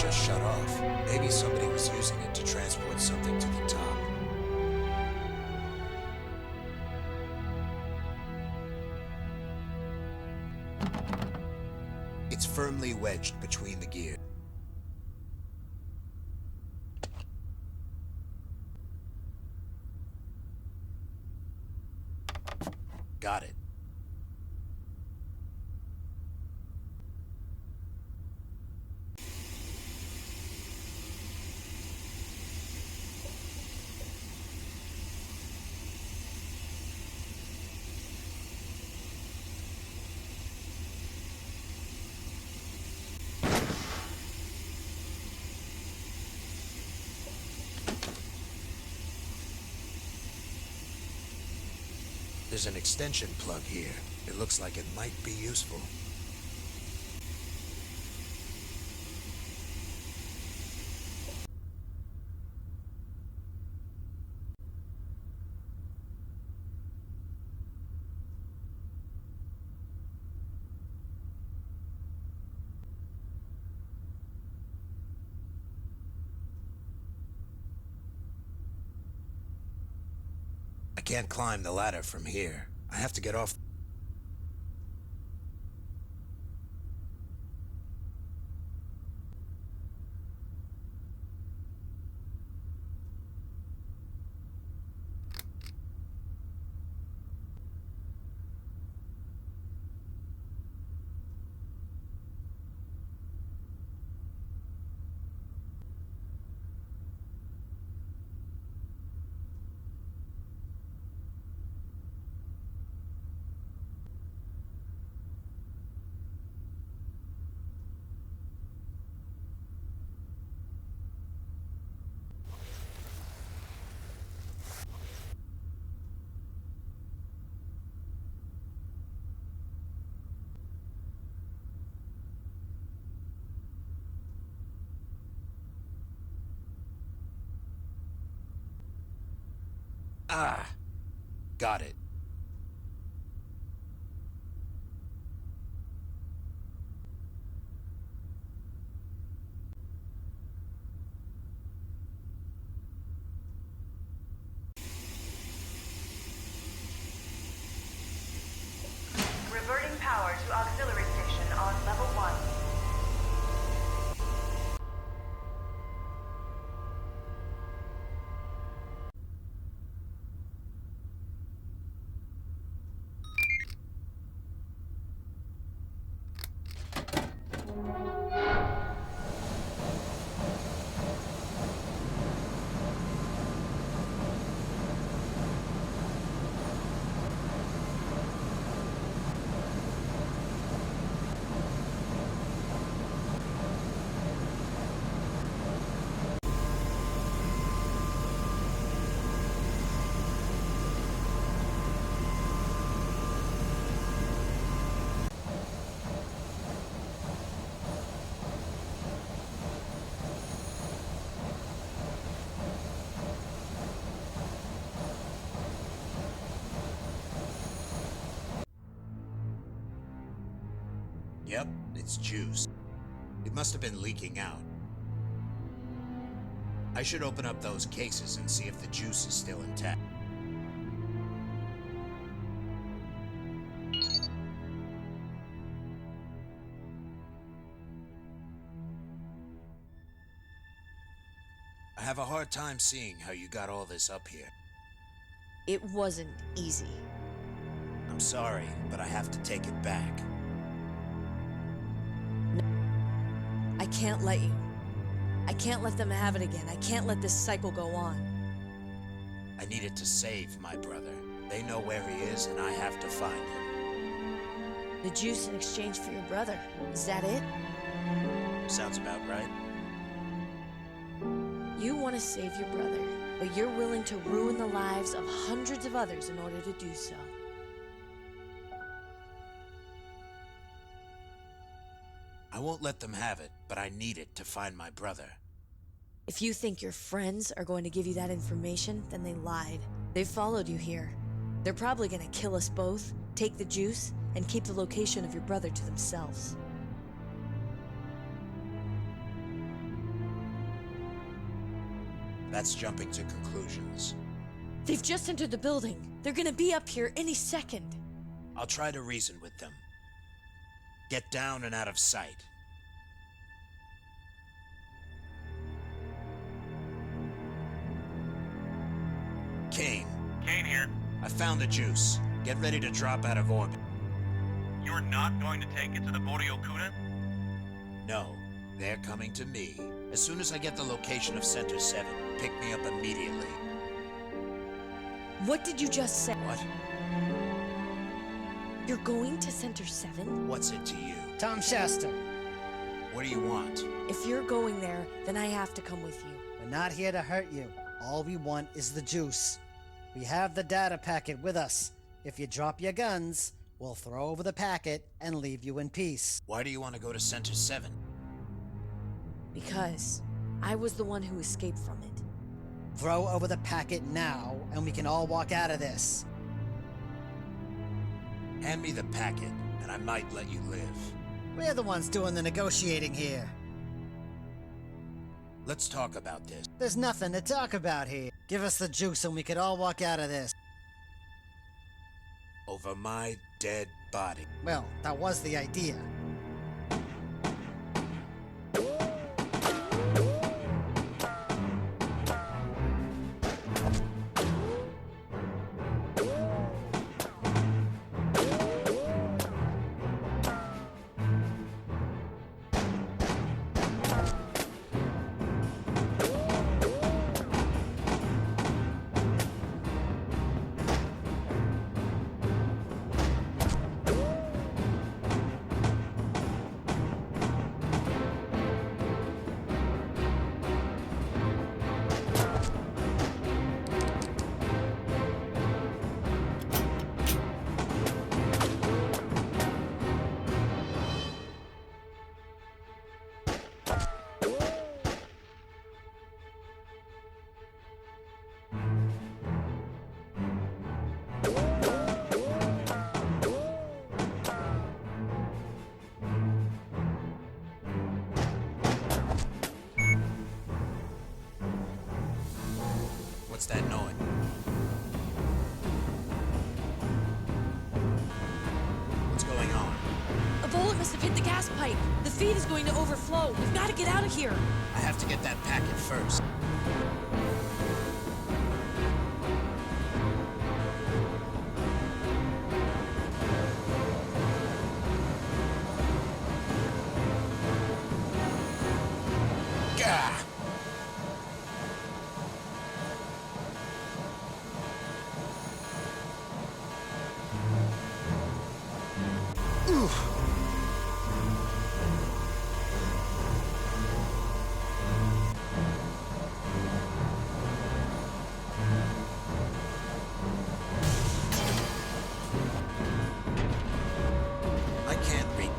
just shut off. Maybe somebody was using it to transport something to the top. It's firmly wedged between the gears. Got it. There's an extension plug here. It looks like it might be useful. I can't climb the ladder from here. I have to get off. Ah! Got it. Reverting power to auxiliary station on level 1. Yep, it's juice. It must have been leaking out. I should open up those cases and see if the juice is still intact. I have a hard time seeing how you got all this up here. It wasn't easy. I'm sorry, but I have to take it back. I can't let you. I can't let them have it again. I can't let this cycle go on. I needed to save my brother. They know where he is, and I have to find him. The juice in exchange for your brother. Is that it? Sounds about right. You want to save your brother, but you're willing to ruin the lives of hundreds of others in order to do so. I won't let them have it, but I need it to find my brother. If you think your friends are going to give you that information, then they lied. They followed you here. They're probably going to kill us both, take the juice, and keep the location of your brother to themselves. That's jumping to conclusions. They've just entered the building. They're gonna be up here any second. I'll try to reason with them. Get down and out of sight. Kane. Kane here. I found the juice. Get ready to drop out of orbit. You're not going to take it to the Boryokuda? No, they're coming to me. As soon as I get the location of Center 7, pick me up immediately. What did you just say? What? You're going to Center 7? What's it to you? Tom Shasta. What do you want? If you're going there, then I have to come with you. We're not here to hurt you. All we want is the juice. We have the data packet with us. If you drop your guns, we'll throw over the packet and leave you in peace. Why do you want to go to Center 7? Because I was the one who escaped from it. Throw over the packet now, and we can all walk out of this. Hand me the packet, and I might let you live. We're the ones doing the negotiating here. Let's talk about this. There's nothing to talk about here. Give us the juice and we could all walk out of this. Over my dead body. Well, that was the idea. What's that noise? What's going on? A bullet must have hit the gas pipe. The feed is going to overflow. We've got to get out of here. I have to get that packet first. Gah! I can't read.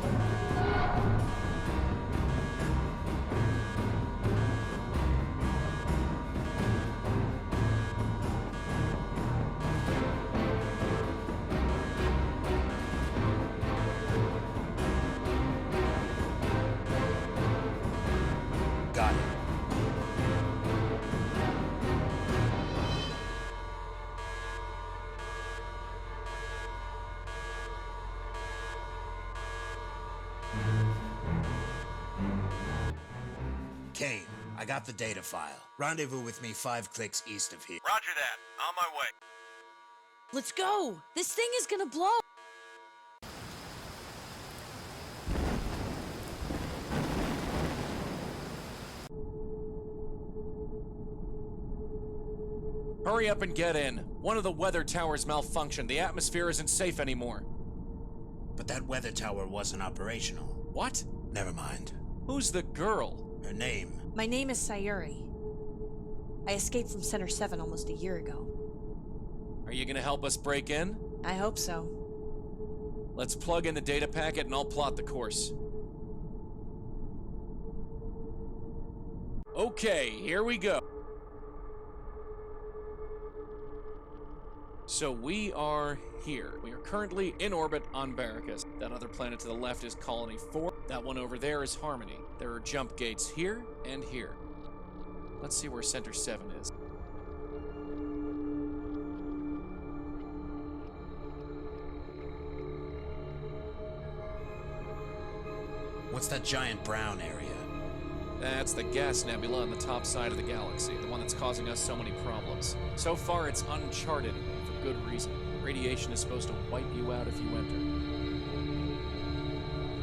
Got it. Kane, I got the data file. Rendezvous with me 5 clicks east of here. Roger that. On my way. Let's go. This thing is gonna blow. Hurry up and get in. One of the weather towers malfunctioned. The atmosphere isn't safe anymore. But that weather tower wasn't operational. What? Never mind. Who's the girl? Her name. My name is Sayuri. I escaped from Center 7 almost a year ago. Are you gonna help us break in? I hope so. Let's plug in the data packet and I'll plot the course. Okay, here we go. So we are here. We are currently in orbit on Barracus. That other planet to the left is Colony 4. That one over there is Harmony. There are jump gates here and here. Let's see where Center 7 is. What's that giant brown area? That's the gas nebula on the top side of the galaxy, the one that's causing us so many problems. So far, it's uncharted, for good reason. Radiation is supposed to wipe you out if you enter.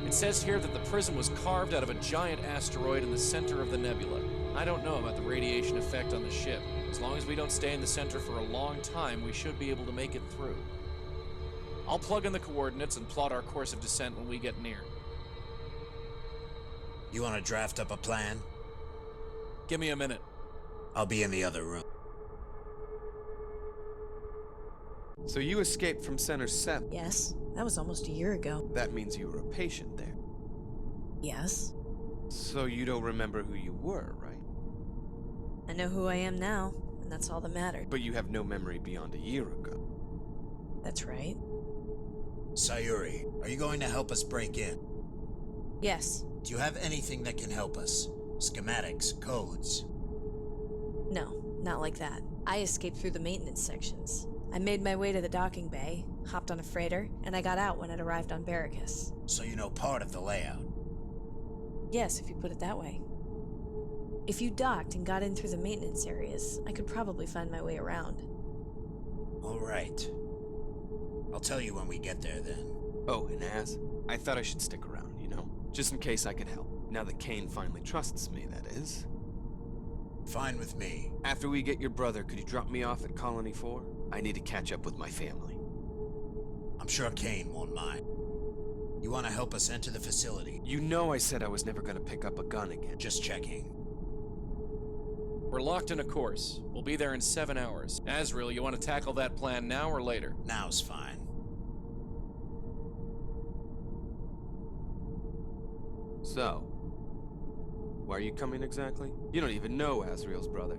It says here that the prism was carved out of a giant asteroid in the center of the nebula. I don't know about the radiation effect on the ship. As long as we don't stay in the center for a long time, we should be able to make it through. I'll plug in the coordinates and plot our course of descent when we get near. You want to draft up a plan? Give me a minute. I'll be in the other room. So you escaped from Center 7? Yes, that was almost a year ago. That means you were a patient there. Yes. So you don't remember who you were, right? I know who I am now, and that's all that matters. But you have no memory beyond a year ago. That's right. Sayuri, are you going to help us break in? Yes. Do you have anything that can help us? Schematics, codes? No, not like that. I escaped through the maintenance sections. I made my way to the docking bay, hopped on a freighter, and I got out when it arrived on Barracus. So you know part of the layout? Yes, if you put it that way. If you docked and got in through the maintenance areas, I could probably find my way around. All right. I'll tell you when we get there, then. Oh, and Az, I thought I should stick around, you know? Just in case I could help. Now that Kane finally trusts me, that is. Fine with me. After we get your brother, could you drop me off at Colony 4? I need to catch up with my family. I'm sure Kane won't mind. You want to help us enter the facility? You know I said I was never going to pick up a gun again. Just checking. We're locked in a course. We'll be there in 7 hours. Azriel, you want to tackle that plan now or later? Now's fine. So, why are you coming exactly? You don't even know Azriel's brother.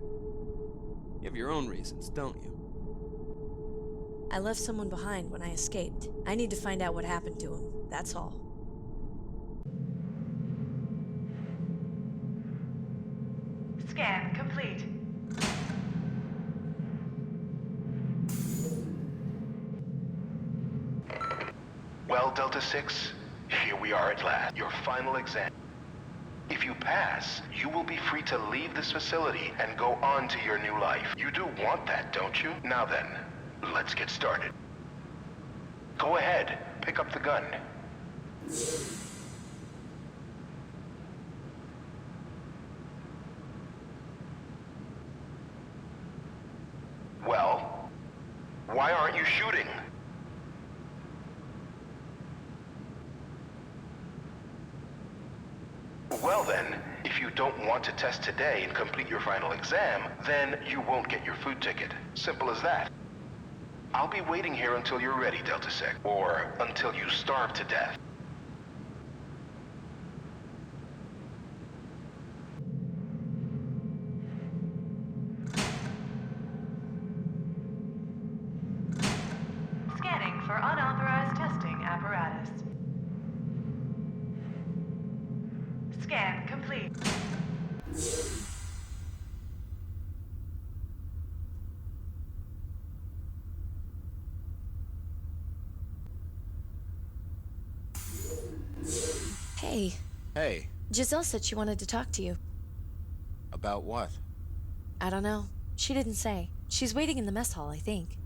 You have your own reasons, don't you? I left someone behind when I escaped. I need to find out what happened to him, that's all. Scan complete. Well, Delta 6, here we are at last. Your final exam. If you pass, you will be free to leave this facility and go on to your new life. You do want that, don't you? Now then, let's get started. Go ahead, pick up the gun. Well, why aren't you shooting? Well then, if you don't want to test today and complete your final exam, then you won't get your food ticket. Simple as that. I'll be waiting here until you're ready, Delta 6, or until you starve to death. Scanning for unauthorized testing apparatus. Scan complete. Hey. Hey. Giselle said she wanted to talk to you. About what? I don't know. She didn't say. She's waiting in the mess hall, I think.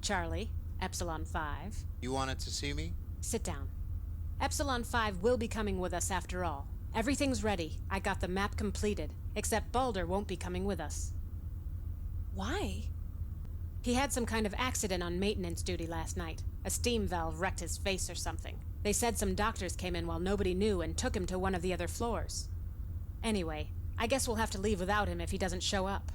Charlie, Epsilon 5. You wanted to see me? Sit down. Epsilon 5 will be coming with us after all. Everything's ready. I got the map completed. Except Balder won't be coming with us. Why? He had some kind of accident on maintenance duty last night. A steam valve wrecked his face or something. They said some doctors came in while nobody knew and took him to one of the other floors. Anyway, I guess we'll have to leave without him if he doesn't show up.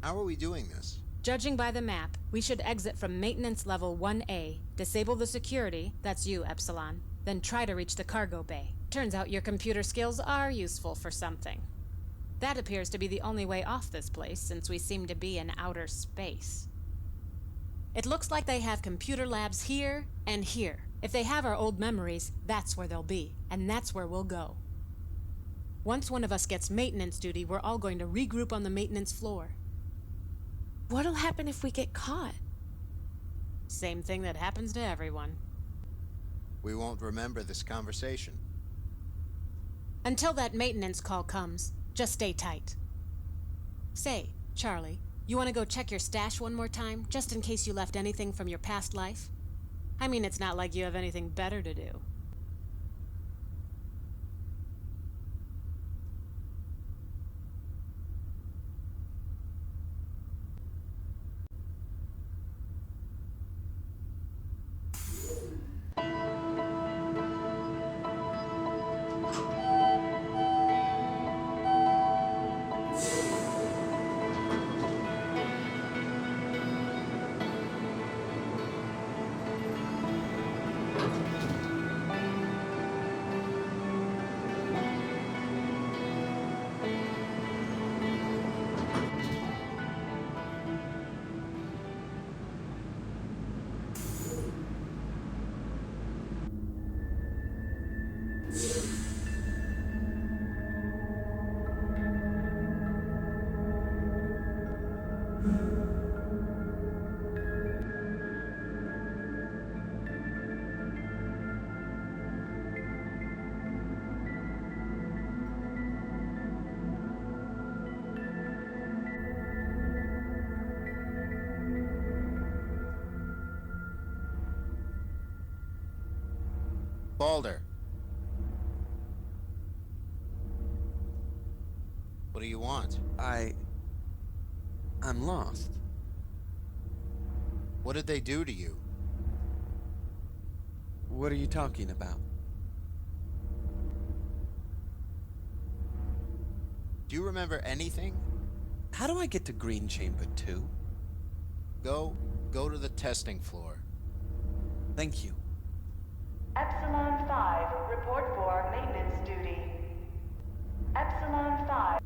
How are we doing this? Judging by the map, we should exit from maintenance level 1A, disable the security, that's you, Epsilon, then try to reach the cargo bay. Turns out your computer skills are useful for something. That appears to be the only way off this place, since we seem to be in outer space. It looks like they have computer labs here and here. If they have our old memories, that's where they'll be, and that's where we'll go. Once one of us gets maintenance duty, we're all going to regroup on the maintenance floor. What'll happen if we get caught? Same thing that happens to everyone. We won't remember this conversation. Until that maintenance call comes, just stay tight. Say, Charlie, you want to go check your stash one more time, just in case you left anything from your past life? I mean, it's not like you have anything better to do. Balder. What do you want? I'm lost. What did they do to you? What are you talking about? Do you remember anything? How do I get to Green Chamber 2? Go to the testing floor. Thank you. Epsilon 5, report for maintenance duty. Epsilon 5.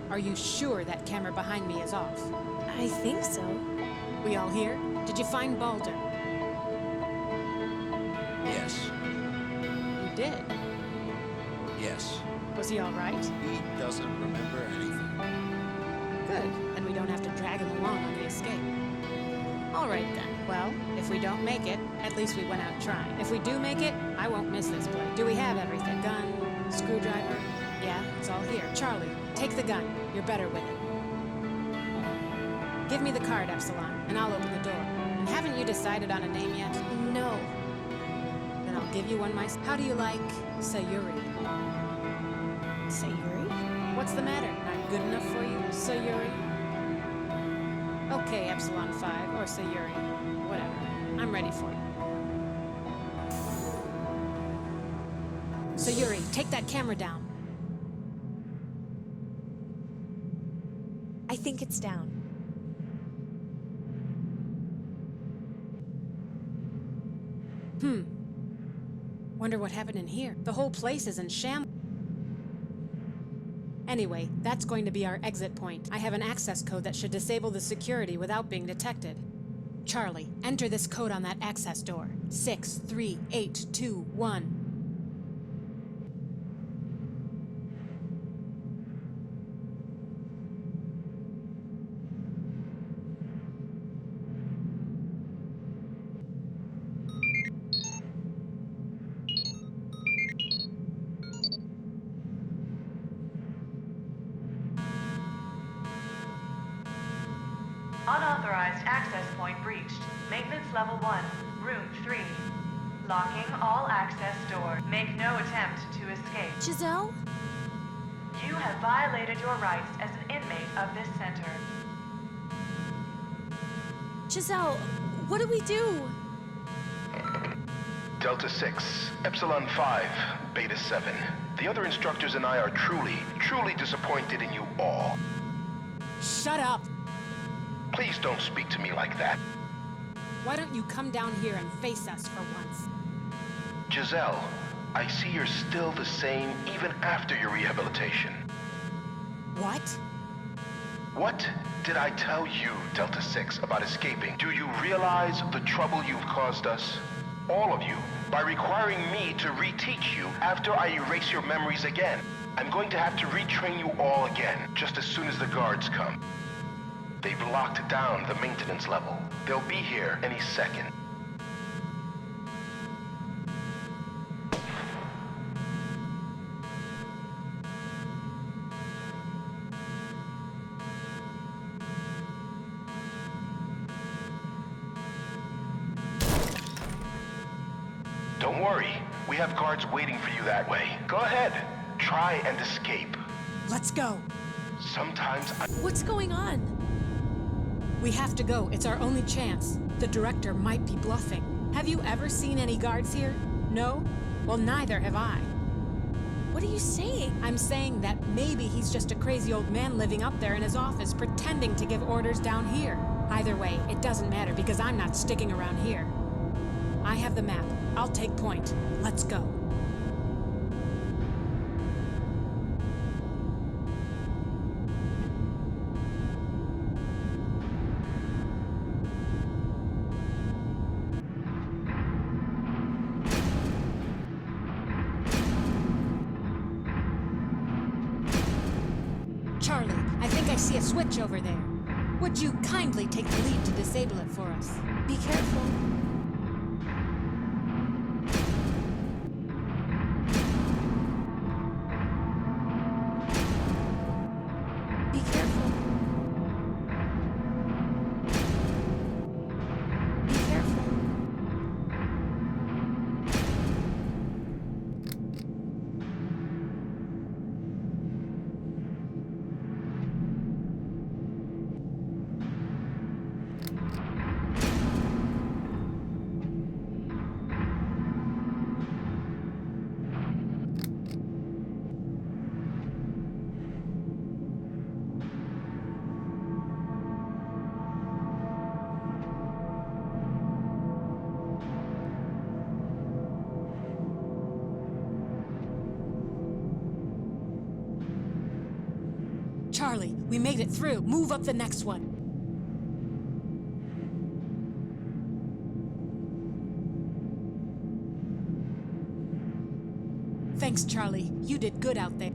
Are you sure that camera behind me is off? I think so. We all here? Did you find Balder? Yes. You did? Yes. Was he all right? He doesn't remember anything. Good. Then we don't have to drag him along on the escape. All right then. Well, if we don't make it, at least we went out trying. If we do make it, I won't miss this place. Do we have everything? Gun? Screwdriver? Yeah, it's all here. Charlie, take the gun. You're better with it. Give me the card, Epsilon, and I'll open the door. And haven't you decided on a name yet? No. Then I'll give you one myself. How do you like Sayuri? Sayuri? What's the matter? Not good enough for you, Sayuri? Okay, Epsilon 5, or Sayuri. Whatever. I'm ready for you. Sayuri, take that camera down. I think it's down. Wonder what happened in here. The whole place is in shambles. Anyway, that's going to be our exit point. I have an access code that should disable the security without being detected. Charlie, enter this code on that access door. 63821. Unauthorized access point breached. Maintenance level 1, room 3. Locking all access doors. Make no attempt to escape. Giselle? You have violated your rights as an inmate of this center. Giselle, what do we do? Delta 6, Epsilon 5, Beta 7. The other instructors and I are truly disappointed in you all. Shut up! Please don't speak to me like that. Why don't you come down here and face us for once? Giselle, I see you're still the same even after your rehabilitation. What? What did I tell you, Delta 6, about escaping? Do you realize the trouble you've caused us? All of you, by requiring me to reteach you after I erase your memories again. I'm going to have to retrain you all again, just as soon as the guards come. They've locked down the maintenance level. They'll be here any second. Don't worry. We have guards waiting for you that way. Go ahead. Try and escape. Let's go. Sometimes What's going on? We have to go. It's our only chance. The director might be bluffing. Have you ever seen any guards here? No? Well, neither have I. What are you saying? I'm saying that maybe he's just a crazy old man living up there in his office pretending to give orders down here. Either way, it doesn't matter because I'm not sticking around here. I have the map. I'll take point. Let's go. Charlie, I think I see a switch over there. Would you kindly take the lead to disable it for us? Be careful. Be careful. Be careful. Charlie, we made it through. Move up the next one. Thanks, Charlie. You did good out there.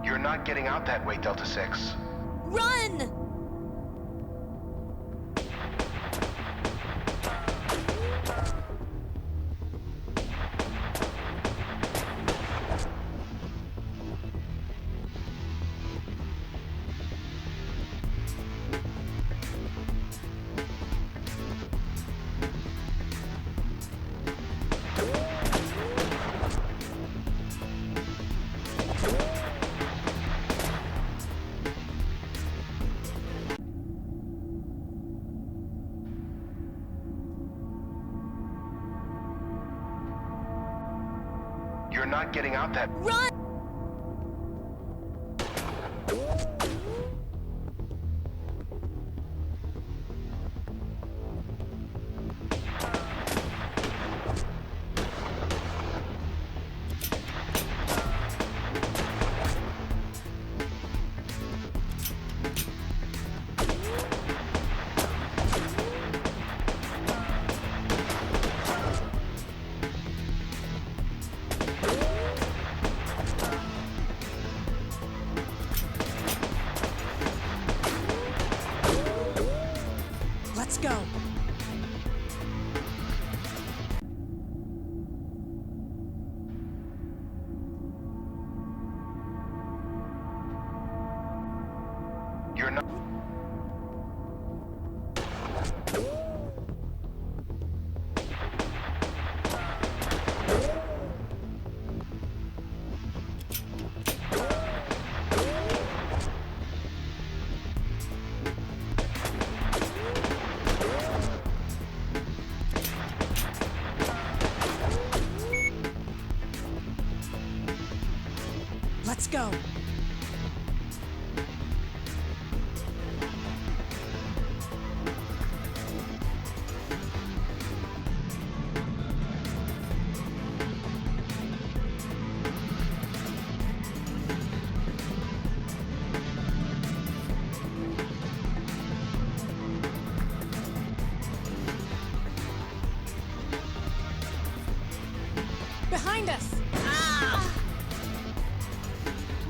You're not getting out that way, Delta 6. Run! not getting out that... Run! Let's go. You're not... Let's go. Behind us! Ah!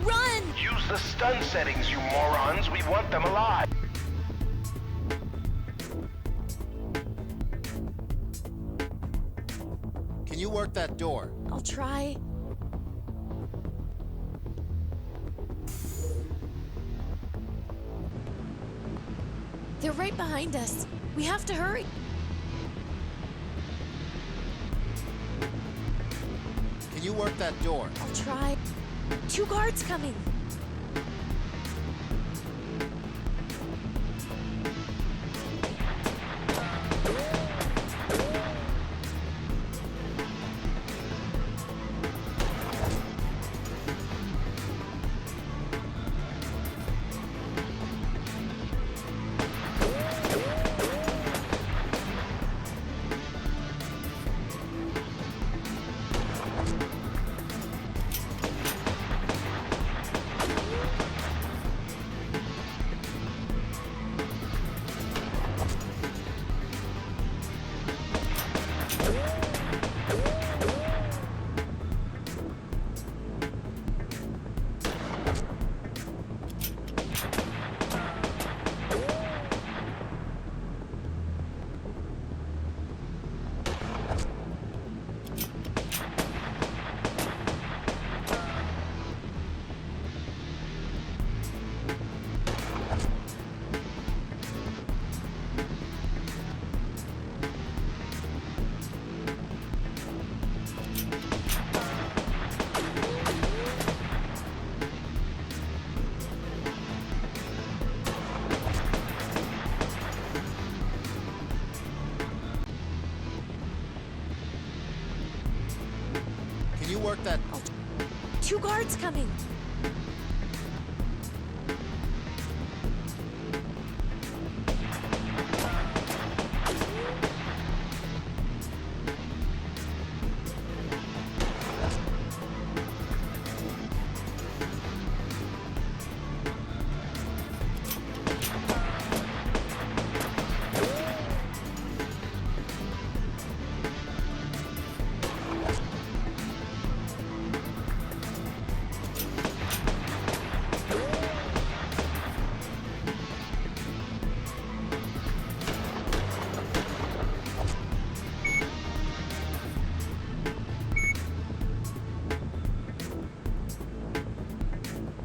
Run! Use the stun settings, you morons. We want them alive. Can you work that door? I'll try. They're right behind us. We have to hurry. Can you work that door? I'll try. 2 guards coming. Can you work that? 2 guards coming.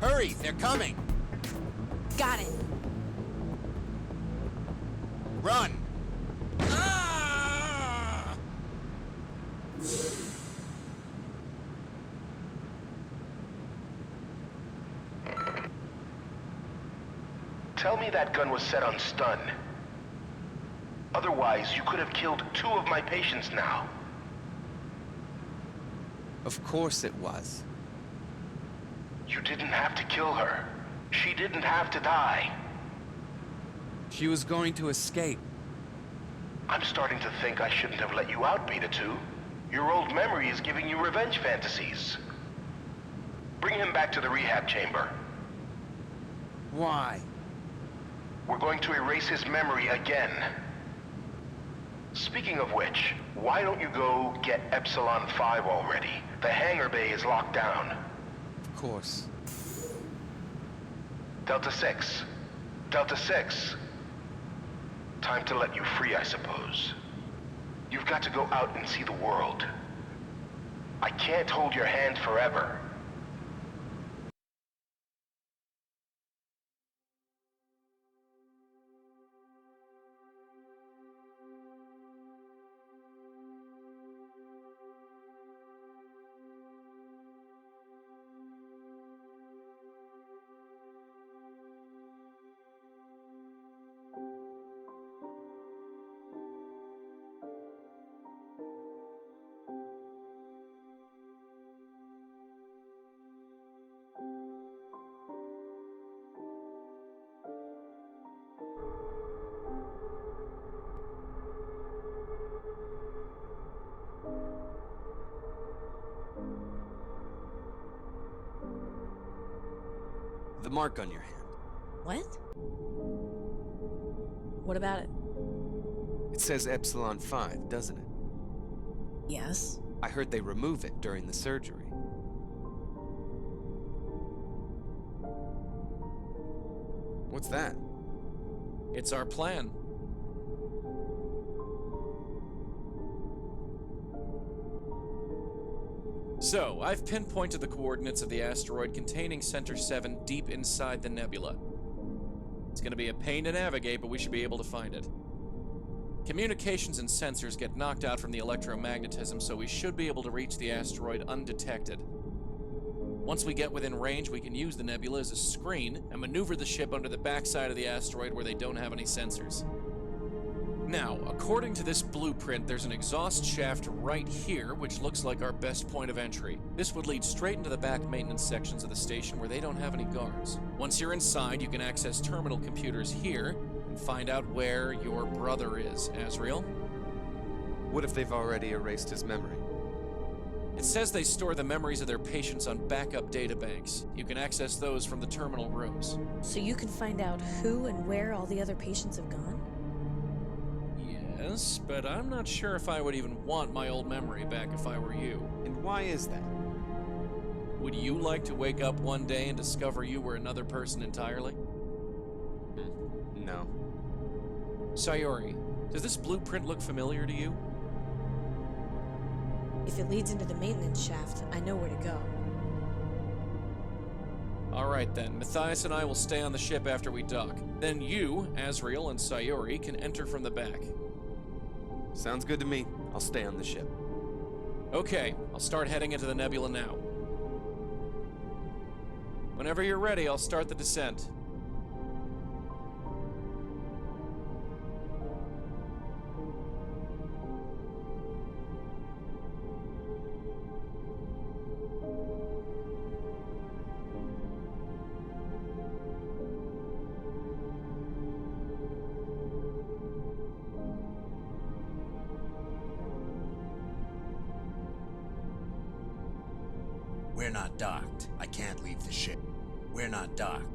Hurry, they're coming. Got it. Run. Tell me that gun was set on stun. Otherwise, you could have killed 2 of my patients now. Of course it was. You didn't have to kill her. She didn't have to die. She was going to escape. I'm starting to think I shouldn't have let you out, Beta 2. Your old memory is giving you revenge fantasies. Bring him back to the rehab chamber. Why? We're going to erase his memory again. Speaking of which, why don't you go get Epsilon 5 already? The hangar bay is locked down. Of course. Delta 6. Delta 6. Time to let you free, I suppose. You've got to go out and see the world. I can't hold your hand forever. The mark on your hand. What? What about it? It says Epsilon 5, doesn't it? Yes. I heard they remove it during the surgery. What's that? It's our plan. So, I've pinpointed the coordinates of the asteroid containing Center 7 deep inside the nebula. It's gonna be a pain to navigate, but we should be able to find it. Communications and sensors get knocked out from the electromagnetism, so we should be able to reach the asteroid undetected. Once we get within range, we can use the nebula as a screen and maneuver the ship under the backside of the asteroid where they don't have any sensors. Now, according to this blueprint, there's an exhaust shaft right here, which looks like our best point of entry. This would lead straight into the back maintenance sections of the station where they don't have any guards. Once you're inside, you can access terminal computers here and find out where your brother is, Azriel. What if they've already erased his memory? It says they store the memories of their patients on backup databanks. You can access those from the terminal rooms. So you can find out who and where all the other patients have gone? Yes, but I'm not sure if I would even want my old memory back if I were you. And why is that? Would you like to wake up one day and discover you were another person entirely? No. Sayori, does this blueprint look familiar to you? If it leads into the maintenance shaft, I know where to go. Alright then, Matthias and I will stay on the ship after we dock. Then you, Azriel, and Sayori can enter from the back. Sounds good to me. I'll stay on the ship. Okay, I'll start heading into the nebula now. Whenever you're ready, I'll start the descent. We're not docked. I can't leave the ship. We're not docked.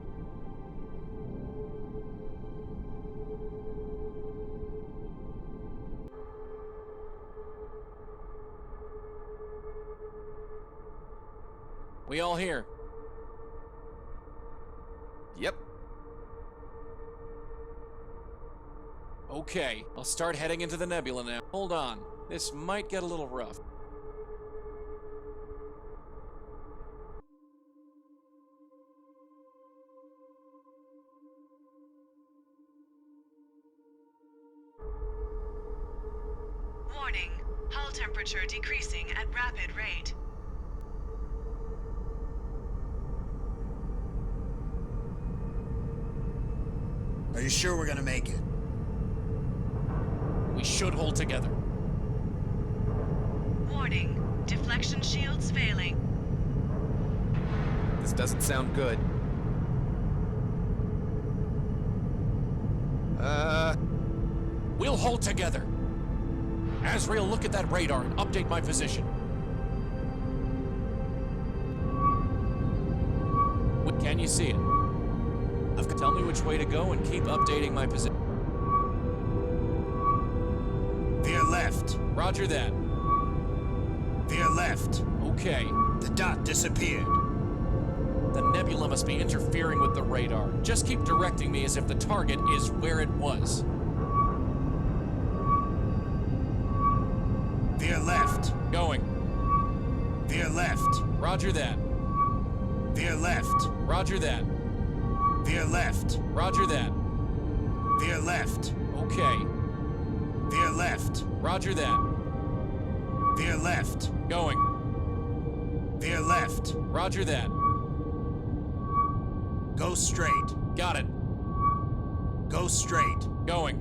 We all here? Yep. Okay, I'll start heading into the nebula now. Hold on. This might get a little rough. Warning. Hull temperature decreasing at rapid rate. Are you sure we're gonna make it? We should hold together. Warning. Deflection shields failing. This doesn't sound good. We'll hold together. Azriel, look at that radar and update my position. Can you see it? Tell me which way to go and keep updating my position. Veer left. Roger that. Veer left. Okay. The dot disappeared. The nebula must be interfering with the radar. Just keep directing me as if the target is where it was. Veer left. Going. Veer left. Roger that. Veer left. Roger that. Veer left. Roger that. Veer left. Okay. Veer left. Roger that. Veer left. Going. Veer left. Roger that. Go straight. Got it. Go straight. Going.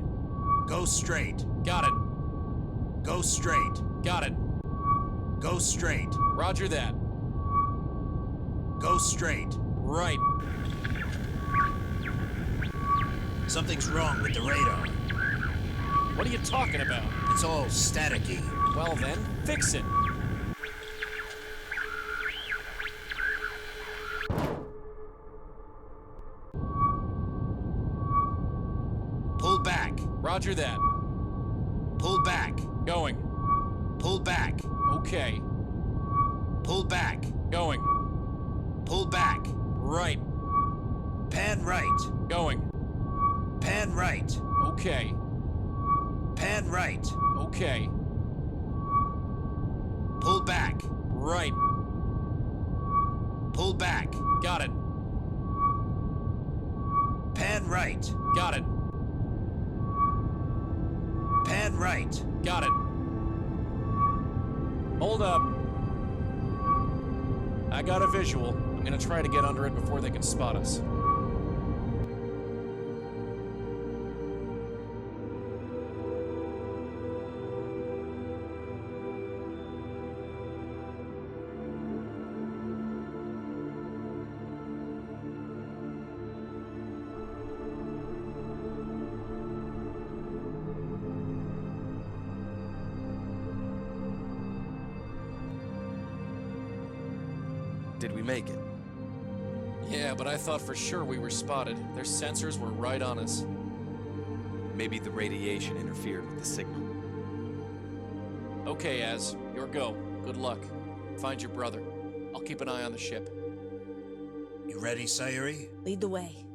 Go straight. Got it. Go straight. Got it. Go straight. Roger that. Go straight. Right. Something's wrong with the radar. What are you talking about? It's all staticky. Well then, fix it. Pull back. Roger that. Pull back. Going. Pull back. Okay. Pull back. Going. Pull back. Right. Pan right. Going. Pan right. Okay. Pan right. Okay. Pull back. Right. Pull back. Got it. Pan right. Got it. Pan right. Got it. Hold up. I got a visual. I'm gonna try to get under it before they can spot us. Did we make it? Yeah, but I thought for sure we were spotted. Their sensors were right on us. Maybe the radiation interfered with the signal. Okay, Az. Your go. Good luck. Find your brother. I'll keep an eye on the ship. You ready, Sayuri? Lead the way.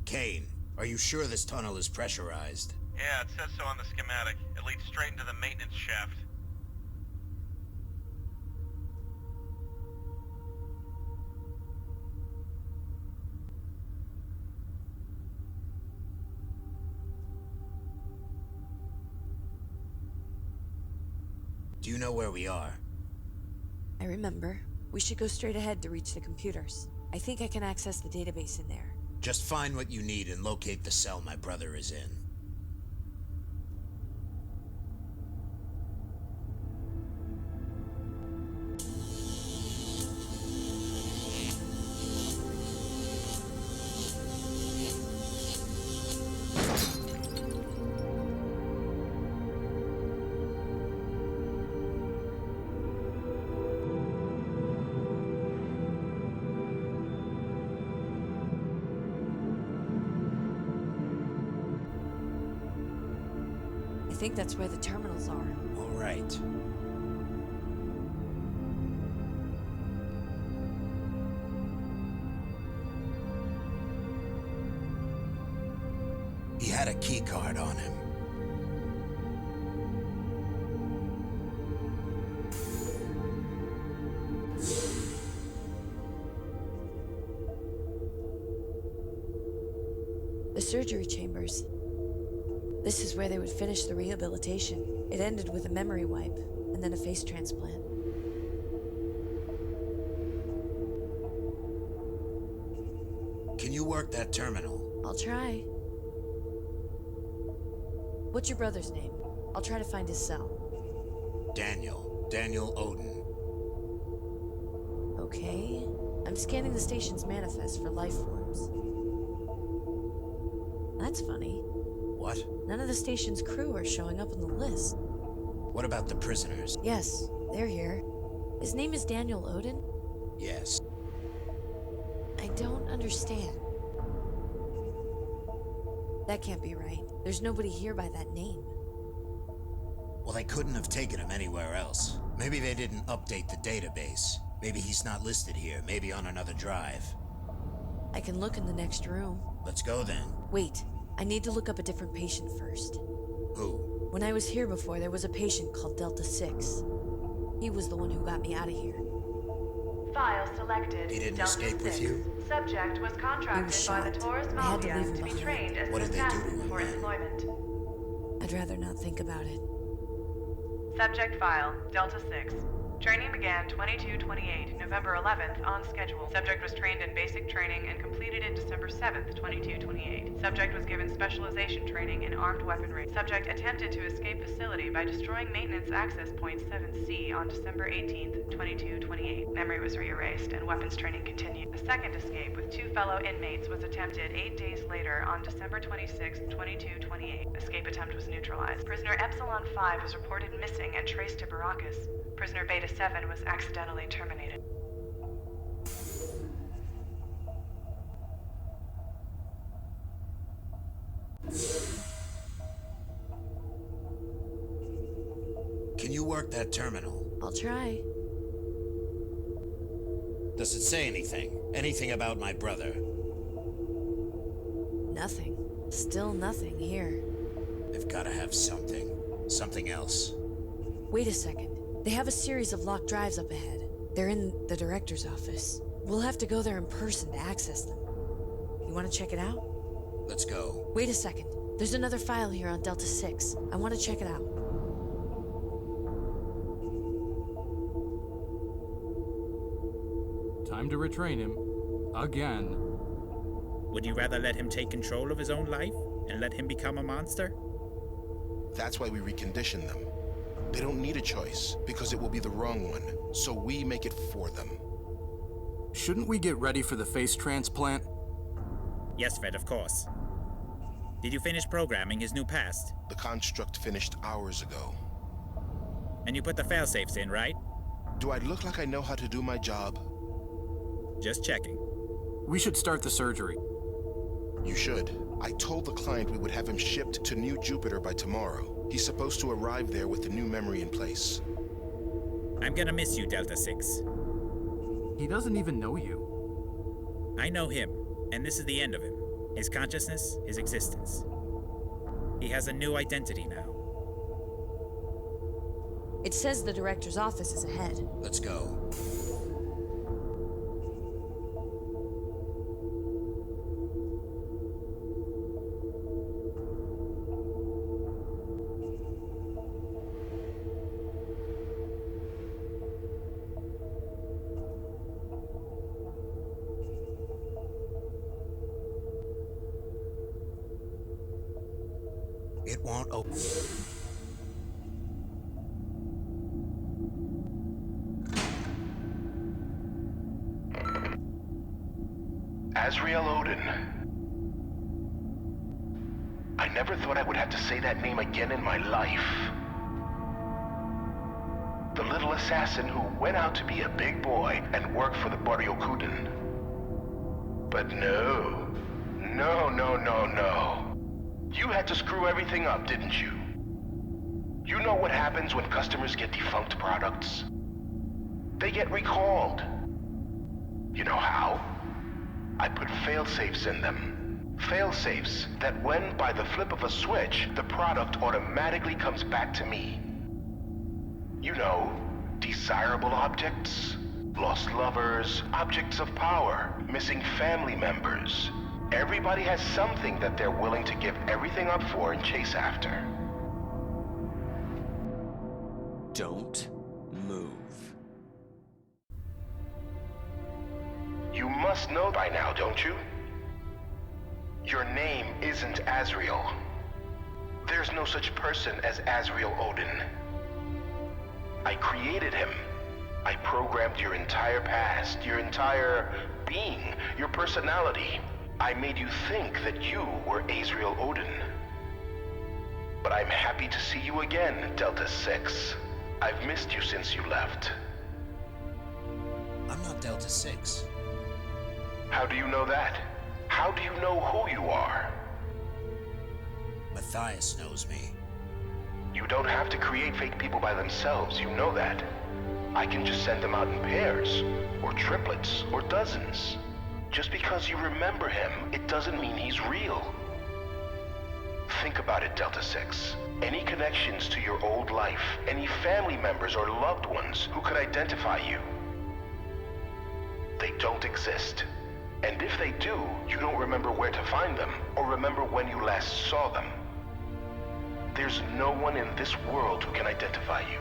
Kane, are you sure this tunnel is pressurized? Yeah, it says so on the schematic. It leads straight into the maintenance shaft. Do you know where we are? I remember. We should go straight ahead to reach the computers. I think I can access the database in there. Just find what you need and locate the cell my brother is in. I think that's where the terminals are. All right. He had a key card on him. The surgery chambers. This is where they would finish the rehabilitation. It ended with a memory wipe, and then a face transplant. Can you work that terminal? I'll try. What's your brother's name? I'll try to find his cell. Daniel Odin. Okay. I'm scanning the station's manifest for life forms. That's funny. What? None of the station's crew are showing up on the list. What about the prisoners? Yes, they're here. His name is Daniel Odin? Yes. I don't understand. That can't be right. There's nobody here by that name. Well, they couldn't have taken him anywhere else. Maybe they didn't update the database. Maybe he's not listed here, maybe on another drive. I can look in the next room. Let's go then. Wait, I need to look up a different patient first. Who? When I was here before, there was a patient called Delta 6. He was the one who got me out of here. File selected. He didn't Delta escape 6. with you? Subject was contracted by the Taurus I had to Mafia leave him to be behind. trained as What an did they do to assassin him, for then? employment. I'd rather not think about it. Subject file, Delta 6. Training began 22/28, November 11th, on schedule. Subject was trained in basic training and completed it December 7th, 22/28. Subject was given specialization training in armed weaponry. Subject attempted to escape facility by destroying maintenance access point 7C on December 18th, 22/28. Memory was re-erased and weapons training continued. A second escape with 2 fellow inmates was attempted 8 days later on December 26th, 22/28. Escape attempt was neutralized. Prisoner Epsilon 5 was reported missing and traced to Barracus. Prisoner Beta 7 was accidentally terminated. Can you work that terminal? I'll try. Does it say anything? Anything about my brother? Nothing. Still nothing here. They've gotta have something. Something else. Wait a second. They have a series of locked drives up ahead. They're in the director's office. We'll have to go there in person to access them. You want to check it out? Let's go. Wait a second. There's another file here on Delta 6. I want to check it out. Time to retrain him. Again. Would you rather let him take control of his own life and let him become a monster? That's why we recondition them. They don't need a choice, because it will be the wrong one, so we make it for them. Shouldn't we get ready for the face transplant? Yes, Fred, of course. Did you finish programming his new past? The construct finished hours ago. And you put the failsafes in, right? Do I look like I know how to do my job? Just checking. We should start the surgery. You should. I told the client we would have him shipped to New Jupiter by tomorrow. He's supposed to arrive there with the new memory in place. I'm gonna miss you, Delta 6. He doesn't even know you. I know him, and this is the end of him. His consciousness, his existence. He has a new identity now. It says the director's office is ahead. Let's go. It won't open. Azriel Odin. I never thought I would have to say that name again in my life. The little assassin who went out to be a big boy and work for the Barracus. But no. No. You had to screw everything up, didn't you? You know what happens when customers get defunct products? They get recalled. You know how? I put fail-safes in them. Fail-safes that when, by the flip of a switch, the product automatically comes back to me. You know, desirable objects, lost lovers, objects of power, missing family members. Everybody has something that they're willing to give everything up for and chase after. Don't move. You must know by now, don't you? Your name isn't Azriel. There's no such person as Azriel Odin. I created him. I programmed your entire past, your entire being, your personality. I made you think that you were Azriel Odin. But I'm happy to see you again, Delta 6. I've missed you since you left. I'm not Delta 6. How do you know that? How do you know who you are? Matthias knows me. You don't have to create fake people by themselves, you know that. I can just send them out in pairs, or triplets, or dozens. Just because you remember him, it doesn't mean he's real. Think about it, Delta 6. Any connections to your old life, any family members or loved ones who could identify you? They don't exist. And if they do, you don't remember where to find them, or remember when you last saw them. There's no one in this world who can identify you.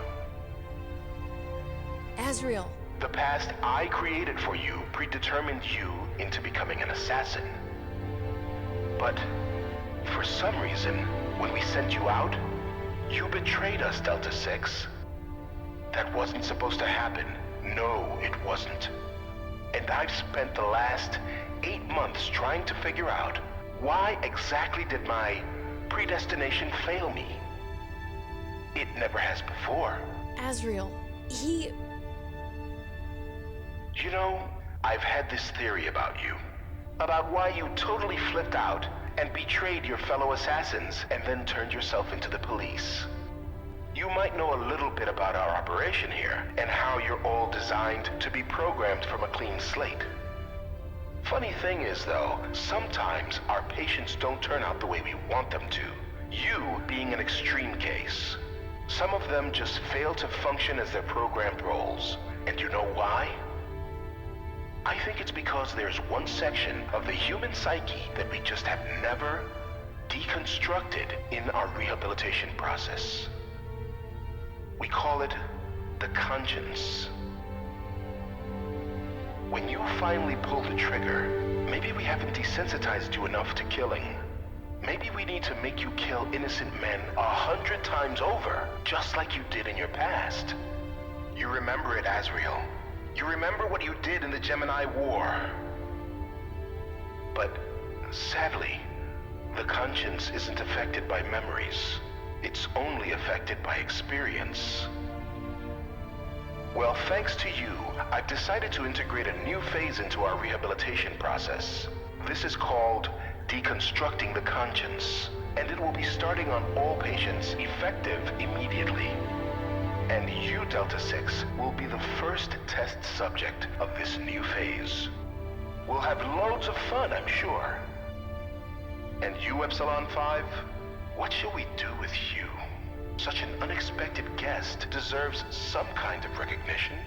Azriel. The past I created for you predetermined you into becoming an assassin. But for some reason, when we sent you out, you betrayed us, Delta 6. That wasn't supposed to happen. No, it wasn't. And I've spent the last 8 months trying to figure out why exactly did my predestination fail me. It never has before. Azriel, he... You know, I've had this theory about you. About why you totally flipped out and betrayed your fellow assassins and then turned yourself into the police. You might know a little bit about our operation here and how you're all designed to be programmed from a clean slate. Funny thing is, though, sometimes our patients don't turn out the way we want them to. You being an extreme case. Some of them just fail to function as their programmed roles. And you know why? I think it's because there's one section of the human psyche that we just have never deconstructed in our rehabilitation process. We call it the conscience. When you finally pull the trigger, maybe we haven't desensitized you enough to killing. Maybe we need to make you kill innocent men 100 times over, just like you did in your past. You remember it, Azriel. You remember what you did in the Gemini War. But sadly, the conscience isn't affected by memories. It's only affected by experience. Well, thanks to you, I've decided to integrate a new phase into our rehabilitation process. This is called deconstructing the conscience, and it will be starting on all patients, effective immediately. And you, Delta 6, will be the first test subject of this new phase. We'll have loads of fun, I'm sure. And you, Epsilon 5, what shall we do with you? Such an unexpected guest deserves some kind of recognition.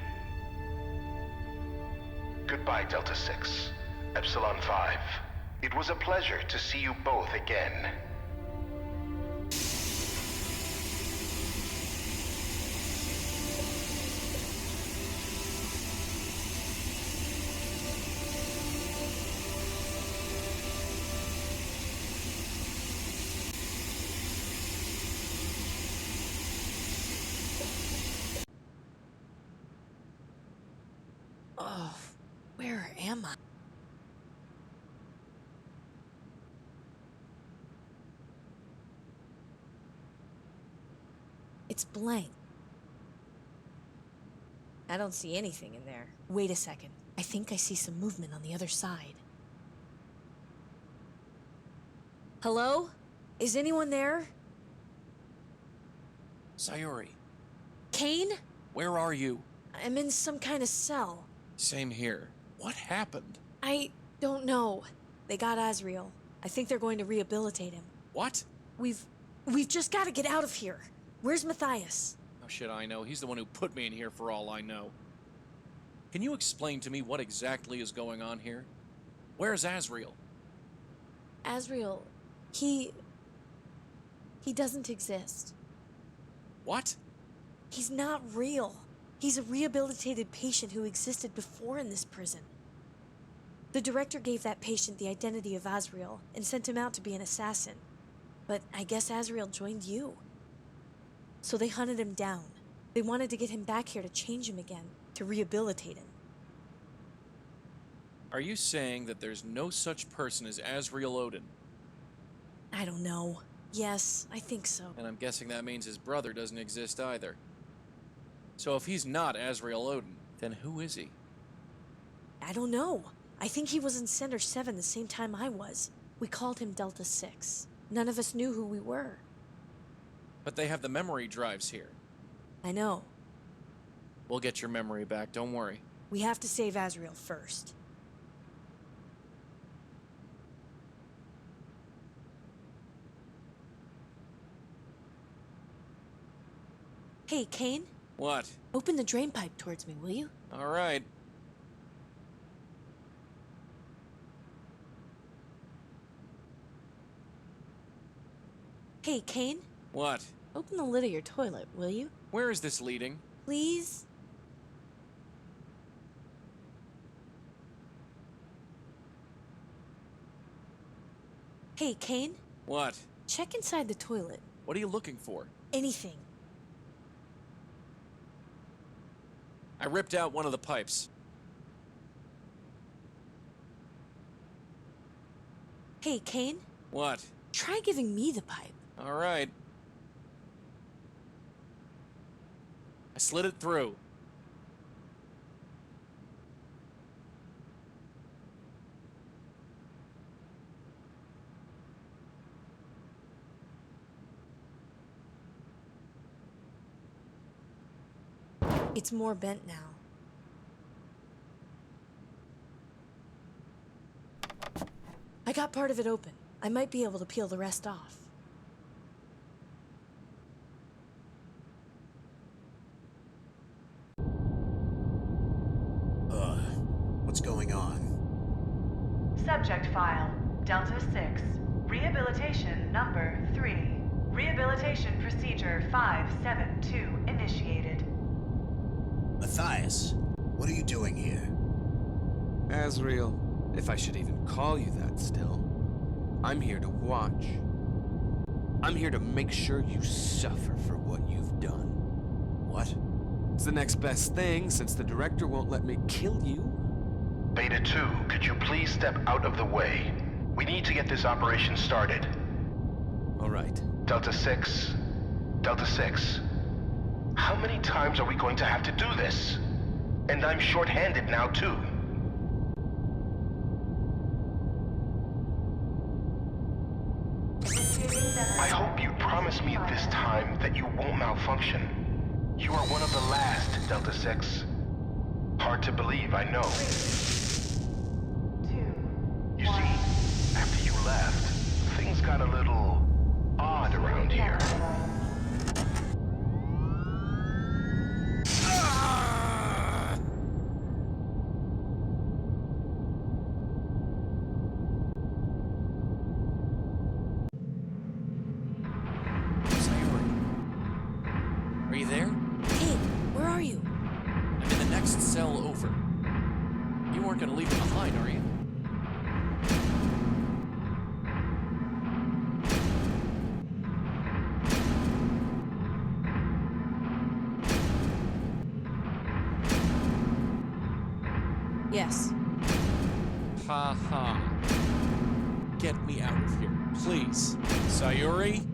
Goodbye, Delta 6. Epsilon 5. It was a pleasure to see you both again. Oh, where am I? It's blank. I don't see anything in there. Wait a second. I think I see some movement on the other side. Hello? Is anyone there? Sayuri, Kane? where are you? I'm in some kind of cell. Same here. What happened? I don't know. They got Azriel. I think they're going to rehabilitate him. What? We've just got to get out of here. Where's Matthias? How should I know? He's the one who put me in here for all I know. Can you explain to me what exactly is going on here? Where's Azriel? Azriel, he doesn't exist. What? He's not real. He's a rehabilitated patient who existed before in this prison. The director gave that patient the identity of Azriel and sent him out to be an assassin. But I guess Azriel joined you. So they hunted him down. They wanted to get him back here to change him again, to rehabilitate him. Are you saying that there's no such person as Azriel Odin? I don't know. Yes, I think so. And I'm guessing that means his brother doesn't exist either. So if he's not Azriel Odin, then who is he? I don't know. I think he was in Center 7 the same time I was. We called him Delta 6. None of us knew who we were. But they have the memory drives here. I know. We'll get your memory back, don't worry. We have to save Azriel first. Hey, Kane? What? Open the drain pipe towards me, will you? All right. Hey, Kane? What? Open the lid of your toilet, will you? Where is this leading? Please? Hey, Kane? What? Check inside the toilet. What are you looking for? Anything. I ripped out one of the pipes. Hey, Kane? What? Try giving me the pipe. All right. I slid it through. It's more bent now. I got part of it open. I might be able to peel the rest off. What's going on? Subject file, Delta 6. Rehabilitation number 3. Rehabilitation procedure 572 initiated. Matthias, what are you doing here? Azriel, if I should even call you that still. I'm here to watch. I'm here to make sure you suffer for what you've done. What? It's the next best thing, since the director won't let me kill you. Beta 2, could you please step out of the way? We need to get this operation started. All right. Delta 6. Delta 6. How many times are we going to have to do this? And I'm short-handed now, too. I hope you promise me this time that you won't malfunction. You are one of the last, Delta 6. Hard to believe, I know. 3, 2, You see, after you left, things got a little odd around here. Are you there? Hey, where are you? I'm in the next cell over. You weren't gonna leave me behind, are you? Yes. Ha ha. Get me out of here, please. Sayuri?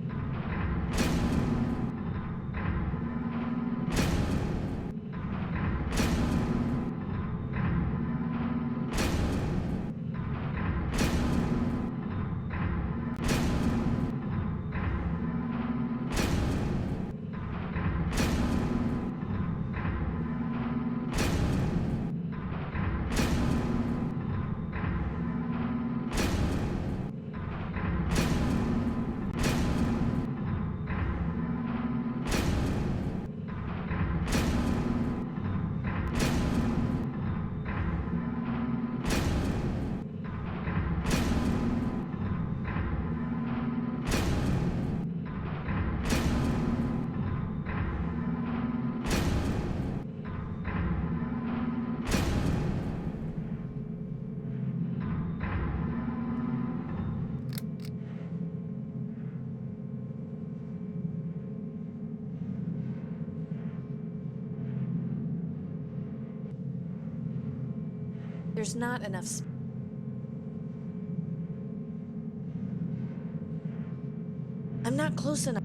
There's not enough I'm not close enough.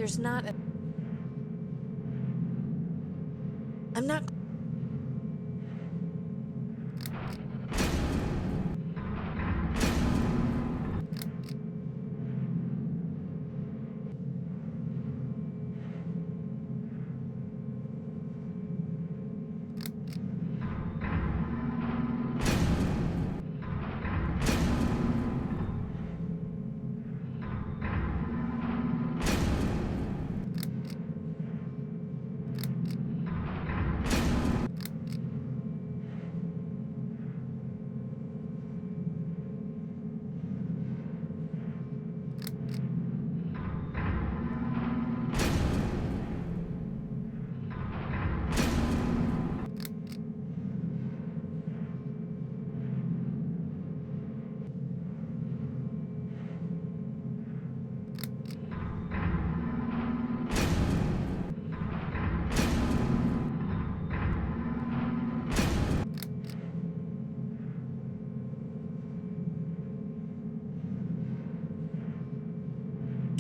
There's not a... I'm not...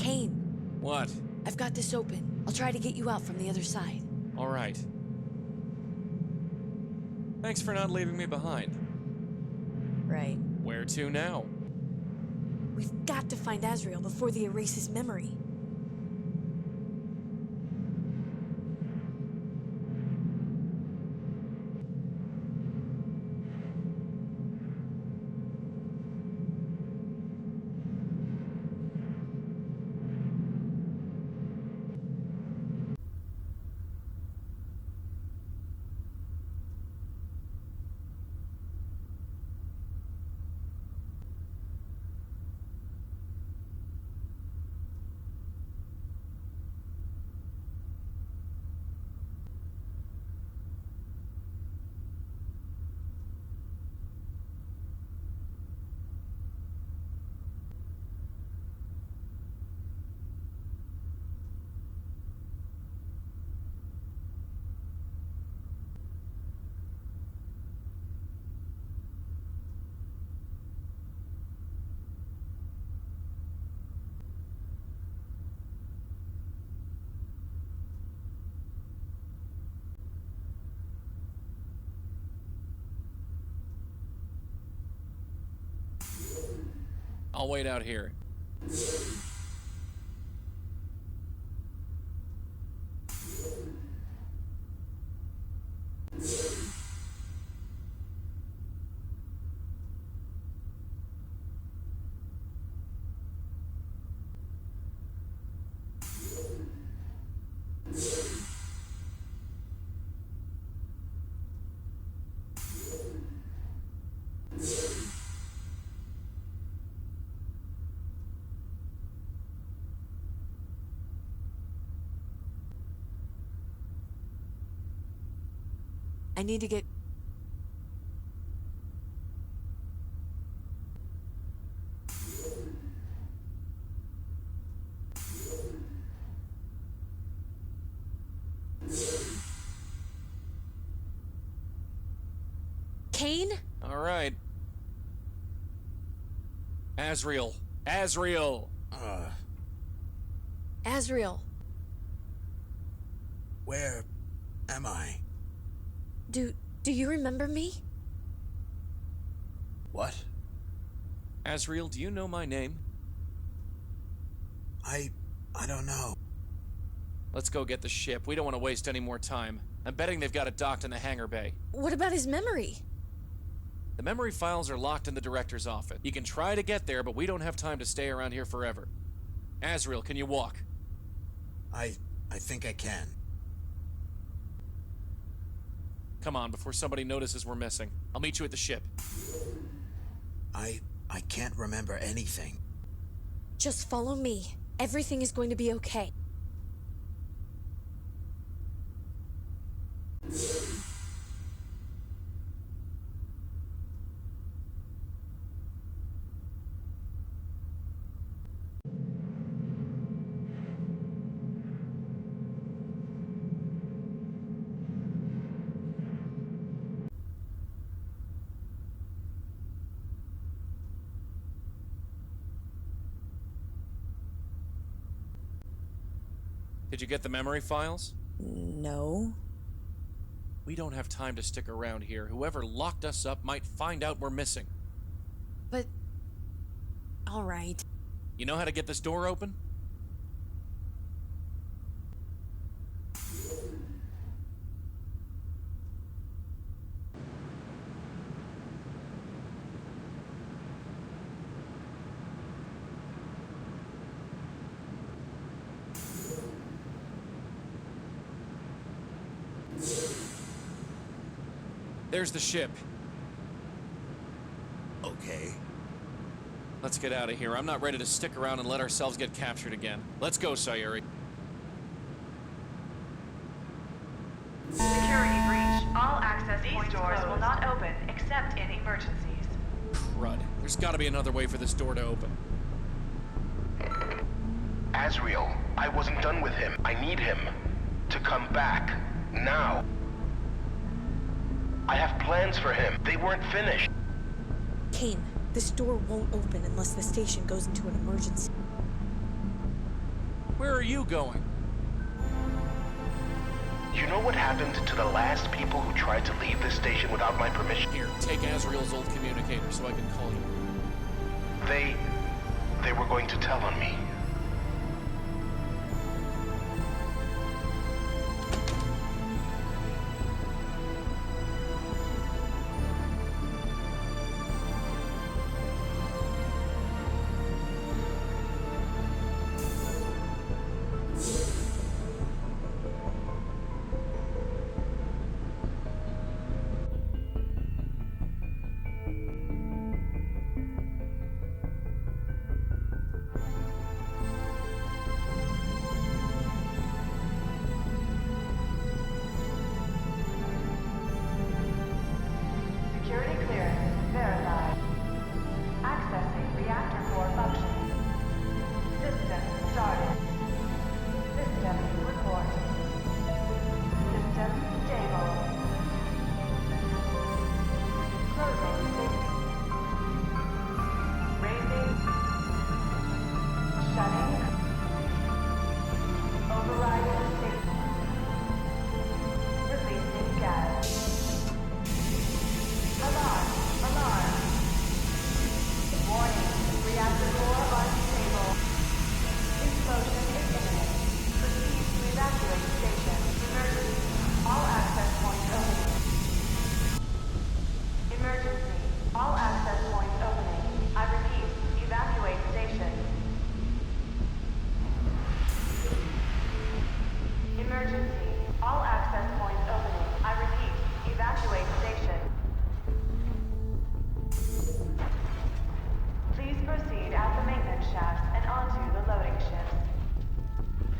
Kane. What? I've got this open. I'll try to get you out from the other side. All right. Thanks for not leaving me behind. Right. Where to now? We've got to find Azriel before they erase his memory. I'll wait out here. I need to get... Kane? All right. Azriel. Azriel! Azriel. Where am I? Do you remember me? What? Azriel, do you know my name? I don't know. Let's go get the ship. We don't want to waste any more time. I'm betting they've got it docked in the hangar bay. What about his memory? The memory files are locked in the director's office. You can try to get there, but we don't have time to stay around here forever. Azriel, can you walk? I think I can. Come on, before somebody notices we're missing. I'll meet you at the ship. I can't remember anything. Just follow me. Everything is going to be okay. Did you get the memory files? No. We don't have time to stick around here. Whoever locked us up might find out we're missing. But... all right. You know how to get this door open? There's the ship. Okay. Let's get out of here. I'm not ready to stick around and let ourselves get captured again. Let's go, Sayuri. Security breach. All access point doors will not open except in emergencies. Crud. There's gotta be another way for this door to open. Azriel, I wasn't done with him. I need him to come back. Now. I have plans for him. They weren't finished. Kane, this door won't open unless the station goes into an emergency. Where are you going? You know what happened to the last people who tried to leave this station without my permission? Here, take Azriel's old communicator so I can call you. They were going to tell on me. Security clearance verified. Accessing reactor core functions. System started. System report. System stable. Closing safety. Raising. Shutting. Overriding safety. Releasing gas. Alarm! Alarm! Warning! Reactor core unstable. Explosion is imminent. Proceed to evacuate station. Emergency. All access points opening. Emergency. All access points opening. I repeat, evacuate station. Emergency. All access points opening. I repeat, evacuate station. Please proceed out the maintenance shafts and onto the loading ships.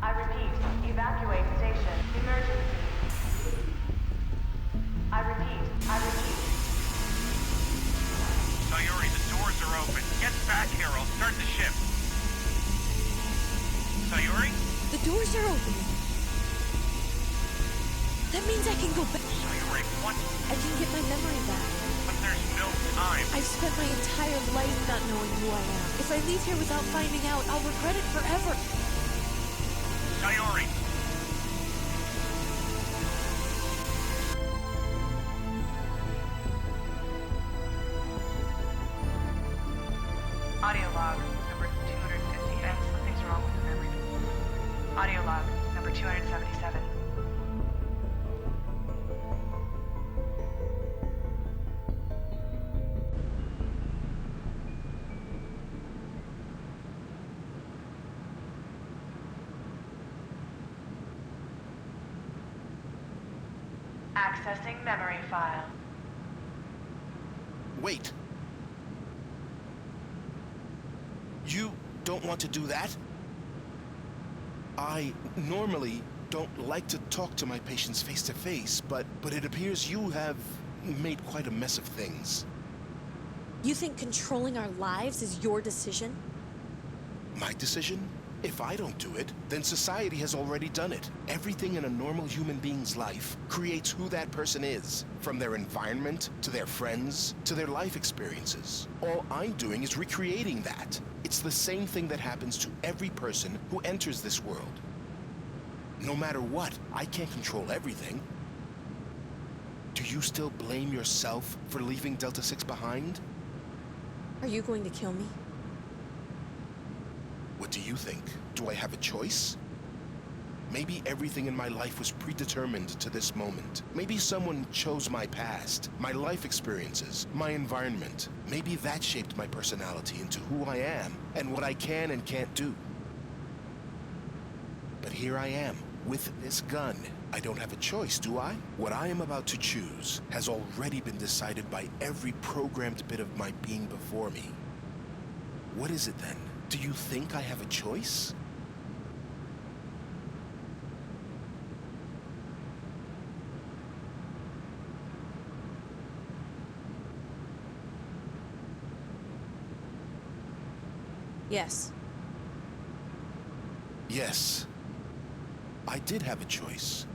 I repeat, evacuate station. Emergency. I repeat, Sayuri, the doors are open. Get back here, I'll start the ship. Sayuri? The doors are opening. That means I can go back. Sayuri, what? I can get my memory back. But there's no time. I've spent my entire life not knowing who I am. If I leave here without finding out, I'll regret it forever. Sayuri! Audio log number 250, and something's wrong with the memory. Audio log number 277. Accessing memory file. Wait. You don't want to do that? I normally don't like to talk to my patients face to face, but it appears you have made quite a mess of things. You think controlling our lives is your decision? My decision? If I don't do it, then society has already done it. Everything in a normal human being's life creates who that person is, from their environment, to their friends, to their life experiences. All I'm doing is recreating that. It's the same thing that happens to every person who enters this world. No matter what, I can't control everything. Do you still blame yourself for leaving Delta 6 behind? Are you going to kill me? What do you think? Do I have a choice? Maybe everything in my life was predetermined to this moment. Maybe someone chose my past, my life experiences, my environment. Maybe that shaped my personality into who I am and what I can and can't do. But here I am, with this gun. I don't have a choice, do I? What I am about to choose has already been decided by every programmed bit of my being before me. What is it then? Do you think I have a choice? Yes. Yes. I did have a choice.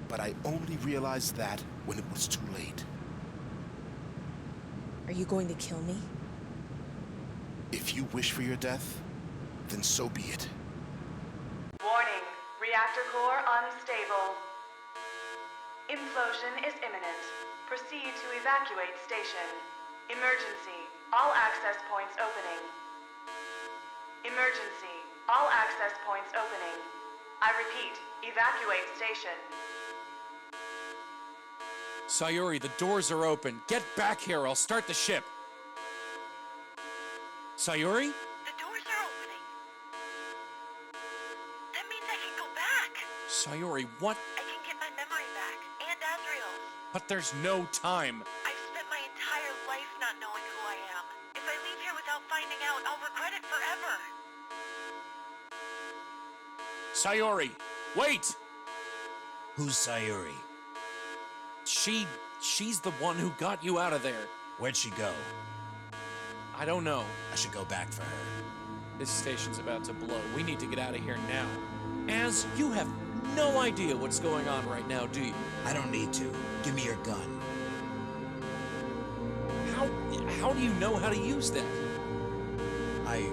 But I only realized that when it was too late. Are you going to kill me? If you wish for your death, then so be it. Warning, reactor core unstable. Implosion is imminent. Proceed to evacuate station. Emergency, all access points opening. Emergency, all access points opening. I repeat, evacuate station. Sayuri, the doors are open. Get back here, I'll start the ship. Sayuri? The doors are opening. That means I can go back. Sayuri, what? I can get my memory back, and Azriel's. But there's no time. I've spent my entire life not knowing who I am. If I leave here without finding out, I'll regret it forever. Sayuri, wait! Who's Sayuri? She's the one who got you out of there. Where'd she go? I don't know. I should go back for her. This station's about to blow. We need to get out of here now. Az, you have no idea what's going on right now, do you? I don't need to. Give me your gun. How do you know how to use that? I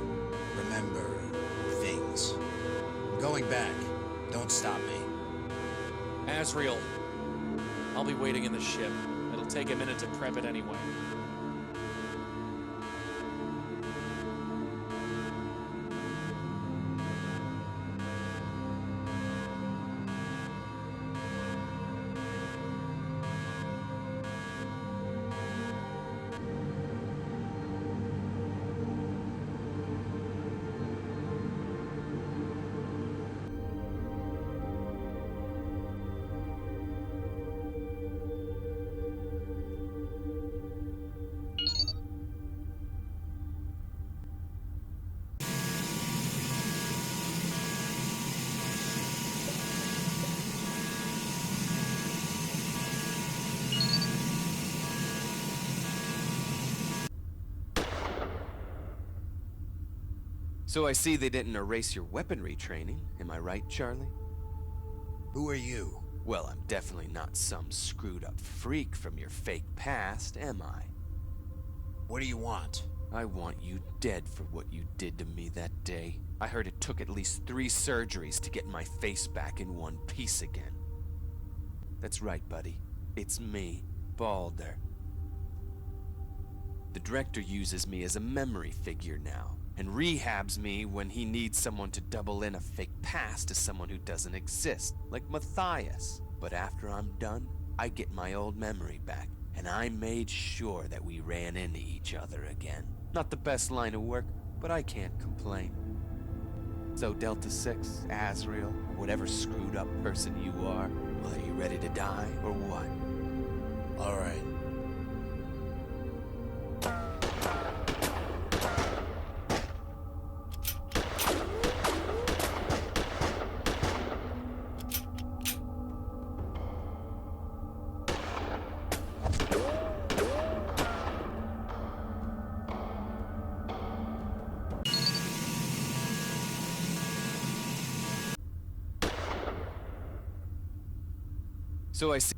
remember things. Going back. Don't stop me. Azriel, I'll be waiting in the ship. It'll take a minute to prep it anyway. So I see they didn't erase your weaponry training. Am I right, Charlie? Who are you? Well, I'm definitely not some screwed up freak from your fake past, am I? What do you want? I want you dead for what you did to me that day. I heard it took at least 3 surgeries to get my face back in one piece again. That's right, buddy. It's me, Balder. The director uses me as a memory figure now, and rehabs me when he needs someone to double in a fake past to someone who doesn't exist, like Matthias. But after I'm done, I get my old memory back, and I made sure that we ran into each other again. Not the best line of work, but I can't complain. So Delta 6, Azriel, whatever screwed up person you are, Well, are you ready to die, or what? All right. So I see.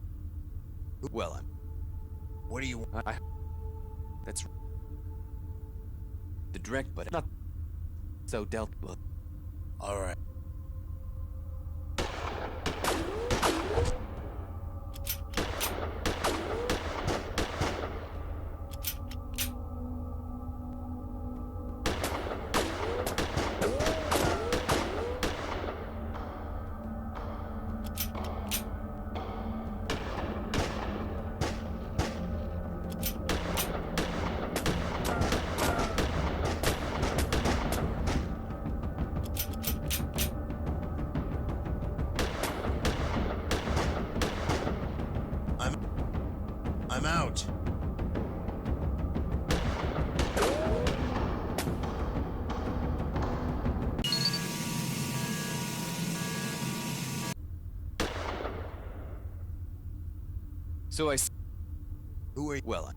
Well, What do you... That's... The direct, but not... So dealt with. All right. I'm out. So I... Who are you? Well,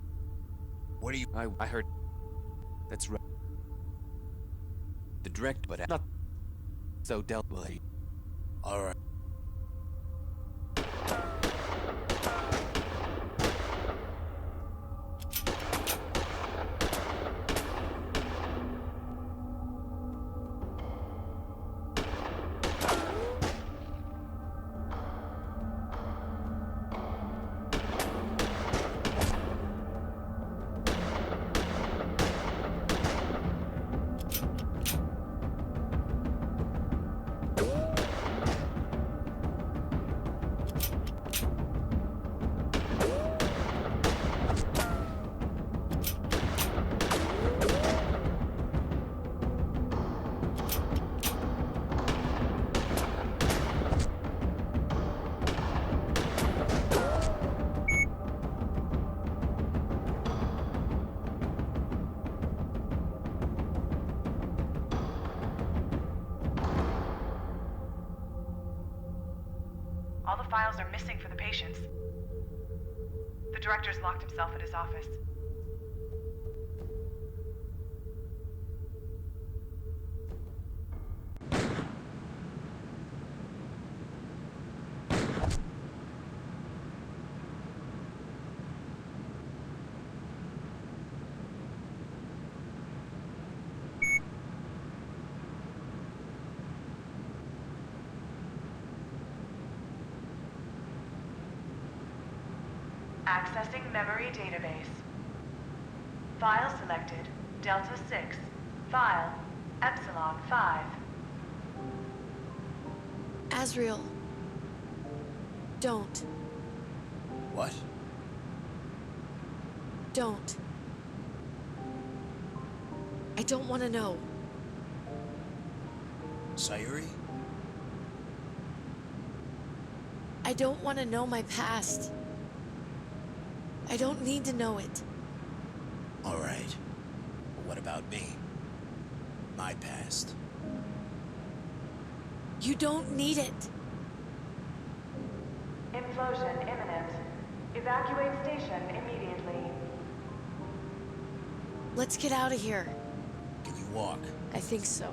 What do you... I heard... That's right. The direct, but not... So dealt with. All right. All the files are missing for the patients. The director's locked himself in his office. Accessing memory database. File selected, Delta 6. File, Epsilon 5. Azriel. Don't. What? Don't. I don't want to know. Sayuri? I don't want to know my past. I don't need to know it. All right. But what about me? My past. You don't need it. Implosion imminent. Evacuate station immediately. Let's get out of here. Can you walk? I think so.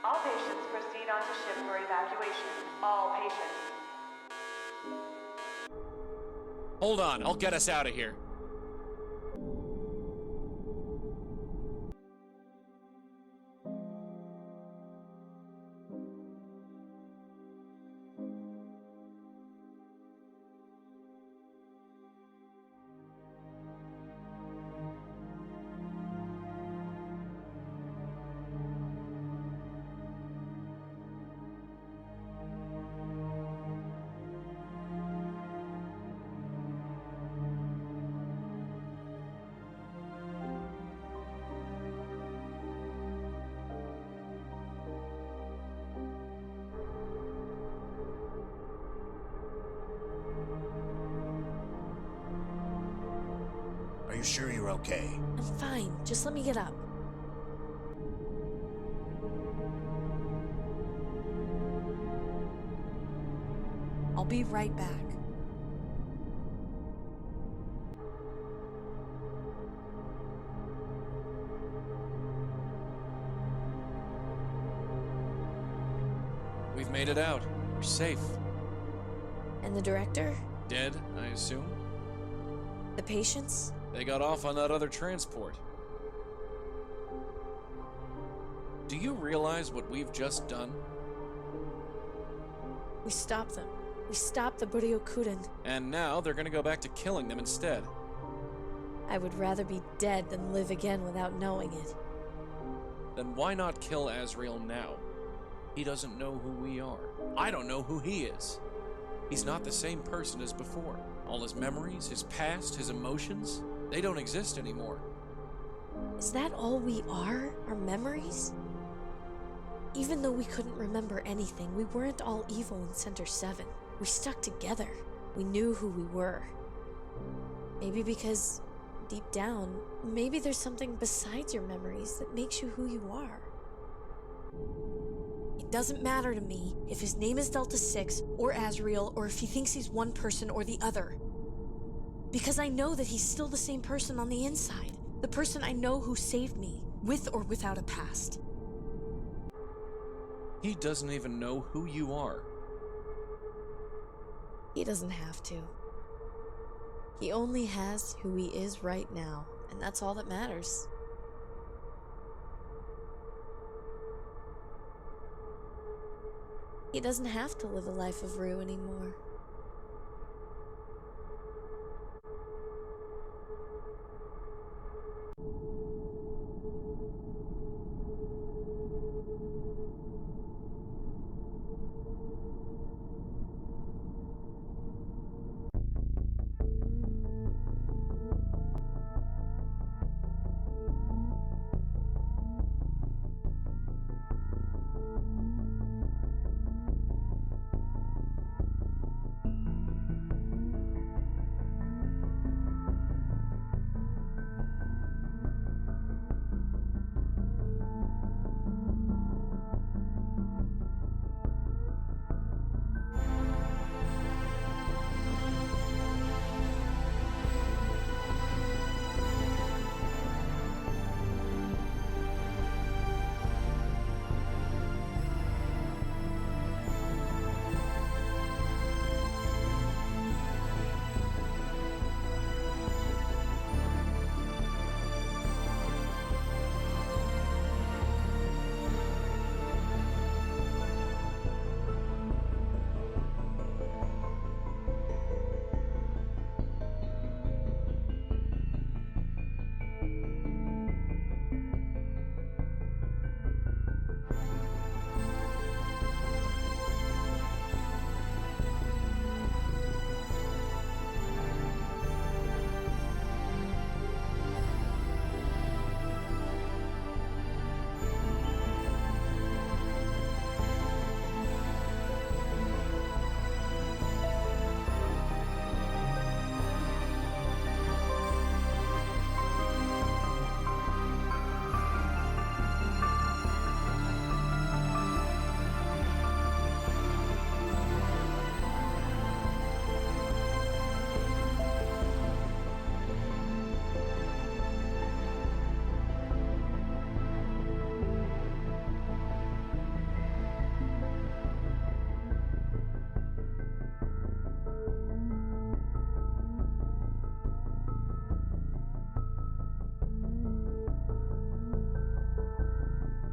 All patients proceed onto ship for evacuation. All patients. Hold on, I'll get us out of here. you sure you're okay? I'm fine. Just let me get up. I'll be right back. We've made it out. We're safe. And the director? Dead, I assume? The patients? They got off on that other transport. Do you realize what we've just done? We stopped them. We stopped the Buryokuden. And now they're gonna go back to killing them instead. I would rather be dead than live again without knowing it. Then why not kill Azriel now? He doesn't know who we are. I don't know who he is. He's not the same person as before. All his memories, his past, his emotions, they don't exist anymore. Is that all we are? Our memories? Even though we couldn't remember anything, we weren't all evil in Center 7. We stuck together. We knew who we were. Maybe because, deep down, maybe there's something besides your memories that makes you who you are. It doesn't matter to me if his name is Delta 6 or Azriel or if he thinks he's one person or the other. Because I know that he's still the same person on the inside. The person I know who saved me, with or without a past. He doesn't even know who you are. He doesn't have to. He only has who he is right now, and that's all that matters. He doesn't have to live a life of RUE anymore.